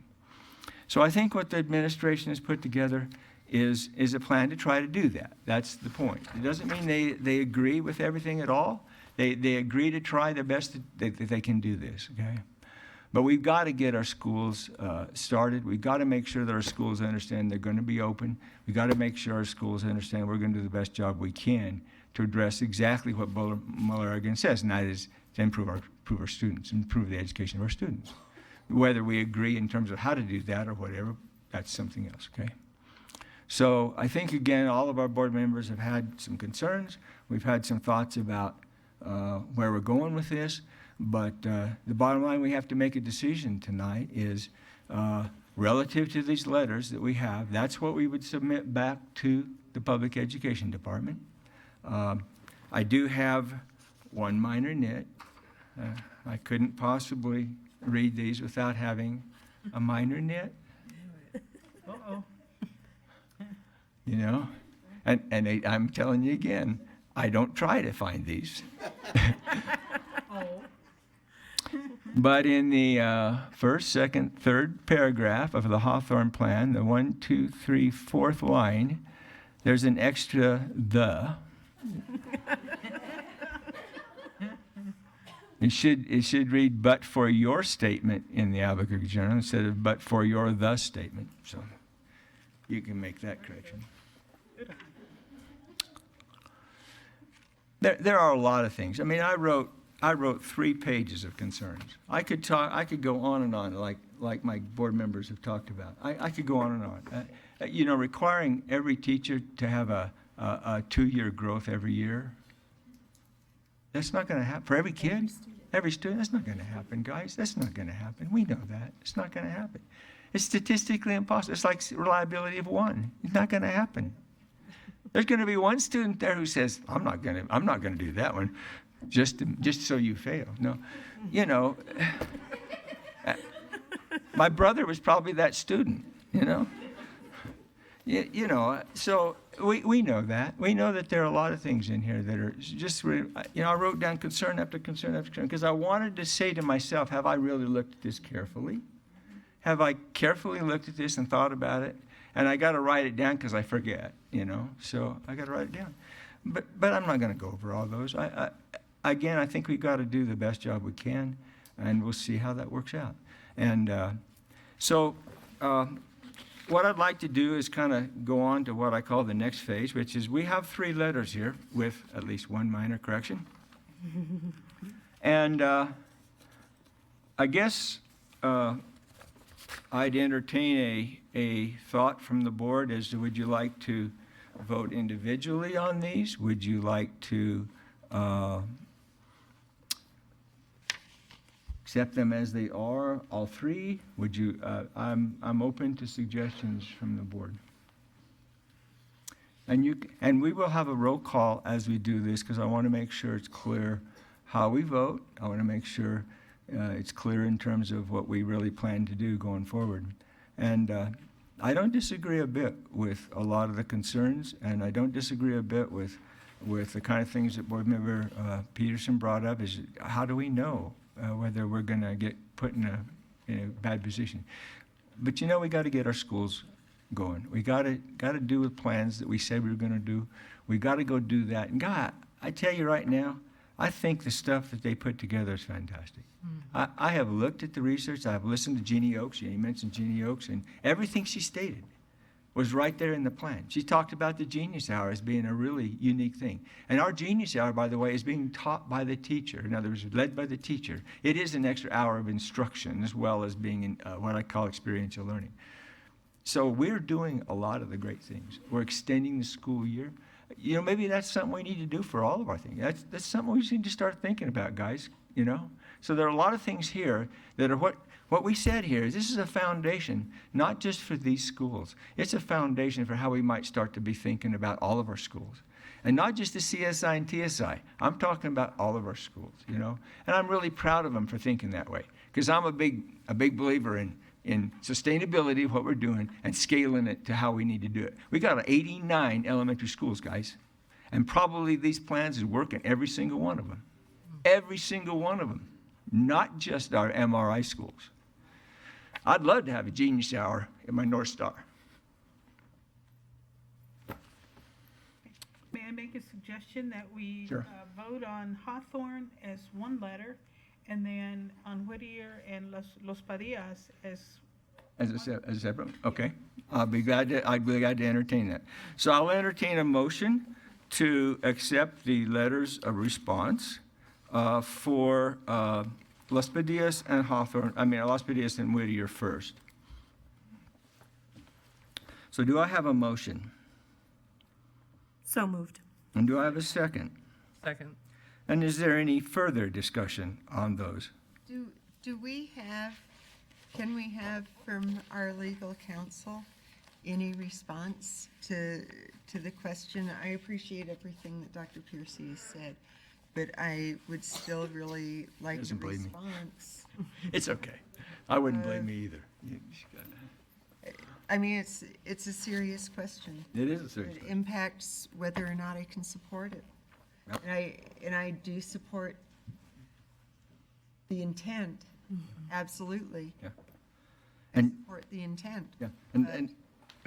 So I think what the administration has put together is a plan to try to do that. That's the point. It doesn't mean they agree with everything at all. They agree to try their best that they can do this, okay? But we've got to get our schools started. We've got to make sure that our schools understand they're going to be open. We've got to make sure our schools understand we're going to do the best job we can to address exactly what Muller-Aragon says, and that is to improve our students, improve the education of our students. Whether we agree in terms of how to do that or whatever, that's something else, okay? So I think, again, all of our board members have had some concerns. We've had some thoughts about where we're going with this. But the bottom line, we have to make a decision tonight is relative to these letters that we have, that's what we would submit back to the Public Education Department. I do have one minor nit. I couldn't possibly read these without having a minor nit. Uh-oh. And I'm telling you again, I don't try to find these. But in the first, second, third paragraph of the Hawthorne plan, the 1, 2, 3, 4th line, there's an extra "the." It should read "but for your statement" in the Albuquerque Journal instead of "but for your the statement." So you can make that correction. There are a lot of things. I mean, I wrote 3 pages of concerns. I could go on and on, like my board members have talked about. I could go on and on. Requiring every teacher to have a 2-year growth every year, that's not going to happen. For every kid, every student, that's not going to happen, guys. That's not going to happen. We know that. It's not going to happen. It's statistically impossible. It's like reliability of 1. It's not going to happen. There's going to be one student there who says, I'm not going to do that one, just so you fail. No, you know, my brother was probably that student, you know. You know, so we know that. We know that there are a lot of things in here that are just, you know, I wrote down concern after concern after concern because I wanted to say to myself, have I really looked at this carefully? Have I carefully looked at this and thought about it? And I got to write it down because I forget, you know, so I got to write it down. But I'm not going to go over all those. Again, I think we've got to do the best job we can, and we'll see how that works out. And what I'd like to do is kind of go on to what I call the next phase, which is we have 3 letters here with at least 1 minor correction. And I guess I'd entertain a thought from the board as to, would you like to vote individually on these? Would you like to accept them as they are, all 3? Would you? I'm open to suggestions from the board. And we will have a roll call as we do this because I want to make sure it's clear how we vote. I want to make sure it's clear in terms of what we really plan to do going forward. And I don't disagree a bit with a lot of the concerns, and I don't disagree a bit with the kind of things that Board Member Peterson brought up. Is how do we know whether we're going to get put in a bad position? But you know, we got to get our schools going. We got to do the plans that we said we were going to do. We got to go do that. And God, I tell you right now, I think the stuff that they put together is fantastic. I have looked at the research. I've listened to Jeannie Oakes. You mentioned Jeannie Oakes, and everything she stated was right there in the plan. She talked about the Genius Hour as being a really unique thing. And our Genius Hour, by the way, is being taught by the teacher. In other words, led by the teacher. It is an extra hour of instruction as well as being in what I call experiential learning. So we're doing a lot of the great things. We're extending the school year. You know, maybe that's something we need to do for all of our things. That's something we need to start thinking about, guys, you know? So there are a lot of things here that are what we said here is this is a foundation, not just for these schools. It's a foundation for how we might start to be thinking about all of our schools. And not just the CSI and TSI. I'm talking about all of our schools, you know? And I'm really proud of them for thinking that way. Because I'm a big believer in sustainability of what we're doing and scaling it to how we need to do it. We got 89 elementary schools, guys. And probably these plans is working every single one of them. Every single one of them. Not just our MRI schools. I'd love to have a Genius Hour in my North Star. May I make a suggestion that we Sure. vote on Hawthorne as 1 letter, and then on Whittier and Los Padillas as As a separate, okay. I'd be glad to entertain that. So I'll entertain a motion to accept the letters of response for Las Padillas and Hawthorne, Las Padillas and Whittier first. So do I have a motion? So moved. And do I have a second? Second. And is there any further discussion on those? Do we have, can we have from our legal counsel any response to the question? I appreciate everything that Dr. Piercy has said, but I would still really like a Doesn't blame me. response. It's okay. I wouldn't blame me either. I mean, it's a serious question. It is a serious It question. impacts whether or not I can support it. Yep. And I do support the intent, absolutely. Yeah. I And- support the intent. Yeah, and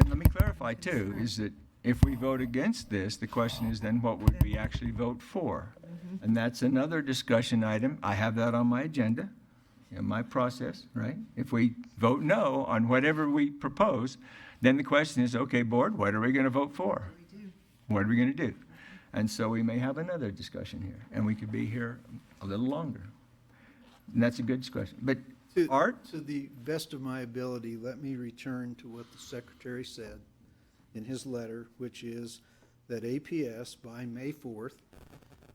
let me clarify too, is that if we vote against this, the question is then what would we actually vote for? And that's another discussion item. I have that on my agenda, in my process, right? If we vote no on whatever we propose, then the question is, okay, board, what are we going to vote for? What are we going to do? And so we may have another discussion here, and we could be here a little longer. And that's a good discussion. But Art? To the best of my ability, let me return to what the Secretary said in his letter, which is that APS by May 4th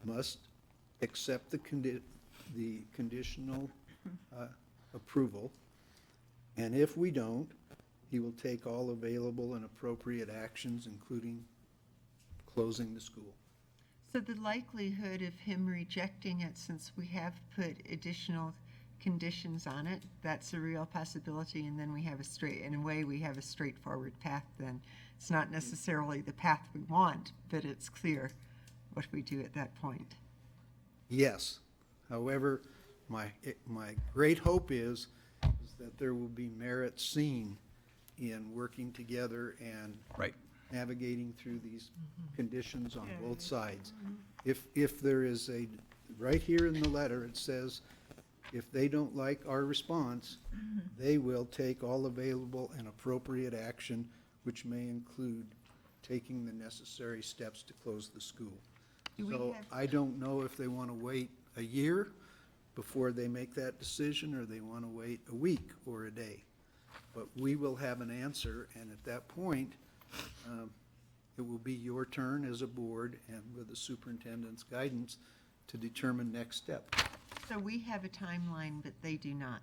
must accept the conditional approval And if we don't, he will take all available and appropriate actions, including closing the school. So the likelihood of him rejecting it, since we have put additional conditions on it, that's a real possibility, and then we have in a way, we have a straightforward path then. It's not necessarily the path we want, but it's clear what we do at that point. Yes. However, my great hope is that there will be merit seen in working together and Right. navigating through these conditions on both sides. If there is right here in the letter, it says, if they don't like our response, they will take all available and appropriate action, which may include taking the necessary steps to close the school. So I don't know if they want to wait a year before they make that decision, or they want to wait a week or a day. But we will have an answer, and at that point, it will be your turn as a board and with the superintendent's guidance to determine next steps. So we have a timeline, but they do not.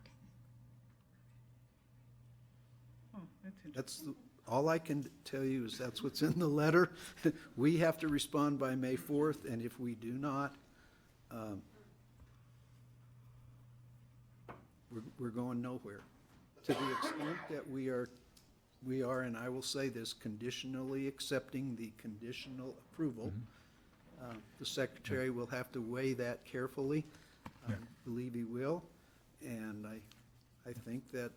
Oh, that's interesting. That's all I can tell you is that's what's in the letter. We have to respond by May 4th, and if we do not, we're going nowhere. To the extent that we are, and I will say this, conditionally accepting the conditional approval, the secretary will have to weigh that carefully. I believe he will, and I think that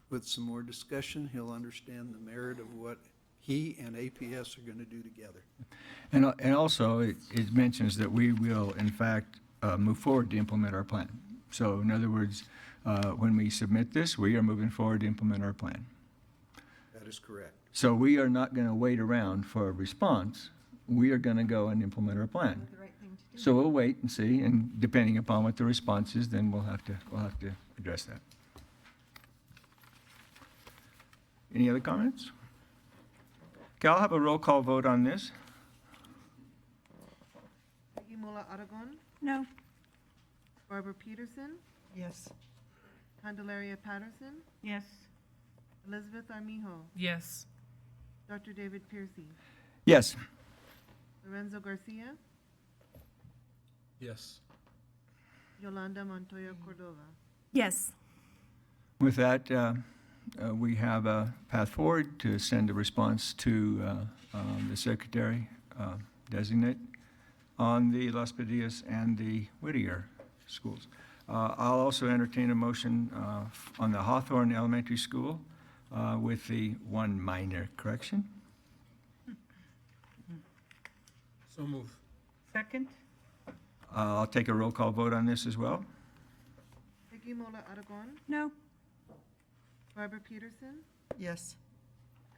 with some more discussion, he'll understand the merit of what he and APS are going to do together. And also, it mentions that we will, in fact, move forward to implement our plan. So in other words, when we submit this, we are moving forward to implement our plan. That is correct. So we are not going to wait around for a response. We are going to go and implement our plan. So we'll wait and see, and depending upon what the response is, then we'll have to address that. Any other comments? Okay, I'll have a roll call vote on this. Peggy Mola Aragon, No. Barbara Peterson, Yes. Candelaria Patterson, Yes. Elizabeth Armijo, Yes. Dr. David Piercy, Yes. Lorenzo Garcia, Yes. Yolanda Montoya Cordova. Yes. With that, we have a path forward to send a response to the secretary designate on the Las Padillas and the Whittier schools. I'll also entertain a motion on the Hawthorne Elementary School with the one minor correction. So move. Second? I'll take a roll call vote on this as well. Peggy Mola Aragon, No. Barbara Peterson, Yes.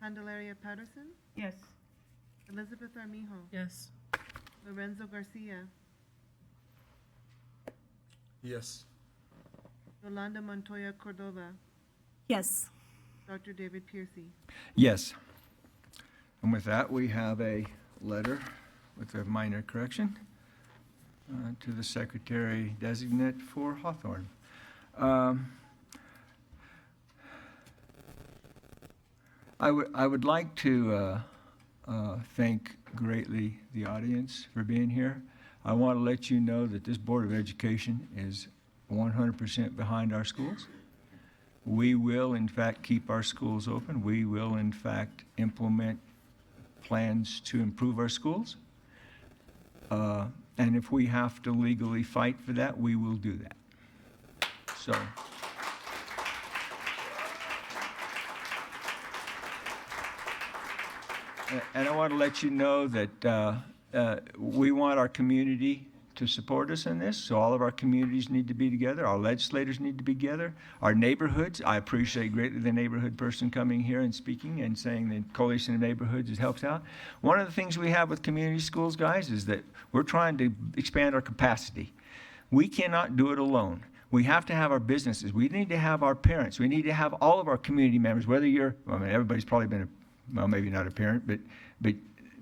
Candelaria Patterson, Yes. Elizabeth Armijo, Yes. Lorenzo Garcia, Yes. Yolanda Montoya Cordova, Yes. Dr. David Piercy. Yes. And with that, we have a letter with a minor correction to the secretary designate for Hawthorne. I would like to thank greatly the audience for being here. I want to let you know that this Board of Education is 100% behind our schools. We will, in fact, keep our schools open. We will, in fact, implement plans to improve our schools. And if we have to legally fight for that, we will do that. So. And I want to let you know that we want our community to support us in this, so all of our communities need to be together, our legislators need to be together, our neighborhoods. I appreciate greatly the neighborhood person coming here and speaking and saying the Coalition of Neighborhoods helps out. One of the things we have with community schools, guys, is that we're trying to expand our capacity. We cannot do it alone. We have to have our businesses. We need to have our parents. We need to have all of our community members, whether you're, I mean, everybody's probably been, well, maybe not a parent, but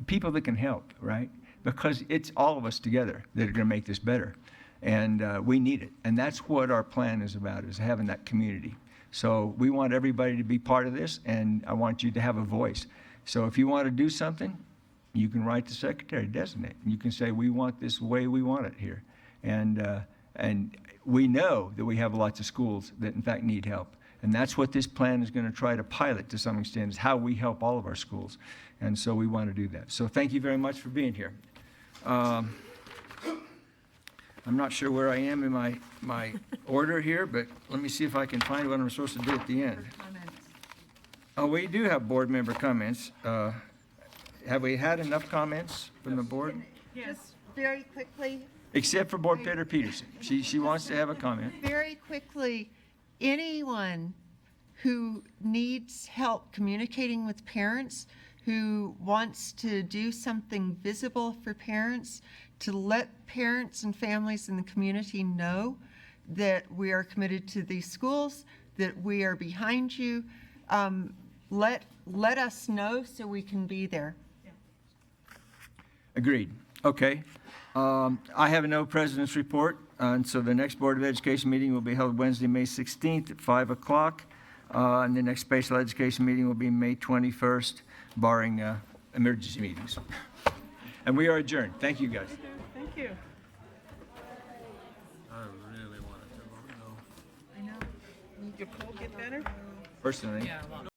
people that can help, right? Because it's all of us together that are going to make this better. And we need it. And that's what our plan is about, is having that community. So we want everybody to be part of this, and I want you to have a voice. So if you want to do something, you can write the secretary designate. You can say, we want this way, we want it here. And we know that we have lots of schools that in fact need help. And that's what this plan is going to try to pilot to some extent, is how we help all of our schools. And so we want to do that. So thank you very much for being here. I'm not sure where I am in my order here, but let me see if I can find what I'm supposed to do at the end. Oh, we do have board member comments. Have we had enough comments from the board? Just very quickly, Except for Board Peter Peterson. She wants to have a comment. very quickly, anyone who needs help communicating with parents, who wants to do something visible for parents, to let parents and families in the community know that we are committed to these schools, that we are behind you, let us know so we can be there. Agreed. Okay. I have no president's report, and so the next Board of Education meeting will be held Wednesday, May 16th at 5 o'clock. And the next special education meeting will be May 21st, barring emergency meetings. And we are adjourned. Thank you, guys. Thank you. I really wanted to vote no. I know. Your cold get better? Personally. Yeah, well,